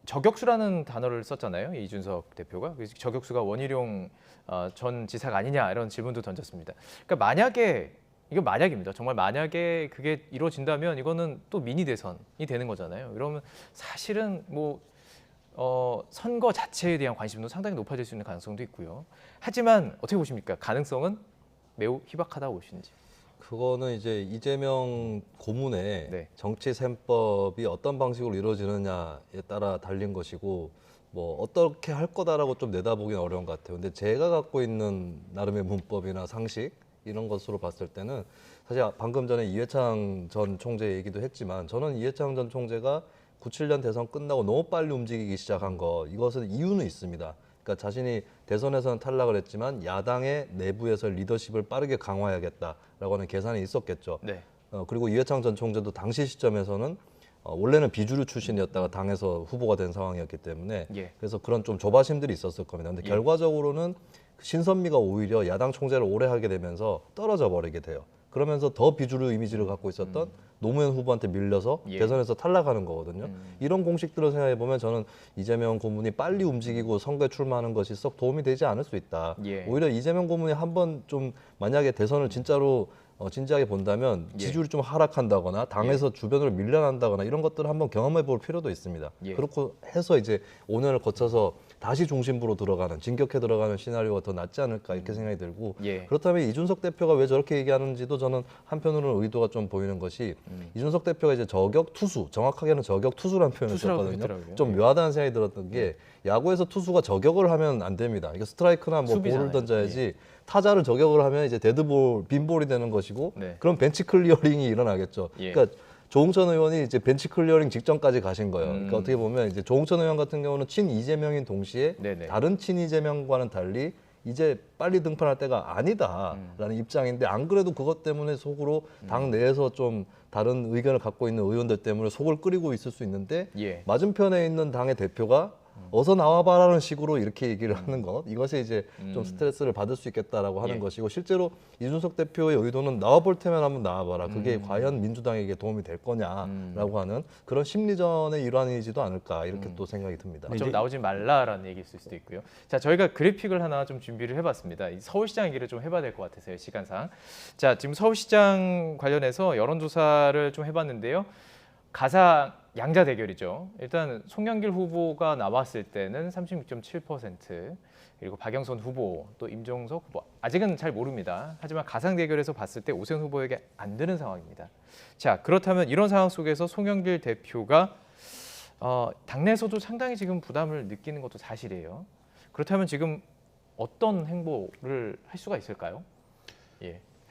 저격수라는 단어를 썼잖아요. 이준석 대표가. 그래서 저격수가 원희룡 전 지사가 아니냐 이런 질문도 던졌습니다. 그러니까 만약에 이거 만약입니다. 정말 만약에 그게 이루어진다면 이거는 또 미니 대선이 되는 거잖아요. 그러면 사실은 뭐 선거 자체에 대한 관심도 상당히 높아질 수 있는 가능성도 있고요. 하지만 어떻게 보십니까? 가능성은 매우 희박하다고 보시는지. 그거는 이제 이재명 고문의 정치 셈법이 어떤 방식으로 이루어지느냐에 따라 달린 것이고 뭐 어떻게 할 거다라고 좀 내다보기는 어려운 것 같아요. 근데 제가 갖고 있는 나름의 문법이나 상식 이런 것으로 봤을 때는 사실 방금 전에 이회창 전 총재 얘기도 했지만 저는 이회창 전 총재가 97년 대선 끝나고 너무 빨리 움직이기 시작한 거 이것은 이유는 있습니다. 그러니까 자신이 대선에서는 탈락을 했지만 야당의 내부에서 리더십을 빠르게 강화해야겠다라고 하는 계산이 있었겠죠. 네. 그리고 이회창 전 총재도 당시 시점에서는 원래는 비주류 출신이었다가 당에서 후보가 된 상황이었기 때문에 그래서 그런 좀 조바심들이 있었을 겁니다. 근데 결과적으로는 신선미가 오히려 야당 총재를 오래 하게 되면서 떨어져 버리게 돼요. 그러면서 더 비주류 이미지를 갖고 있었던 노무현 후보한테 밀려서 대선에서 탈락하는 거거든요. 이런 공식들을 생각해 보면 저는 이재명 고문이 빨리 움직이고 선거에 출마하는 것이 썩 도움이 되지 않을 수 있다. 오히려 이재명 고문이 한번 좀 만약에 대선을 진짜로 진지하게 본다면 지지율이 좀 하락한다거나 당에서 주변으로 밀려난다거나 이런 것들을 한번 경험해 볼 필요도 있습니다. 그렇고 해서 이제 5년을 거쳐서 다시 중심부로 들어가는 진격해 들어가는 시나리오가 더 낫지 않을까 이렇게 생각이 들고 그렇다면 이준석 대표가 왜 저렇게 얘기하는지도 저는 한편으로는 의도가 좀 보이는 것이 이준석 대표가 이제 저격 투수 정확하게는 저격 투수라는 표현을 썼거든요. 좀 묘하다는 생각이 들었던 게 야구에서 투수가 저격을 하면 안 됩니다. 이거 스트라이크나 뭐 볼을 던져야지 타자를 저격을 하면 이제 데드볼 빈볼이 되는 것이고 그럼 벤치 클리어링이 일어나겠죠. 그러니까 조홍천 의원이 이제 벤치 클리어링 직전까지 가신 거예요. 그러니까 어떻게 보면 이제 조홍천 의원 같은 경우는 친 이재명인 동시에 다른 친 이재명과는 달리 이제 빨리 등판할 때가 아니다라는 입장인데 안 그래도 그것 때문에 속으로 당 내에서 좀 다른 의견을 갖고 있는 의원들 때문에 속을 끓이고 있을 수 있는데 맞은편에 있는 당의 대표가 어서 나와봐라는 식으로 이렇게 얘기를 하는 것 이것이 이제 좀 스트레스를 받을 수 있겠다라고 하는 것이고 실제로 이준석 대표의 의도는 나와볼 테면 한번 나와봐라 그게 과연 민주당에게 도움이 될 거냐라고 하는 그런 심리전의 일환이지도 않을까 이렇게 또 생각이 듭니다. 좀 나오지 말라라는 얘기일 수도 있고요. 자, 저희가 그래픽을 하나 좀 준비를 해봤습니다. 이 서울시장 얘기를 좀 해봐야 될 것 같아서요, 시간상. 자, 지금 서울시장 관련해서 여론조사를 좀 해봤는데요. 가상 양자 대결이죠. 일단 송영길 후보가 나왔을 때는 36.7%, 그리고 박영선 후보, 또 임종석 후보 아직은 잘 모릅니다. 하지만 가상 대결에서 봤을 때 오세훈 후보에게 안 되는 상황입니다. 자, 그렇다면 이런 상황 속에서 송영길 대표가 당내에서도 상당히 지금 부담을 느끼는 것도 사실이에요. 그렇다면 지금 어떤 행보를 할 수가 있을까요?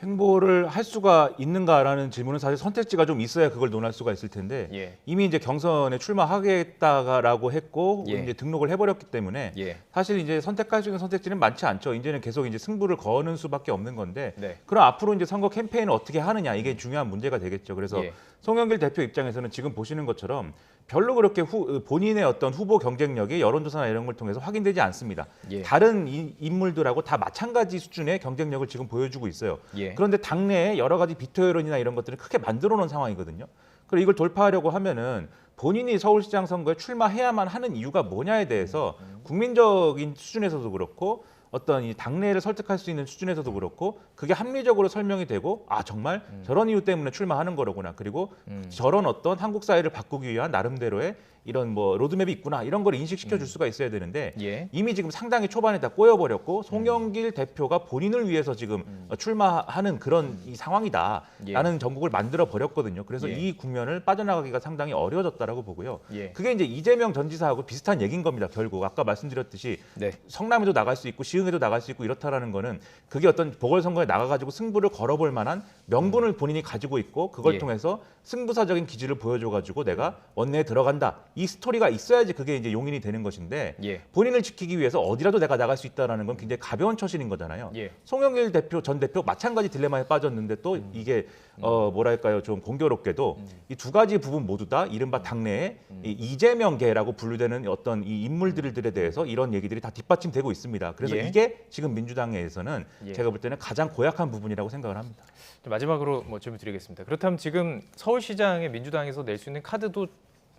행보를 할 수가 있는가라는 질문은 사실 선택지가 좀 있어야 그걸 논할 수가 있을 텐데 이미 이제 경선에 출마하겠다라고 했고 이제 등록을 해버렸기 때문에 사실 이제 선택할 수 있는 선택지는 많지 않죠. 이제는 계속 이제 승부를 거는 수밖에 없는 건데 그럼 앞으로 이제 선거 캠페인을 어떻게 하느냐 이게 중요한 문제가 되겠죠. 그래서 송영길 대표 입장에서는 지금 보시는 것처럼 별로 그렇게 본인의 어떤 후보 경쟁력이 여론조사나 이런 걸 통해서 확인되지 않습니다. 다른 인물들하고 다 마찬가지 수준의 경쟁력을 지금 보여주고 있어요. 그런데 당내에 여러 가지 비토 여론이나 이런 것들을 크게 만들어 놓은 상황이거든요. 그리고 이걸 돌파하려고 하면은 본인이 서울시장 선거에 출마해야만 하는 이유가 뭐냐에 대해서 국민적인 수준에서도 그렇고 어떤 이 당내를 설득할 수 있는 수준에서도 그렇고 그게 합리적으로 설명이 되고 아 정말 저런 이유 때문에 출마하는 거로구나 그리고 저런 어떤 한국 사회를 바꾸기 위한 나름대로의 이런 뭐 로드맵이 있구나 이런 걸 인식시켜 줄 수가 있어야 되는데 이미 지금 상당히 초반에 다 꼬여버렸고 송영길 대표가 본인을 위해서 지금 출마하는 그런 이 상황이다라는 전국을 만들어 버렸거든요. 그래서 이 국면을 빠져나가기가 상당히 어려워졌다라고 보고요. 그게 이제 이재명 전 지사하고 비슷한 얘기인 겁니다. 결국 아까 말씀드렸듯이 성남에도 나갈 수 있고 시흥에도 나갈 수 있고 이렇다라는 거는 그게 어떤 보궐선거에 나가가지고 승부를 걸어볼 만한 명분을 본인이 가지고 있고 그걸 통해서 승부사적인 기질을 보여줘가지고 내가 원내에 들어간다. 이 스토리가 있어야지 그게 이제 용인이 되는 것인데 본인을 지키기 위해서 어디라도 내가 나갈 수 있다라는 건 굉장히 가벼운 처신인 거잖아요. 송영길 대표 전 대표 마찬가지 딜레마에 빠졌는데 또 이게 뭐랄까요 좀 공교롭게도 이 두 가지 부분 모두 다 이른바 당내에 이 이재명계라고 분류되는 어떤 이 인물들에 대해서 이런 얘기들이 다 뒷받침되고 있습니다. 그래서 이게 지금 민주당에서는 제가 볼 때는 가장 고약한 부분이라고 생각을 합니다. 마지막으로 뭐 질문 드리겠습니다. 그렇다면 지금 서울시장에 민주당에서 낼 수 있는 카드도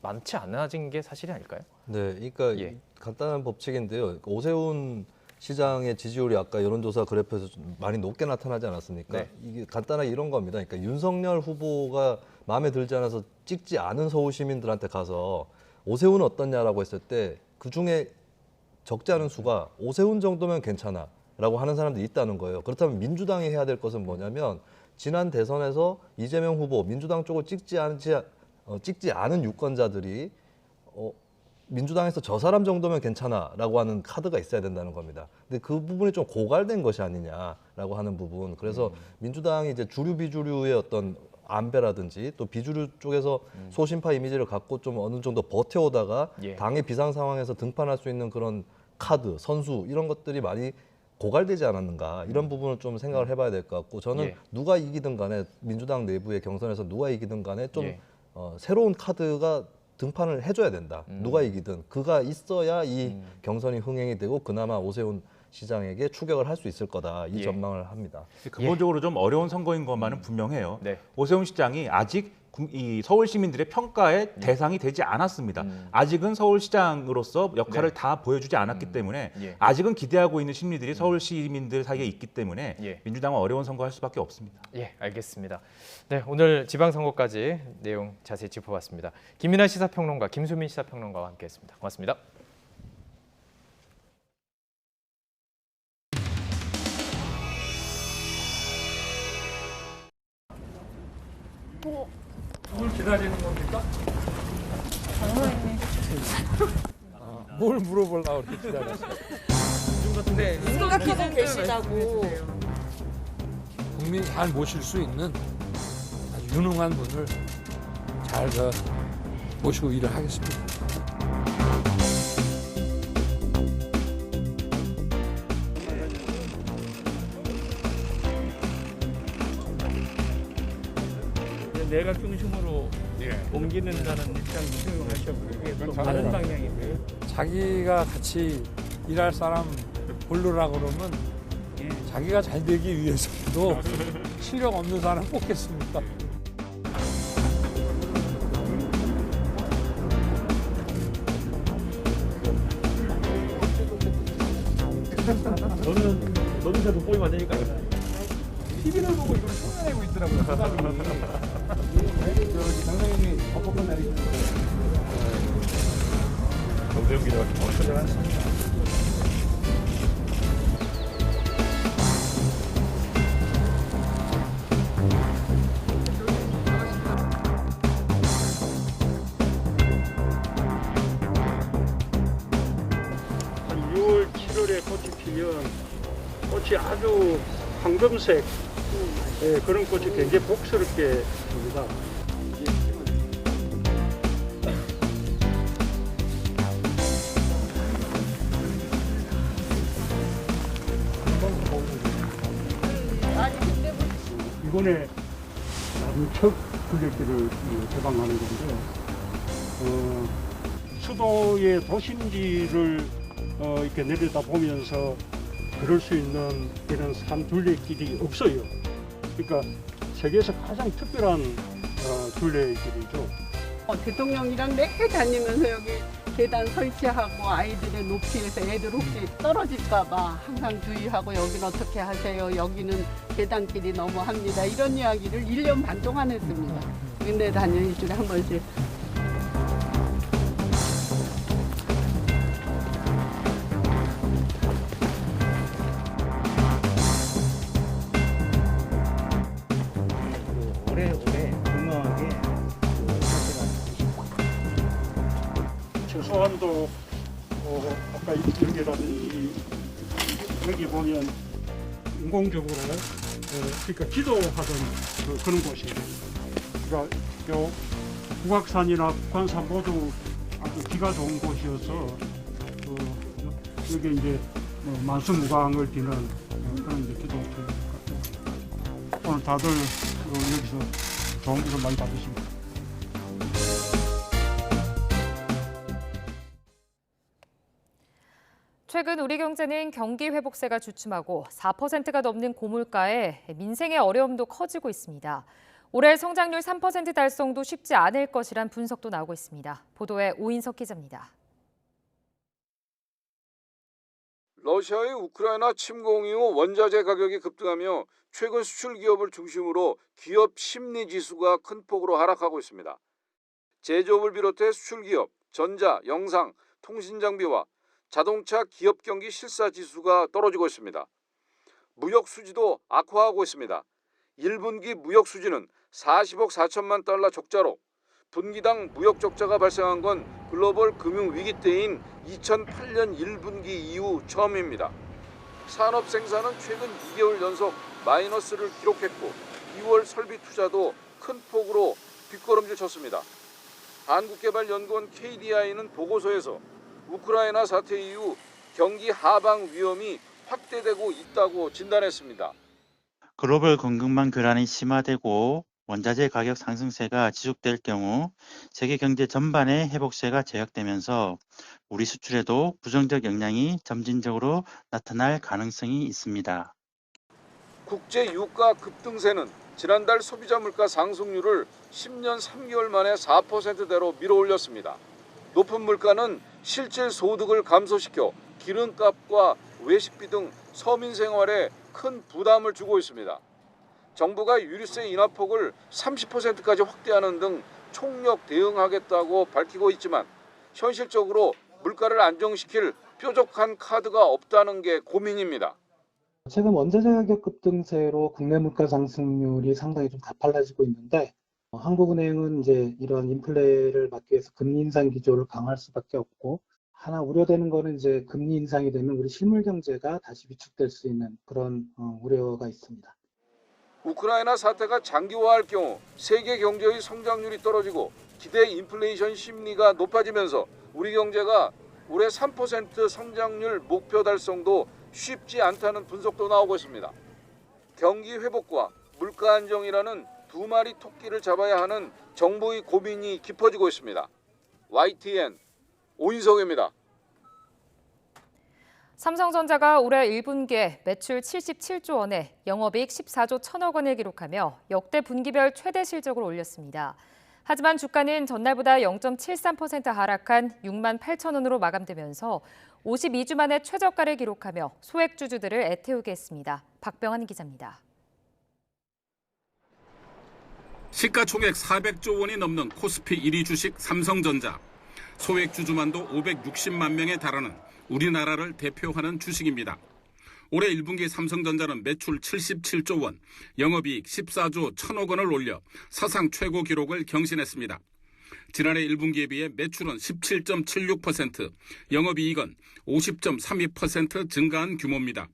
많지 않아진 게 사실이 아닐까요? 네, 그러니까 간단한 법칙인데요. 오세훈 시장의 지지율이 아까 여론조사 그래프에서 좀 많이 높게 나타나지 않았습니까? 네. 이게 간단하게 이런 겁니다. 그러니까 윤석열 후보가 마음에 들지 않아서 찍지 않은 서울 시민들한테 가서 오세훈은 어떻냐라고 했을 때 그중에 적지 않은 수가 오세훈 정도면 괜찮아라고 하는 사람들이 있다는 거예요. 그렇다면 민주당이 해야 될 것은 뭐냐면 지난 대선에서 이재명 후보 민주당 쪽을 찍지 않은 유권자들이 민주당에서 저 사람 정도면 괜찮아라고 하는 카드가 있어야 된다는 겁니다. 근데 그 부분이 좀 고갈된 것이 아니냐라고 하는 부분. 그래서 민주당이 이제 주류 비주류의 어떤 안배라든지 또 비주류 쪽에서 소신파 이미지를 갖고 좀 어느 정도 버텨오다가 당의 비상 상황에서 등판할 수 있는 그런 카드, 선수 이런 것들이 많이 고갈되지 않았는가 이런 부분을 좀 생각을 해봐야 될 것 같고 저는 누가 이기든 간에 민주당 내부의 경선에서 누가 이기든 간에 좀 새로운 카드가 등판을 해줘야 된다. 누가 이기든 그가 있어야 이 경선이 흥행이 되고 그나마 오세훈 시장에게 추격을 할 수 있을 거다. 이 전망을 합니다. 근본적으로 좀 어려운 선거인 것만은 분명해요. 오세훈 시장이 아직 이 서울 시민들의 평가의 대상이 되지 않았습니다. 아직은 서울시장으로서 역할을 다 보여주지 않았기 때문에 아직은 기대하고 있는 심리들이 서울 시민들 사이에 있기 때문에 민주당은 어려운 선거할 수밖에 없습니다. 예, 알겠습니다. 네, 오늘 지방선거까지 내용 자세히 짚어봤습니다. 김민하 시사평론가, 김수민 시사평론가와 함께했습니다. 고맙습니다. 뭘 기다리는 겁니까? 장모님. 뭘 물어보려고 그렇게 기다렸어요? 네, 생각하고 계시다고. 국민이 잘 모실 수 있는 아주 유능한 분을 잘 모시고 일을 하겠습니다. 내각 중심으로 옮기는다는 입장도 수용하셨고 이게 또 다른 방향인데요. 자기가 같이 일할 사람 고르라고 그러면 자기가 잘 되기 위해서도 실력 없는 사람 뽑겠습니까? 저는 너는 돋보이면 안 되니까요. TV를 보고 이걸 흉내내고 있더라고요. 장관님이 벅벅한 날이 정세영 기자가 고생하셨습니다. 한 6월, 7월에 꽃이 피면 꽃이 아주 황금색 그런 꽃이 굉장히 복스럽게 봅니다. 이번에 아주 첫 굴레길을 개방하는 건데 수도의 도심지를 이렇게 내려다 보면서 그럴 수 있는 이런 산 둘레길이 없어요. 그러니까 세계에서 가장 특별한 둘레길이죠. 대통령이랑 매일 다니면서 여기 계단 설치하고 아이들의 높이에서 애들 혹시 떨어질까 봐 항상 주의하고 여기는 어떻게 하세요? 여기는 계단길이 너무합니다. 이런 이야기를 1년 반 동안 했습니다. 근데 다녀 일주일에 한 번씩. 오래오래 건강하게 최소한도 아까 여기라든지 여기 보면 인공적으로 그러니까 기도하던 그런 곳이에요. 그러니까 요 북악산이나 북한산 모두 아주 기가 좋은 곳이어서 여기 이제 만수무강을 비는 그런 기도가 될 것 같아요. 오늘 다들 여기서 좋은 것을 많이 받으십니다. 최근 우리 경제는 경기 회복세가 주춤하고 4%가 넘는 고물가에 민생의 어려움도 커지고 있습니다. 올해 성장률 3% 달성도 쉽지 않을 것이란 분석도 나오고 있습니다. 보도에 오인석 기자입니다. 러시아의 우크라이나 침공 이후 원자재 가격이 급등하며 최근 수출 기업을 중심으로 기업 심리 지수가 큰 폭으로 하락하고 있습니다. 제조업을 비롯해 수출 기업, 전자, 영상, 통신 장비와 자동차 기업 경기 실사 지수가 떨어지고 있습니다. 무역 수지도 악화하고 있습니다. 1분기 무역 수지는 40억 4천만 달러 적자로 분기당 무역 적자가 발생한 건 글로벌 금융 위기 때인 2008년 1분기 이후 처음입니다. 산업 생산은 최근 2개월 연속 마이너스를 기록했고 2월 설비 투자도 큰 폭으로 뒷걸음질 쳤습니다. 한국개발연구원 KDI는 보고서에서 우크라이나 사태 이후 경기 하방 위험이 확대되고 있다고 진단했습니다. 글로벌 공급망 교란이 심화되고 원자재 가격 상승세가 지속될 경우 세계 경제 전반의 회복세가 제약되면서 우리 수출에도 부정적 영향이 점진적으로 나타날 가능성이 있습니다. 국제 유가 급등세는 지난달 소비자 물가 상승률을 10년 3개월 만에 4%대로 밀어올렸습니다. 높은 물가는 실질 소득을 감소시켜 기름값과 외식비 등 서민 생활에 큰 부담을 주고 있습니다. 정부가 유류세 인하폭을 30%까지 확대하는 등 총력 대응하겠다고 밝히고 있지만 현실적으로 물가를 안정시킬 뾰족한 카드가 없다는 게 고민입니다. 최근 원자재 가격 급등세로 국내 물가 상승률이 상당히 좀 가팔라지고 있는데 한국은행은 이제 이런 인플레를 막기 위해서 금리 인상 기조를 강화할 수밖에 없고 하나 우려되는 거는 이제 금리 인상이 되면 우리 실물 경제가 다시 위축될 수 있는 그런 우려가 있습니다. 우크라이나 사태가 장기화할 경우 세계 경제의 성장률이 떨어지고 기대 인플레이션 심리가 높아지면서 우리 경제가 올해 3% 성장률 목표 달성도 쉽지 않다는 분석도 나오고 있습니다. 경기 회복과 물가 안정이라는 두 마리 토끼를 잡아야 하는 정부의 고민이 깊어지고 있습니다. YTN 오인석입니다. 삼성전자가 올해 1분기에 매출 77조 원에 영업이익 14조 1천억 원을 기록하며 역대 분기별 최대 실적을 올렸습니다. 하지만 주가는 전날보다 0.73% 하락한 6만 8천 원으로 마감되면서 52주 만에 최저가를 기록하며 소액주주들을 애태우게 했습니다. 박병환 기자입니다. 시가총액 400조 원이 넘는 코스피 1위 주식 삼성전자. 소액주주만도 560만 명에 달하는 우리나라를 대표하는 주식입니다. 올해 1분기 삼성전자는 매출 77조 원, 영업이익 14조 1천억 원을 올려 사상 최고 기록을 경신했습니다. 지난해 1분기에 비해 매출은 17.76%, 영업이익은 50.32% 증가한 규모입니다.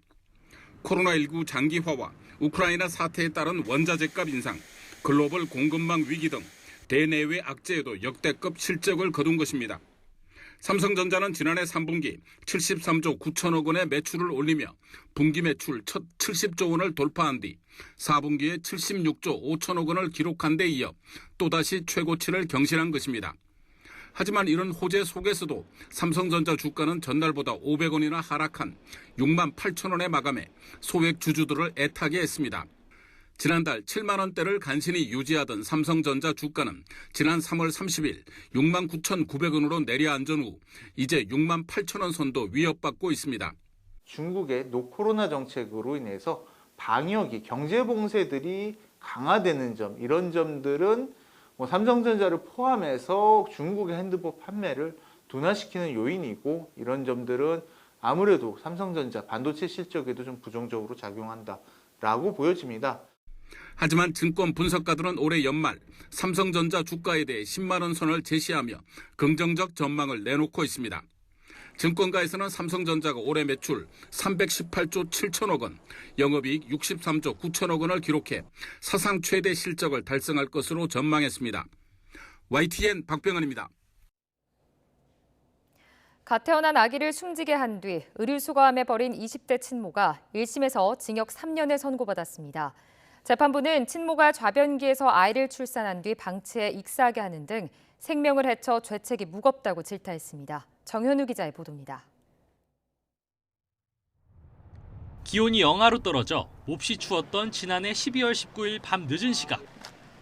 코로나19 장기화와 우크라이나 사태에 따른 원자재값 인상, 글로벌 공급망 위기 등 대내외 악재에도 역대급 실적을 거둔 것입니다. 삼성전자는 지난해 3분기 73조 9천억 원의 매출을 올리며 분기 매출 첫 70조 원을 돌파한 뒤 4분기에 76조 5천억 원을 기록한 데 이어 또다시 최고치를 경신한 것입니다. 하지만 이런 호재 속에서도 삼성전자 주가는 전날보다 500원이나 하락한 6만 8천 원에 마감해 소액 주주들을 애타게 했습니다. 지난달 7만 원대를 간신히 유지하던 삼성전자 주가는 지난 3월 30일 6만 9,900원으로 내려앉은 후 이제 6만 8천 원 선도 위협받고 있습니다. 중국의 노코로나 정책으로 인해서 방역이 경제 봉쇄들이 강화되는 점, 이런 점들은 삼성전자를 포함해서 중국의 핸드폰 판매를 둔화시키는 요인이고, 이런 점들은 아무래도 삼성전자 반도체 실적에도 좀 부정적으로 작용한다라고 보여집니다. 하지만 증권 분석가들은 올해 연말 삼성전자 주가에 대해 10만 원 선을 제시하며 긍정적 전망을 내놓고 있습니다. 증권가에서는 삼성전자가 올해 매출 318조 7천억 원, 영업이익 63조 9천억 원을 기록해 사상 최대 실적을 달성할 것으로 전망했습니다. YTN 박병헌입니다. 갓 태어난 아기를 숨지게 한 뒤 의류수거함에 버린 20대 친모가 1심에서 징역 3년을 선고받았습니다. 재판부는 친모가 좌변기에서 아이를 출산한 뒤 방치해 익사하게 하는 등 생명을 해쳐 죄책이 무겁다고 질타했습니다. 정현우 기자의 보도입니다. 기온이 영하로 떨어져 몹시 추웠던 지난해 12월 19일 밤 늦은 시각.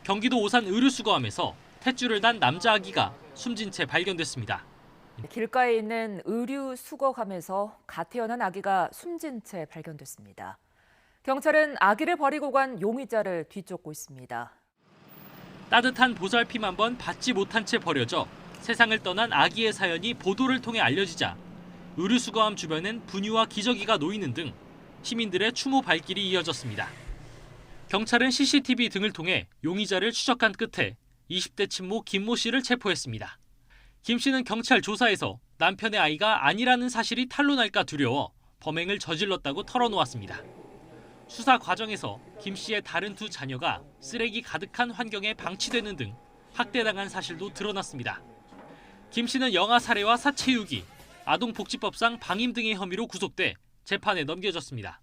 경기도 오산 의류수거함에서 탯줄을 단 남자 아기가 숨진 채 발견됐습니다. 길가에 있는 의류 수거함에서 갓 태어난 아기가 숨진 채 발견됐습니다. 경찰은 아기를 버리고 간 용의자를 뒤쫓고 있습니다. 따뜻한 보살핌 한 번 받지 못한 채 버려져 세상을 떠난 아기의 사연이 보도를 통해 알려지자 의류 수거함 주변엔 분유와 기저귀가 놓이는 등 시민들의 추모 발길이 이어졌습니다. 경찰은 CCTV 등을 통해 용의자를 추적한 끝에 20대 친모 김모 씨를 체포했습니다. 김 씨는 경찰 조사에서 남편의 아이가 아니라는 사실이 탄로날까 두려워 범행을 저질렀다고 털어놓았습니다. 수사 과정에서 김 씨의 다른 두 자녀가 쓰레기 가득한 환경에 방치되는 등 학대당한 사실도 드러났습니다. 김 씨는 영아 살해와 사체 유기, 아동복지법상 방임 등의 혐의로 구속돼 재판에 넘겨졌습니다.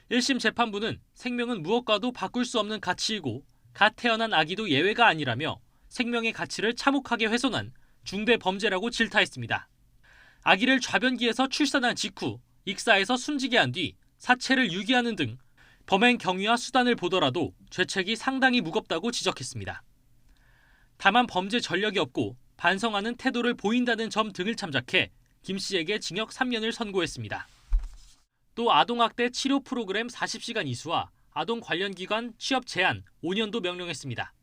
1심 재판부는 생명은 무엇과도 바꿀 수 없는 가치이고 갓 태어난 아기도 예외가 아니라며 생명의 가치를 참혹하게 훼손한 중대 범죄라고 질타했습니다. 아기를 좌변기에서 출산한 직후 익사해서 숨지게 한 뒤 사체를 유기하는 등 범행 경위와 수단을 보더라도 죄책이 상당히 무겁다고 지적했습니다. 다만 범죄 전력이 없고 반성하는 태도를 보인다는 점 등을 참작해 김 씨에게 징역 3년을 선고했습니다. 또 아동학대 치료 프로그램 40시간 이수와 아동 관련 기관 취업 제한 5년도 명령했습니다.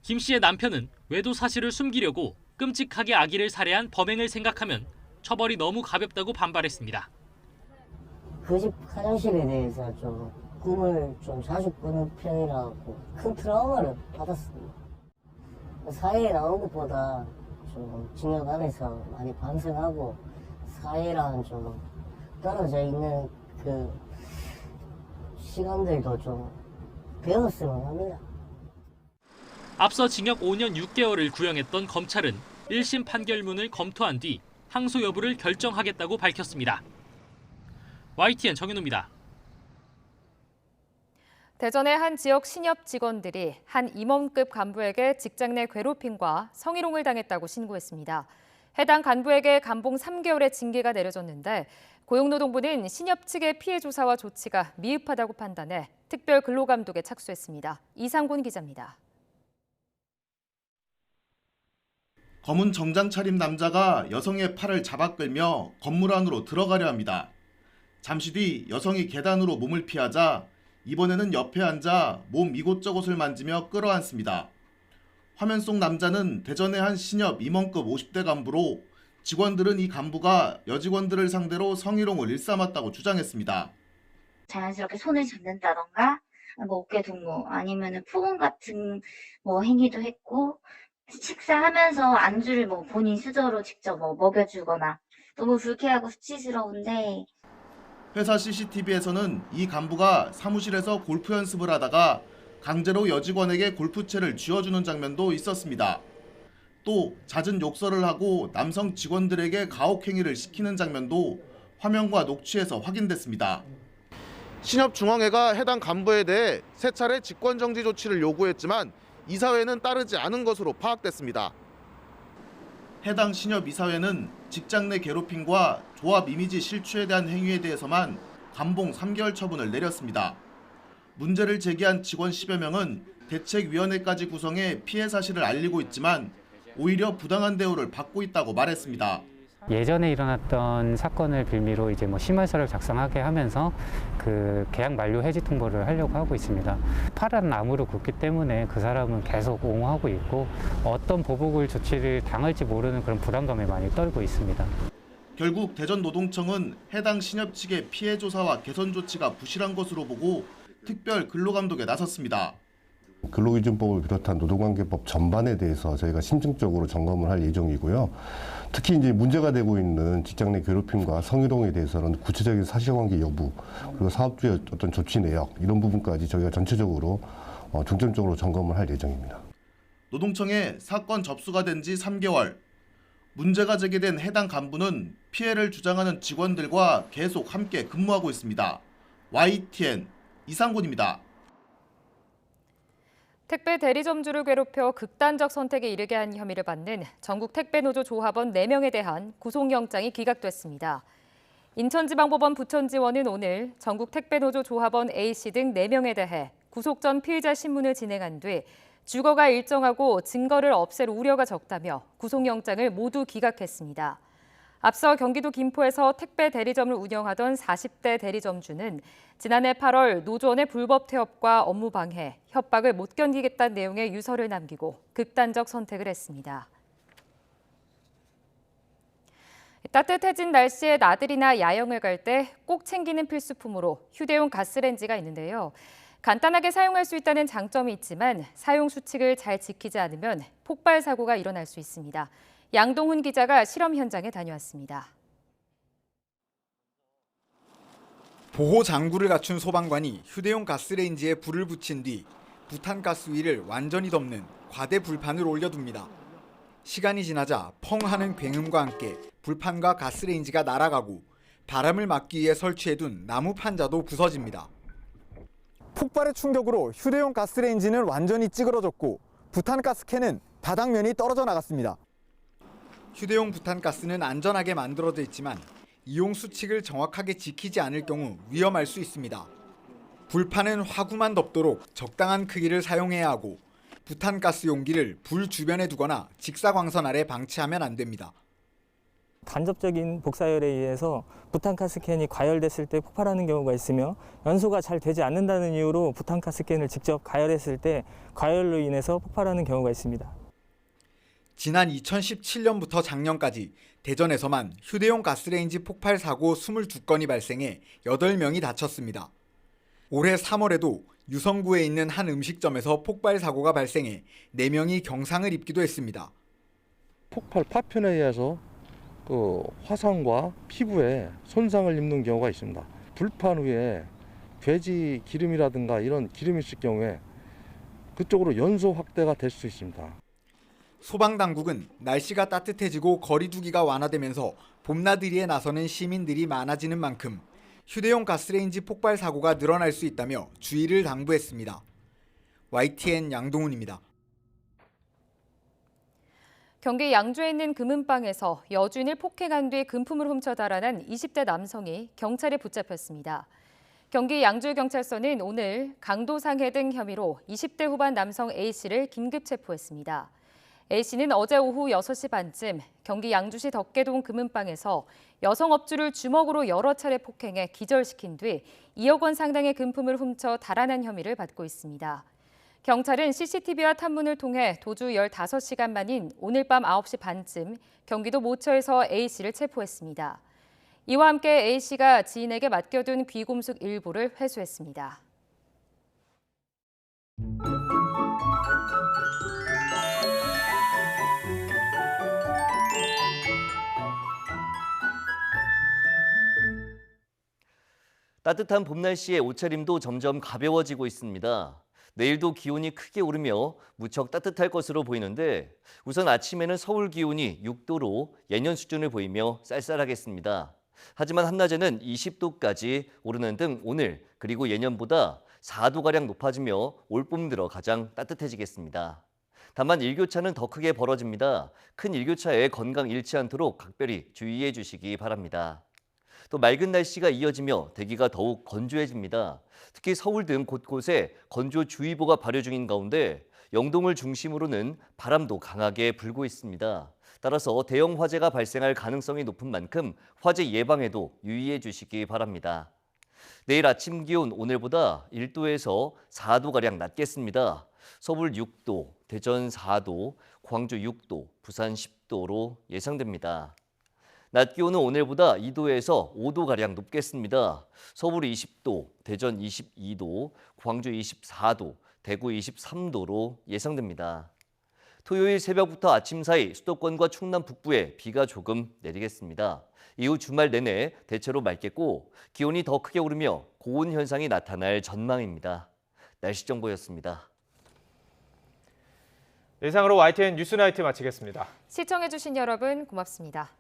김 씨의 남편은 외도 사실을 숨기려고 끔찍하게 아기를 살해한 범행을 생각하면 처벌이 너무 가볍다고 반발했습니다. 그 집 화장실에 대해서 좀 꿈을 좀 자주 꾸는 편이라고 큰 트라우마를 받았습니다. 사회에 나온 것보다 좀 징역 안에서 많이 반성하고 사회랑 좀 떨어져 있는 그 시간들도 좀 배웠으면 합니다. 앞서 징역 5년 6개월을 구형했던 검찰은 1심 판결문을 검토한 뒤 항소 여부를 결정하겠다고 밝혔습니다. YTN 정현우입니다. 대전의 한 지역 신협 직원들이 한 임원급 간부에게 직장 내 괴롭힘과 성희롱을 당했다고 신고했습니다. 해당 간부에게 감봉 3개월의 징계가 내려졌는데 고용노동부는 신협 측의 피해 조사와 조치가 미흡하다고 판단해 특별 근로감독에 착수했습니다. 이상곤 기자입니다. 검은 정장 차림 남자가 여성의 팔을 잡아 끌며 건물 안으로 들어가려 합니다. 잠시 뒤 여성이 계단으로 몸을 피하자 이번에는 옆에 앉아 몸 이곳저곳을 만지며 끌어안습니다. 화면 속 남자는 대전의 한 신협 임원급 50대 간부로 직원들은 이 간부가 여직원들을 상대로 성희롱을 일삼았다고 주장했습니다. 자연스럽게 손을 잡는다던가 뭐 어깨 동무 아니면은 폭언 같은 뭐 행위도 했고 식사하면서 안주를 뭐 본인 수저로 직접 뭐 먹여주거나 너무 불쾌하고 수치스러운데 회사 CCTV에서는 이 간부가 사무실에서 골프 연습을 하다가 강제로 여직원에게 골프채를 쥐어주는 장면도 있었습니다. 또 잦은 욕설을 하고 남성 직원들에게 가혹행위를 시키는 장면도 화면과 녹취에서 확인됐습니다. 신협중앙회가 해당 간부에 대해 세 차례 직권정지 조치를 요구했지만 이사회는 따르지 않은 것으로 파악됐습니다. 해당 신협 이사회는 직장 내 괴롭힘과 조합 이미지 실추에 대한 행위에 대해서만 감봉 3개월 처분을 내렸습니다. 문제를 제기한 직원 10여 명은 대책위원회까지 구성해 피해 사실을 알리고 있지만 오히려 부당한 대우를 받고 있다고 말했습니다. 예전에 일어났던 사건을 빌미로 이제 뭐 심할서를 작성하게 하면서 그 계약 만료 해지 통보를 하려고 하고 있습니다. 파란 나무로 굽기 때문에 그 사람은 계속 옹호하고 있고 어떤 보복을 조치를 당할지 모르는 그런 불안감에 많이 떨고 있습니다. 결국 대전노동청은 해당 신협 측의 피해 조사와 개선 조치가 부실한 것으로 보고 특별 근로감독에 나섰습니다. 근로기준법을 비롯한 노동관계법 전반에 대해서 저희가 심층적으로 점검을 할 예정이고요. 특히 이제 문제가 되고 있는 직장 내 괴롭힘과 성희롱에 대해서는 구체적인 사실관계 여부, 그리고 사업주의 어떤 조치 내역 이런 부분까지 저희가 전체적으로 중점적으로 점검을 할 예정입니다. 노동청에 사건 접수가 된 지 3개월. 문제가 제기된 해당 간부는 피해를 주장하는 직원들과 계속 함께 근무하고 있습니다. YTN 이상곤입니다. 택배 대리점주를 괴롭혀 극단적 선택에 이르게 한 혐의를 받는 전국 택배노조 조합원 4명에 대한 구속영장이 기각됐습니다. 인천지방법원 부천지원은 오늘 전국 택배노조 조합원 A씨 등 4명에 대해 구속 전 피의자 신문을 진행한 뒤 주거가 일정하고 증거를 없앨 우려가 적다며 구속영장을 모두 기각했습니다. 앞서 경기도 김포에서 택배 대리점을 운영하던 40대 대리점주는 지난해 8월 노조원의 불법 태업과 업무 방해, 협박을 못 견디겠다는 내용의 유서를 남기고 극단적 선택을 했습니다. 따뜻해진 날씨에 나들이나 야영을 갈 때 꼭 챙기는 필수품으로 휴대용 가스레인지가 있는데요. 간단하게 사용할 수 있다는 장점이 있지만 사용 수칙을 잘 지키지 않으면 폭발 사고가 일어날 수 있습니다. 양동훈 기자가 실험 현장에 다녀왔습니다. 보호 장구를 갖춘 소방관이 휴대용 가스레인지에 불을 붙인 뒤 부탄가스 위를 완전히 덮는 과대 불판을 올려둡니다. 시간이 지나자 펑 하는 굉음과 함께 불판과 가스레인지가 날아가고 바람을 막기 위해 설치해둔 나무 판자도 부서집니다. 폭발의 충격으로 휴대용 가스레인지는 완전히 찌그러졌고 부탄가스 캔은 바닥면이 떨어져 나갔습니다. 휴대용 부탄가스는 안전하게 만들어져 있지만 이용 수칙을 정확하게 지키지 않을 경우 위험할 수 있습니다. 불판은 화구만 덮도록 적당한 크기를 사용해야 하고 부탄가스 용기를 불 주변에 두거나 직사광선 아래 방치하면 안 됩니다. 간접적인 복사열에 의해서 부탄가스 캔이 과열됐을 때 폭발하는 경우가 있으며 연소가 잘 되지 않는다는 이유로 부탄가스 캔을 직접 가열했을 때 과열로 인해서 폭발하는 경우가 있습니다. 지난 2017년부터 작년까지 대전에서만 휴대용 가스레인지 폭발 사고 22건이 발생해 8명이 다쳤습니다. 올해 3월에도 유성구에 있는 한 음식점에서 폭발 사고가 발생해 4명이 경상을 입기도 했습니다. 폭발 파편에 의해서 화상과 피부에 손상을 입는 경우가 있습니다. 불판 위에 돼지 기름이라든가 이런 기름이 있을 경우에 그쪽으로 연소 확대가 될 수 있습니다. 소방당국은 날씨가 따뜻해지고 거리 두기가 완화되면서 봄나들이에 나서는 시민들이 많아지는 만큼 휴대용 가스레인지 폭발 사고가 늘어날 수 있다며 주의를 당부했습니다. YTN 양동훈입니다. 경기 양주에 있는 금은방에서 여주인을 폭행한 뒤 금품을 훔쳐 달아난 20대 남성이 경찰에 붙잡혔습니다. 경기 양주경찰서는 오늘 강도상해 등 혐의로 20대 후반 남성 A씨를 긴급 체포했습니다. A씨는 어제 오후 6시 반쯤 경기 양주시 덕계동 금은방에서 여성 업주를 주먹으로 여러 차례 폭행해 기절시킨 뒤 2억 원 상당의 금품을 훔쳐 달아난 혐의를 받고 있습니다. 경찰은 CCTV와 탐문을 통해 도주 15시간 만인 오늘 밤 9시 반쯤 경기도 모처에서 A씨를 체포했습니다. 이와 함께 A씨가 지인에게 맡겨둔 귀금속 일부를 회수했습니다. 따뜻한 봄 날씨에 옷차림도 점점 가벼워지고 있습니다. 내일도 기온이 크게 오르며 무척 따뜻할 것으로 보이는데 우선 아침에는 서울 기온이 6도로 예년 수준을 보이며 쌀쌀하겠습니다. 하지만 한낮에는 20도까지 오르는 등 오늘 그리고 예년보다 4도가량 높아지며 올봄 들어 가장 따뜻해지겠습니다. 다만 일교차는 더 크게 벌어집니다. 큰 일교차에 건강 잃지 않도록 각별히 주의해 주시기 바랍니다. 또 맑은 날씨가 이어지며 대기가 더욱 건조해집니다. 특히 서울 등 곳곳에 건조주의보가 발효 중인 가운데 영동을 중심으로는 바람도 강하게 불고 있습니다. 따라서 대형 화재가 발생할 가능성이 높은 만큼 화재 예방에도 유의해 주시기 바랍니다. 내일 아침 기온 오늘보다 1도에서 4도가량 낮겠습니다. 서울 6도, 대전 4도, 광주 6도, 부산 10도로 예상됩니다. 낮 기온은 오늘보다 2도에서 5도가량 높겠습니다. 서울 20도, 대전 22도, 광주 24도, 대구 23도로 예상됩니다. 토요일 새벽부터 아침 사이 수도권과 충남 북부에 비가 조금 내리겠습니다. 이후 주말 내내 대체로 맑겠고 기온이 더 크게 오르며 고온 현상이 나타날 전망입니다. 날씨 정보였습니다. 이상으로 YTN 뉴스나이트 마치겠습니다. 시청해주신 여러분 고맙습니다.